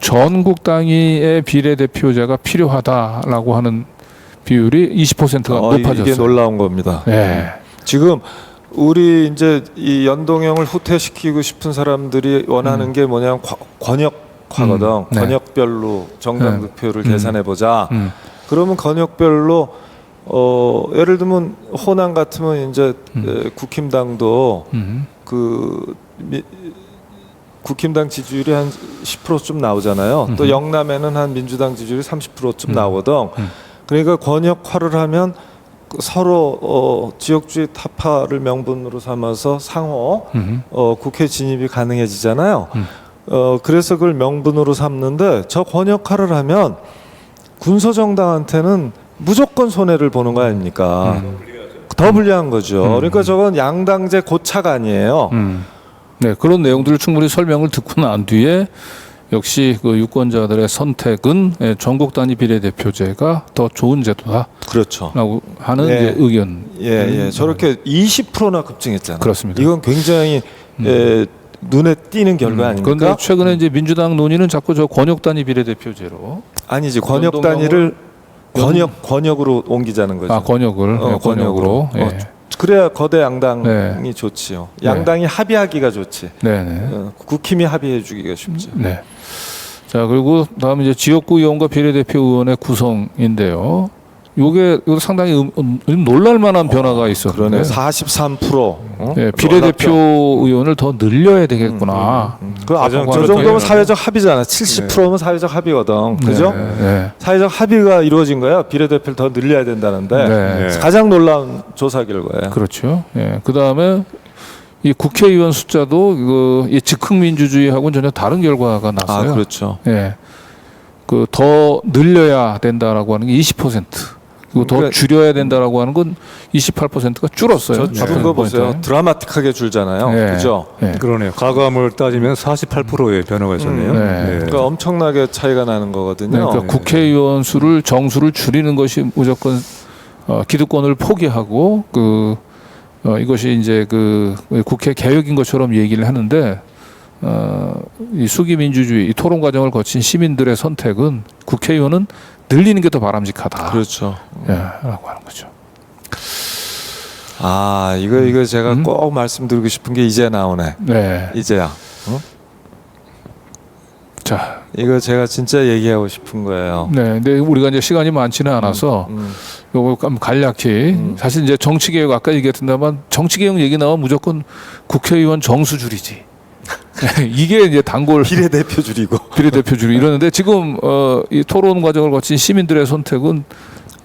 전국 단위의 비례대표제가 필요하다라고 하는 비율이 20%가 높아졌어요. 이게 놀라운 겁니다. 네. 지금 우리 이제 이 연동형을 후퇴시키고 싶은 사람들이 원하는 게 뭐냐면 권역화거든. 네. 권역별로 정당 득표를 계산해 보자. 그러면 권역별로 예를 들면 호남 같으면 이제 국힘당도 국힘당 지지율이 한 10%좀 나오잖아요. 또 영남에는 한 민주당 지지율이 30%좀 나오거든. 그러니까 권역화를 하면 서로 지역주의 타파를 명분으로 삼아서 상호 국회 진입이 가능해지잖아요. 그래서 그걸 명분으로 삼는데 저 권역화를 하면 군소정당한테는 무조건 손해를 보는 거 아닙니까? 더 불리한 거죠. 그러니까 저건 양당제 고착 아니에요. 네, 그런 내용들을 충분히 설명을 듣고 난 뒤에 역시 그 유권자들의 선택은 전국 단위 비례대표제가 더 좋은 제도다라고 그렇죠. 하는 네. 이제 의견. 예. 저렇게 20%나 급증했잖아요. 그렇습니다. 이건 굉장히 눈에 띄는 결과 아닙니까? 그런데 최근에 이제 민주당 논의는 자꾸 저 권역 단위 비례대표제로 아니지 권역 단위를 권역으로 옮기자는 거죠. 권역을 권역으로. 예. 그래야 거대 양당이 좋지요. 양당이 합의하기가 좋지. 네네. 국힘이 합의해주기가 쉽죠. 네. 자, 그리고 다음 이제 지역구 의원과 비례대표 의원의 구성인데요. 요게 상당히 놀랄만한 변화가 있었는데. 그러네. 43%. 네, 비례대표 의원을 더 늘려야 되겠구나. 저 정도면 사회적 합의잖아. 70%면 사회적 합의거든. 그죠? 네. 사회적 합의가 이루어진 거야. 비례대표를 더 늘려야 된다는데. 네. 가장 놀라운 조사 결과예요. 그렇죠. 예. 그다음에 이 국회의원 숫자도 이 즉흥 민주주의하고는 전혀 다른 결과가 났어요. 그렇죠. 예. 그 더 늘려야 된다라고 하는 게 20%. 그리고 더 그러니까 줄여야 된다라고 하는 건 28%가 줄었어요. 저 줄은 거 보세요. 드라마틱하게 줄잖아요. 네. 그죠? 네. 그러네요. 가감을 따지면 48%의 변화가 있었네요. 네. 그러니까 엄청나게 차이가 나는 거거든요. 그러니까 국회의원 수를 정수를 줄이는 것이 무조건 기득권을 포기하고 이것이 이제 그 국회 개혁인 것처럼 얘기를 하는데 이 수기 민주주의, 이 토론 과정을 거친 시민들의 선택은 국회의원은 늘리는 게 더 바람직하다. 그렇죠. 라고 하는 거죠. 아, 이거 제가 꼭 말씀드리고 싶은 게 이제 나오네. 네. 이제야. 자, 이거 제가 진짜 얘기하고 싶은 거예요. 네. 근데 우리가 이제 시간이 많지는 않아서 요거 간략히 사실 이제 정치개혁 아까 얘기했던다만 정치개혁 얘기 나오면 무조건 국회의원 정수 줄이지. 이게 이제 단골 비례대표 줄이고. 비례대표 줄이 이러는데 지금 이 토론 과정을 거친 시민들의 선택은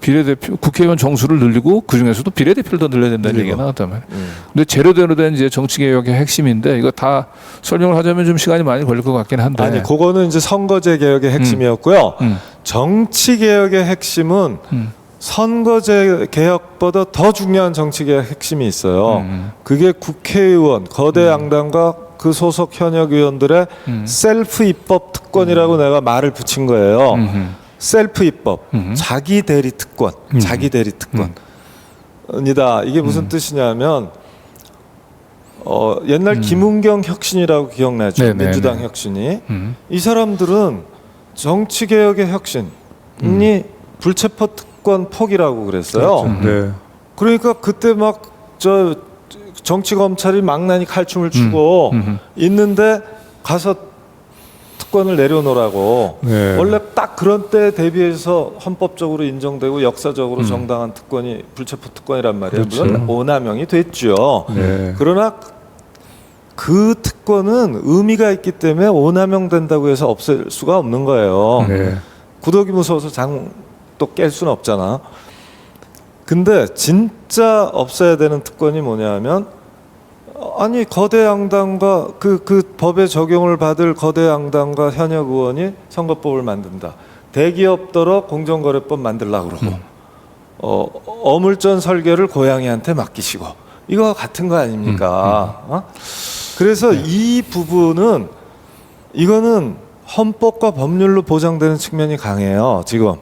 비례대표 국회의원 정수를 늘리고 그 중에서도 비례대표를 더 늘려야 된다는 늘리고. 얘기가 나왔단 말이에요. 근데 제로대로 된 이제 정치개혁의 핵심인데 이거 다 설명을 하자면 좀 시간이 많이 걸릴 것 같긴 한데. 아니, 그거는 이제 선거제 개혁의 핵심이었고요. 정치 개혁의 핵심은 선거제 개혁보다 더 중요한 정치 개혁 핵심이 있어요. 그게 국회의원 거대 양당과 그 소속 현역 의원들의 셀프 입법 특권이라고 내가 말을 붙인 거예요. 셀프 입법, 자기 대리 특권, 자기 대리 특권이다. 이게 무슨 뜻이냐면 옛날 김은경 혁신이라고 기억나죠? 네네네. 민주당 혁신이. 이 사람들은 정치 개혁의 혁신이 불체포 특권 포기라고 그랬어요. 네. 그러니까 그때 막 정치 검찰이 망나니 칼춤을 추고 있는데 가서 특권을 내려놓으라고. 네. 원래 딱 그런 때에 대비해서 헌법적으로 인정되고 역사적으로 정당한 특권이 불체포 특권이란 말이에요. 그렇죠. 물론 오남용이 됐죠. 네. 그러나 그 특권은 의미가 있기 때문에 오남용 된다고 해서 없앨 수가 없는 거예요. 네. 구더기 무서워서 장 또 깰 수는 없잖아. 근데 진짜 없어야 되는 특권이 뭐냐면 아니 거대 양당과 그 법의 적용을 받을 거대 양당과 현역 의원이 선거법을 만든다. 대기업더러 공정거래법 만들려고 그러고 어물전 설계를 고양이한테 맡기시고 이거 같은 거 아닙니까? 그래서 이 부분은 이거는 헌법과 법률로 보장되는 측면이 강해요. 지금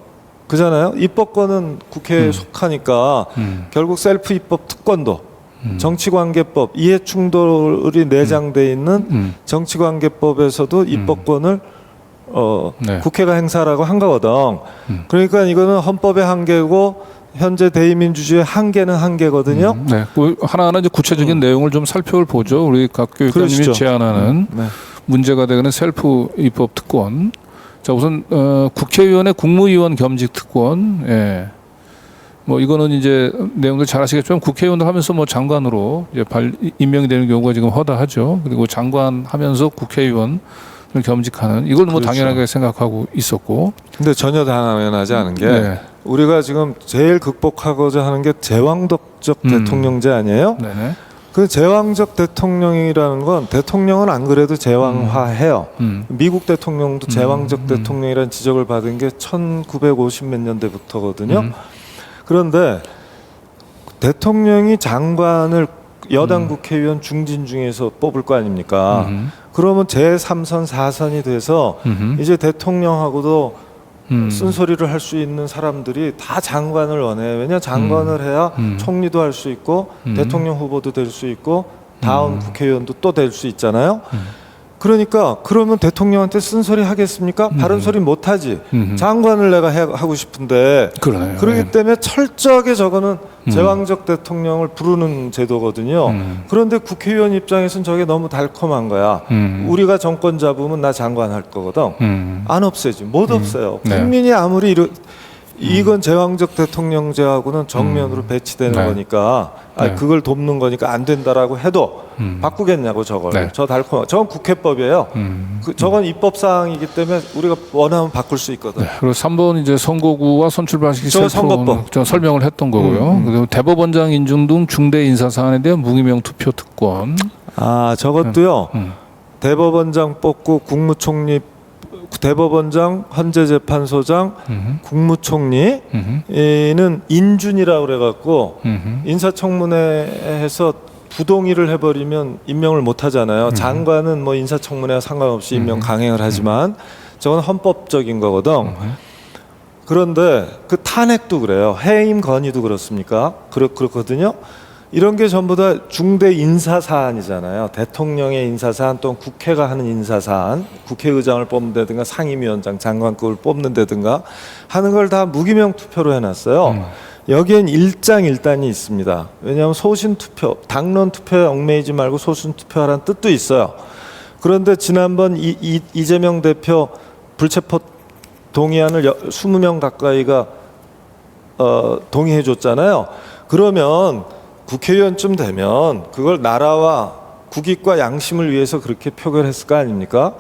그잖아요. 입법권은 국회에 속하니까 결국 셀프 입법 특권도 정치관계법 이해충돌이 내장돼 있는 정치관계법에서도 입법권을 네. 국회가 행사라고 한 거거든. 그러니까 이거는 헌법의 한계고 현재 대의민주주의의 한계는 한계거든요. 네. 하나하나 이제 구체적인 내용을 좀 살펴보죠. 우리 각 교육감님이 그러시죠. 제안하는 네. 문제가 되는 셀프 입법 특권. 자, 우선 국회의원의 국무위원 겸직 특권. 예. 뭐 이거는 이제 내용들 잘 아시겠지만 국회의원들 하면서 뭐 장관으로 이제 임명이 되는 경우가 지금 허다하죠. 그리고 장관 하면서 국회의원을 겸직하는 이걸 뭐 그렇죠. 당연하게 생각하고 있었고. 근데 전혀 당연하지 않은 게 네. 우리가 지금 제일 극복하고자 하는 게 제왕적 대통령제 아니에요? 네네. 그 제왕적 대통령이라는 건 대통령은 안 그래도 제왕화해요. 미국 대통령도 제왕적 대통령이라는 지적을 받은 게 1950 몇 년대부터거든요. 그런데 대통령이 장관을 여당 국회의원 중진 중에서 뽑을 거 아닙니까? 그러면 제3선, 4선이 돼서 이제 대통령하고도 쓴소리를 할 수 있는 사람들이 다 장관을 원해요. 왜냐 장관을 해야 총리도 할 수 있고 대통령 후보도 될 수 있고 다음 국회의원도 또 될 수 있잖아요. 그러니까 그러면 대통령한테 쓴소리 하겠습니까? 바른 소리 못 하지. 장관을 내가 하고 싶은데. 그러네요. 그렇기 네. 때문에 철저하게 저거는 제왕적 대통령을 부르는 제도거든요. 그런데 국회의원 입장에서는 저게 너무 달콤한 거야. 우리가 정권 잡으면 나 장관 할 거거든. 안 없애지. 못 없어요. 네. 국민이 아무리 이건 제왕적 대통령제하고는 정면으로 배치되는 네. 거니까 네. 그걸 돕는 거니까 안 된다라고 해도 바꾸겠냐고 저걸. 네. 저 달콤한. 저건 국회법이에요. 저건 입법 사항이기 때문에 우리가 원하면 바꿀 수 있거든. 네. 그리고 3번 이제 선거구와 선출 방식 저 선거법. 저 설명을 했던 거고요. 그리고 대법원장 인증 등 중대 인사 사안에 대한 무기명 투표 특권. 아 저것도요. 대법원장 뽑고 국무총리 대법원장, 헌재재판소장, 국무총리는 인준이라고 그래갖고 인사청문회에서 부동의를 해버리면 임명을 못 하잖아요. 장관은 뭐 인사청문회와 상관없이 임명 강행을 하지만 저건 헌법적인 거거든. 그런데 그 탄핵도 그래요. 해임 건의도 그렇습니까? 그렇거든요. 이런 게 전부 다 중대 인사 사안이잖아요. 대통령의 인사 사안 또는 국회가 하는 인사 사안, 국회의장을 뽑는다든가 상임위원장, 장관급을 뽑는다든가 하는 걸 다 무기명 투표로 해놨어요. 여기엔 일장일단이 있습니다. 왜냐하면 소신 투표, 당론 투표에 얽매이지 말고 소신 투표하라는 뜻도 있어요. 그런데 지난번 이재명 대표 불체포 동의안을 20명 가까이가 동의해 줬잖아요. 그러면 국회의원쯤 되면 그걸 나라와 국익과 양심을 위해서 그렇게 표결했을 거 아닙니까?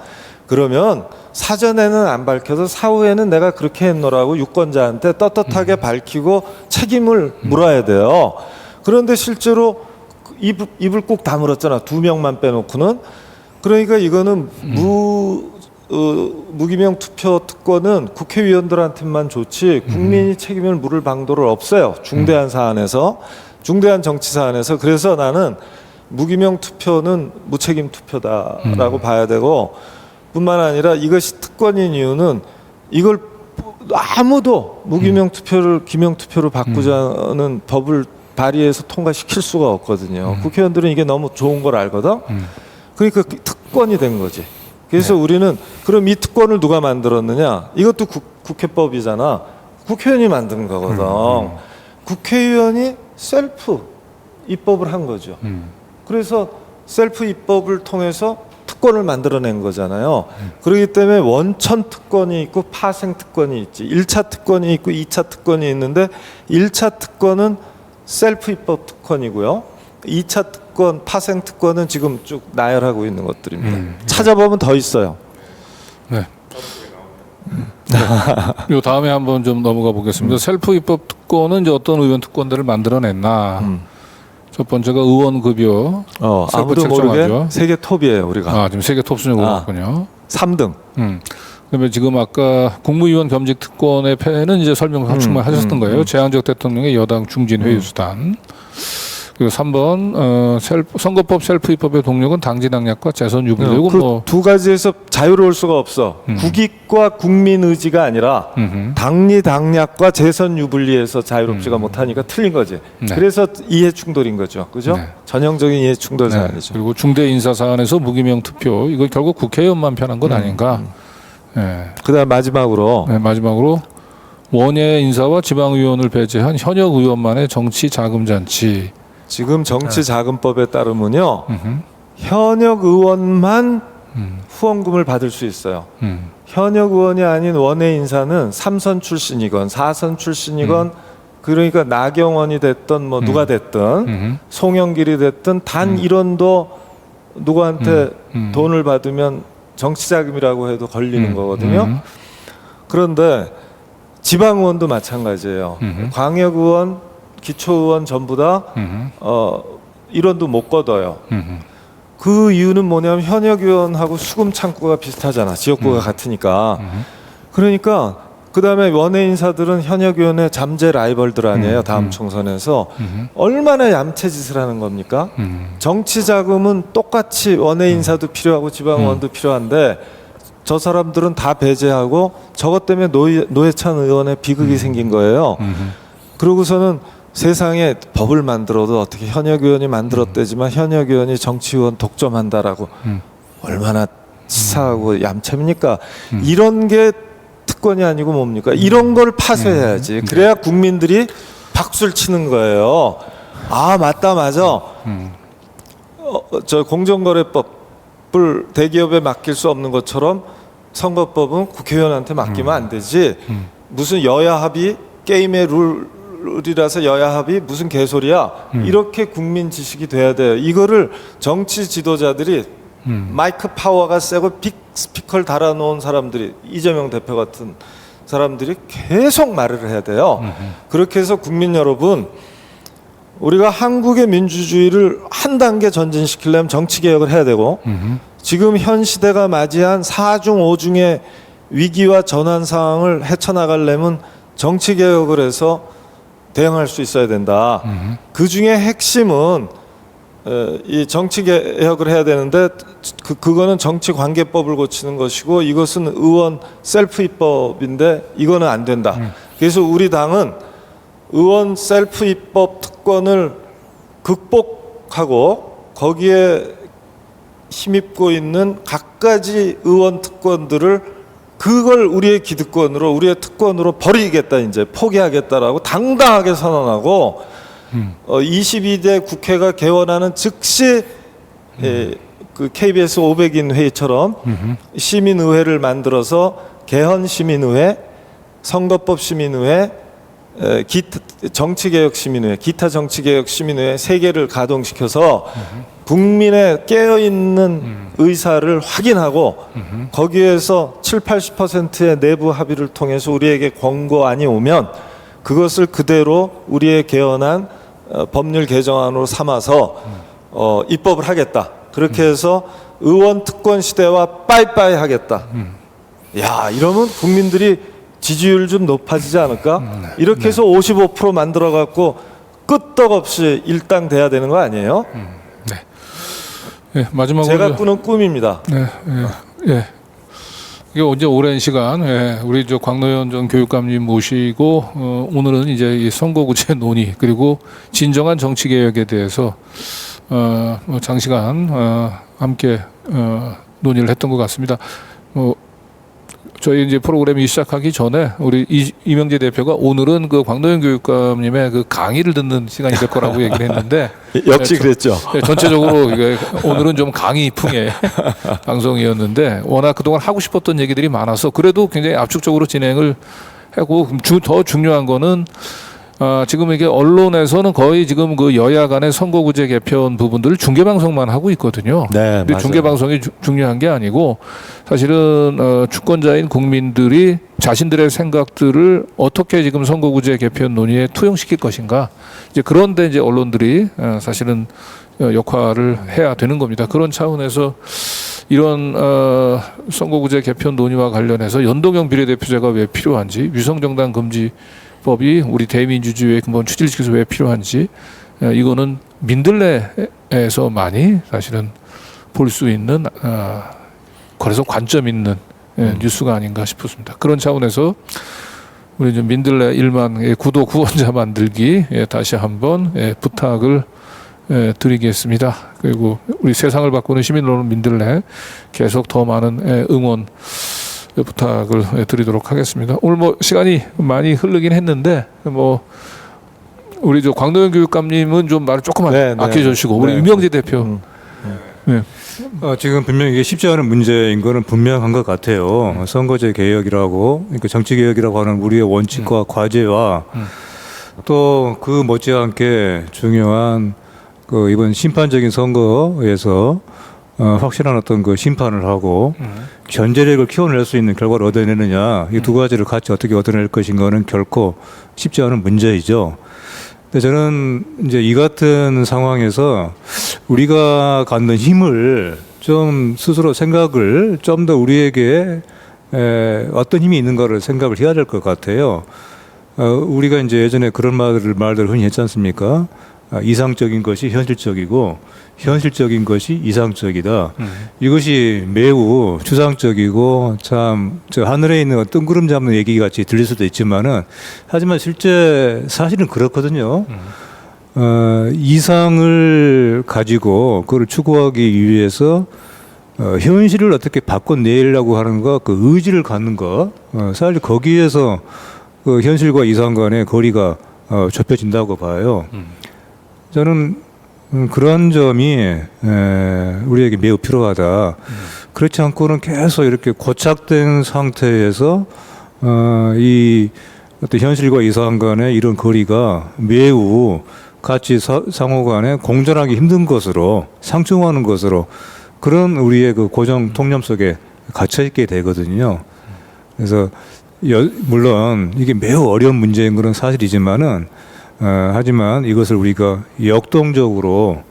그러면 사전에는 안 밝혀서 사후에는 내가 그렇게 했노라고 유권자한테 떳떳하게 밝히고 책임을 물어야 돼요. 그런데 실제로 입을 꼭 다물었잖아. 2명만 빼놓고는. 그러니까 이거는 무기명 투표 특권은 국회의원들한테만 좋지 국민이 책임을 물을 방도를 없어요. 중대한 사안에서. 중대한 정치 사안에서. 그래서 나는 무기명 투표는 무책임 투표다라고 봐야 되고 뿐만 아니라 이것이 특권인 이유는 이걸 아무도 무기명 투표를 기명 투표로 바꾸자는 법을 발의해서 통과시킬 수가 없거든요. 국회의원들은 이게 너무 좋은 걸 알거든. 그러니까 특권이 된 거지. 그래서 우리는 그럼 이 특권을 누가 만들었느냐? 이것도 국회법이잖아. 국회의원이 만든 거거든. 국회의원이 셀프 입법을 한 거죠. 그래서 셀프 입법을 통해서 특권을 만들어낸 거잖아요. 그렇기 때문에 원천 특권이 있고 파생 특권이 있지. 1차 특권이 있고 2차 특권이 있는데 1차 특권은 셀프 입법 특권이고요. 2차 특권, 파생 특권은 지금 쭉 나열하고 있는 것들입니다. 찾아보면 더 있어요. 네. 요 다음에 한번 좀 넘어가 보겠습니다. 셀프 입법 특권은 이제 어떤 의원 특권들을 만들어냈나? 첫 번째가 의원급여. 아무도 모르게 세계 톱이에요, 우리가. 지금 세계 톱 순위로 올랐군요. 3등. 그러면 지금 아까 국무위원 겸직 특권의 폐해는 이제 설명 충분하셨던 거예요. 제한적 대통령의 여당 중진 회의 수단. 그리고 3번 선거법 셀프 입법의 동력은 당지 당략과 재선 유불리고 그 두 가지에서 자유로울 수가 없어. 국익과 국민 의지가 아니라 당리 당략과 재선 유불리에서 자유롭지가 못하니까 틀린 거지. 네. 그래서 이해 충돌인 거죠. 그죠? 네. 전형적인 이해 충돌 네. 사안이죠. 그리고 중대 인사 사안에서 무기명 투표 이거 결국 국회의원만 편한 것 아닌가? 네. 그다음 마지막으로 마지막으로 원외 인사와 지방의원을 배제한 현역 의원만의 정치 자금 잔치. 지금 정치자금법에 따르면요, 현역 의원만 후원금을 받을 수 있어요. 현역 의원이 아닌 원외 인사는 3선 출신이건 4선 출신이건 그러니까 나경원이 됐든 뭐 누가 됐든 송영길이 됐든 단 1원도 누구한테 돈을 받으면 정치자금이라고 해도 걸리는 거거든요. 그런데 지방의원도 마찬가지예요. 광역의원, 기초의원 전부 다 1원도 못 걷어요. 그 이유는 뭐냐면 현역의원하고 수금 창구가 비슷하잖아. 지역구가 같으니까. 그러니까 그 다음에 원외 인사들은 현역의원의 잠재 라이벌들 아니에요. 다음 총선에서. 얼마나 얌체짓을 하는 겁니까? 정치 자금은 똑같이 원외 인사도 필요하고 지방의원도 필요한데 저 사람들은 다 배제하고 저것 때문에 노회찬 의원의 비극이 생긴 거예요. 그러고서는 세상에 법을 만들어도 어떻게 현역 의원이 만들었대지만 현역 의원이 정치 의원 독점한다라고 얼마나 치사하고 얌체입니까? 이런 게 특권이 아니고 뭡니까? 이런 걸 파쇄해야지. 그래야 국민들이 박수를 치는 거예요. 아 맞다 맞아. 저 공정거래법을 대기업에 맡길 수 없는 것처럼 선거법은 국회의원한테 맡기면 안 되지. 무슨 여야 합의 게임의 룰이라서 여야 합의 무슨 개소리야. 이렇게 국민 지식이 돼야 돼요. 이거를 정치 지도자들이 마이크 파워가 세고 빅 스피커를 달아놓은 사람들이 이재명 대표 같은 사람들이 계속 말을 해야 돼요. 그렇게 해서 국민 여러분 우리가 한국의 민주주의를 한 단계 전진시키려면 정치개혁을 해야 되고 지금 현 시대가 맞이한 4중 5중의 위기와 전환 상황을 헤쳐나가려면 정치 개혁을 해서 대응할 수 있어야 된다. 그 중에 핵심은 이 정치 개혁을 해야 되는데 그거는 정치 관계법을 고치는 것이고 이것은 의원 셀프 입법인데 이거는 안 된다. 그래서 우리 당은 의원 셀프 입법 특권을 극복하고 거기에 힘입고 있는 각가지 의원 특권들을 그걸 우리의 기득권으로 우리의 특권으로 버리겠다 이제 포기하겠다라고 당당하게 선언하고 22대 국회가 개원하는 즉시 그 KBS 500인 회의처럼 시민의회를 만들어서 개헌 시민의회, 선거법 시민의회, 기타 정치개혁 시민회회, 기타 정치개혁 시민회회 3개를 가동시켜서 국민의 깨어있는 의사를 확인하고 거기에서 70~80%의 내부 합의를 통해서 우리에게 권고안이 오면 그것을 그대로 우리의 개헌안 법률 개정안으로 삼아서 입법을 하겠다. 그렇게 해서 의원 특권 시대와 빠이빠이 하겠다. 야, 이러면 국민들이 지지율 좀 높아지지 않을까? 이렇게 해서 55% 만들어 갖고 끄떡없이 일당돼야 되는 거 아니에요? 네, 마지막으로 제가 꾸는 꿈입니다. 이게 언제 오랜 시간 우리 저 광노현 전 교육감님 모시고 오늘은 이제 이 선거구제 논의 그리고 진정한 정치 개혁에 대해서 장시간 함께 논의를 했던 것 같습니다. 저희 이제 프로그램이 시작하기 전에 우리 이명재 대표가 오늘은 그 광노현 교육감님의 그 강의를 듣는 시간이 될 거라고 얘기를 했는데 역시 그랬죠. 전체적으로 이게 오늘은 좀 강의풍의 방송이었는데 워낙 그동안 하고 싶었던 얘기들이 많아서 그래도 굉장히 압축적으로 진행을 하고 더 중요한 거는 지금 이게 언론에서는 거의 지금 그 여야 간의 선거구제 개편 부분들을 중계방송만 하고 있거든요. 네, 근데 맞아요. 중계방송이 중요한 게 아니고 사실은 주권자인 국민들이 자신들의 생각들을 어떻게 지금 선거구제 개편 논의에 투영시킬 것인가 이제 그런데 이제 언론들이 사실은 역할을 해야 되는 겁니다. 그런 차원에서 이런 선거구제 개편 논의와 관련해서 연동형 비례대표제가 왜 필요한지 위성정당 금지 법이 우리 대민주주의의 근본 추진시켜서 왜 필요한지 이거는 민들레에서만이 사실은 볼 수 있는 그래서 관점 있는 뉴스가 아닌가 싶습니다. 그런 차원에서 우리 좀 민들레 1만 구독 후원자 만들기 다시 한번 부탁을 드리겠습니다. 그리고 우리 세상을 바꾸는 시민언론 민들레 계속 더 많은 응원 부탁을 드리도록 하겠습니다. 오늘 뭐 시간이 많이 흐르긴 했는데 뭐 우리 저 광노현 교육감님은 좀 말을 조금만 아껴주시고 우리 이명재 대표. 지금 분명히 이게 쉽지 않은 문제인 거는 분명한 것 같아요. 선거제 개혁이라고, 그러니까 정치 개혁이라고 하는 우리의 원칙과 과제와 또 그 못지않게 중요한 그 이번 심판적인 선거에서 확실한 어떤 그 심판을 하고 견제력을 키워낼 수 있는 결과를 얻어내느냐 이 두 가지를 같이 어떻게 얻어낼 것인가는 결코 쉽지 않은 문제이죠. 근데 저는 이제 이 같은 상황에서 우리가 갖는 힘을 좀 스스로 생각을 좀 더 우리에게 어떤 힘이 있는가를 생각을 해야 될 것 같아요. 우리가 이제 예전에 그런 말들을 흔히 했지 않습니까? 이상적인 것이 현실적이고 현실적인 것이 이상적이다. 이것이 매우 추상적이고 참 저 하늘에 있는 뜬구름 잡는 얘기 같이 들릴 수도 있지만은 하지만 실제 사실은 그렇거든요. 이상을 가지고 그걸 추구하기 위해서 현실을 어떻게 바꿔내려고 하는 것, 그 의지를 갖는 것, 사실 거기에서 그 현실과 이상 간의 거리가 좁혀진다고 봐요. 저는 그런 점이 우리에게 매우 필요하다. 그렇지 않고는 계속 이렇게 고착된 상태에서 이 어떤 현실과 이상 간의 이런 거리가 매우 같이 상호 간에 공존하기 힘든 것으로 상충하는 것으로 그런 우리의 그 고정 통념 속에 갇혀 있게 되거든요. 그래서 물론 이게 매우 어려운 문제인 것은 사실이지만은 하지만 이것을 우리가 역동적으로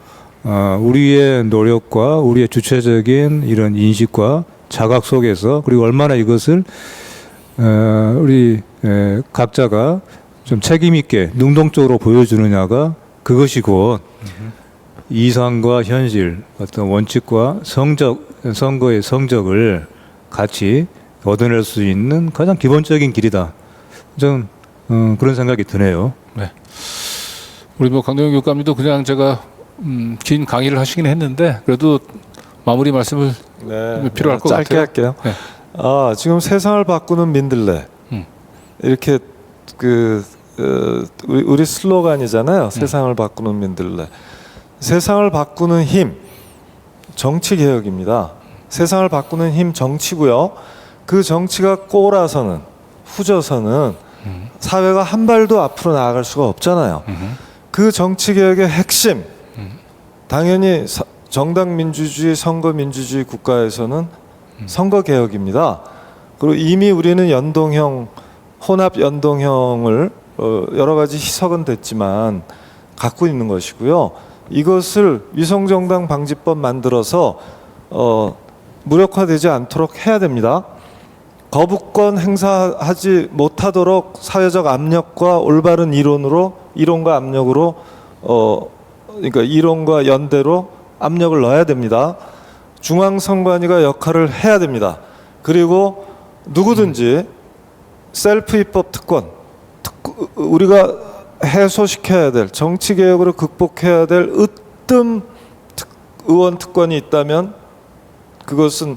우리의 노력과 우리의 주체적인 이런 인식과 자각 속에서 그리고 얼마나 이것을 우리 각자가 좀 책임 있게 능동적으로 보여주느냐가 그것이 곧 이상과 현실, 어떤 원칙과 선거의 성적을 같이 얻어낼 수 있는 가장 기본적인 길이다. 좀 그런 생각이 드네요. 네. 우리 뭐 강동영 교육감님도 그냥 제가 긴 강의를 하시긴 했는데 그래도 마무리 말씀을 필요할 것 짧게 같아요. 할게요. 네. 지금 세상을 바꾸는 민들레 이렇게 우리 슬로건이잖아요. 세상을 바꾸는 민들레. 세상을 바꾸는 힘 정치 개혁입니다. 세상을 바꾸는 힘 정치고요. 그 정치가 꼬라서는 후져서는 사회가 한 발도 앞으로 나아갈 수가 없잖아요. 그 정치 개혁의 핵심 당연히 정당 민주주의, 선거 민주주의 국가에서는 선거 개혁입니다. 그리고 이미 우리는 연동형, 혼합 연동형을 여러 가지 희석은 됐지만 갖고 있는 것이고요. 이것을 위성정당 방지법 만들어서 무력화되지 않도록 해야 됩니다. 거부권 행사하지 못하도록 사회적 압력과 올바른 이론과 압력으로 그러니까 이론과 연대로 압력을 넣어야 됩니다. 중앙선관위가 역할을 해야 됩니다. 그리고 누구든지 셀프 입법 특권, 우리가 해소시켜야 될 정치개혁으로 극복해야 될 으뜸 의원 특권이 있다면 그것은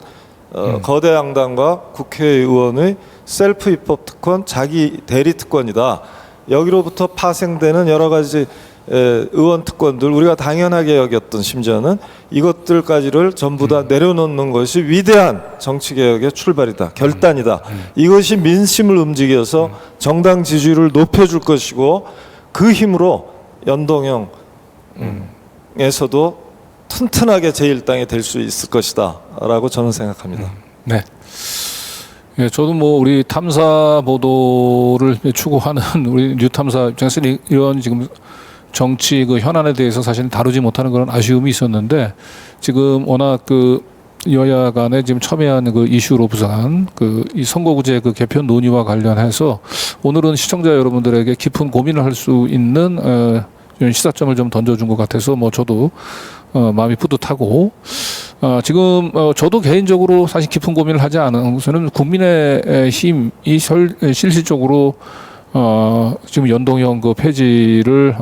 거대 양당과 국회의원의 셀프 입법 특권, 자기 대리 특권이다. 여기로부터 파생되는 여러 가지 의원 특권들 우리가 당연하게 여겼던 심지어는 이것들까지를 전부 다 내려놓는 것이 위대한 정치개혁의 출발이다. 결단이다. 이것이 민심을 움직여서 정당 지지율을 높여줄 것이고 그 힘으로 연동형에서도 튼튼하게 제1당이 될 수 있을 것이다 라고 저는 생각합니다. 네. 예, 저도 뭐 우리 탐사 보도를 추구하는 우리 뉴탐사 입장에서 이런 지금 정치 그 현안에 대해서 사실 다루지 못하는 그런 아쉬움이 있었는데 지금 워낙 그 여야 간에 지금 첨예한 그 이슈로 부상한 그 이 선거구제 그 개편 논의와 관련해서 오늘은 시청자 여러분들에게 깊은 고민을 할 수 있는 이런 시사점을 좀 던져준 것 같아서 뭐 저도 마음이 뿌듯하고 지금 저도 개인적으로 사실 깊은 고민을 하지 않은 것은 국민의 힘이 실질적으로 지금 연동형 그 폐지를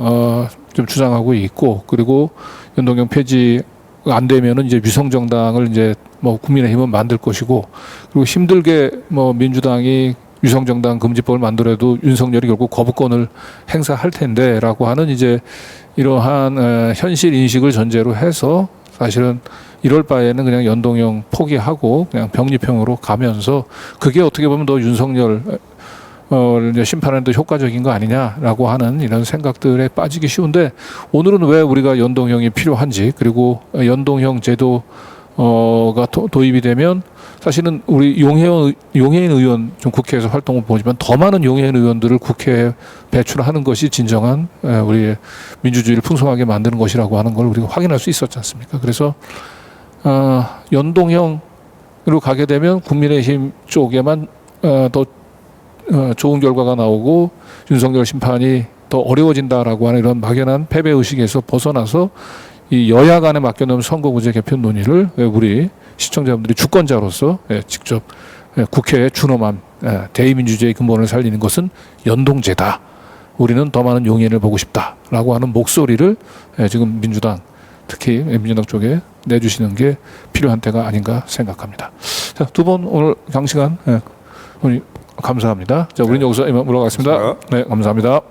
좀 주장하고 있고 그리고 연동형 폐지 안 되면은 이제 위성정당을 이제 뭐 국민의힘은 만들 것이고 그리고 힘들게 뭐 민주당이 위성정당 금지법을 만들어도 윤석열이 결국 거부권을 행사할 텐데라고 하는 이제 이러한 현실 인식을 전제로 해서 사실은 이럴 바에는 그냥 연동형 포기하고 그냥 병립형으로 가면서 그게 어떻게 보면 더 윤석열 이제 심판하는 데 효과적인 거 아니냐라고 하는 이런 생각들에 빠지기 쉬운데 오늘은 왜 우리가 연동형이 필요한지 그리고 연동형 제도가 도입이 되면 사실은 우리 용해인 의원 좀 국회에서 활동을 보지만 더 많은 용해인 의원들을 국회에 배출하는 것이 진정한 우리의 민주주의를 풍성하게 만드는 것이라고 하는 걸 우리가 확인할 수 있었지 않습니까? 그래서 연동형으로 가게 되면 국민의힘 쪽에만 더 좋은 결과가 나오고 윤석열 심판이 더 어려워진다라고 하는 이런 막연한 패배 의식에서 벗어나서 이 여야 간에 맡겨놓은 선거구제 개편 논의를 우리 시청자분들이 주권자로서 직접 국회에 준엄한 대의민주주의의 근본을 살리는 것은 연동제다. 우리는 더 많은 용인을 보고 싶다라고 하는 목소리를 지금 민주당 특히 민주당 쪽에 내주시는 게 필요한 때가 아닌가 생각합니다. 자, 두 분 오늘 장시간 우리 감사합니다. 자, 우리는 여기서 물러가겠습니다. 네, 감사합니다.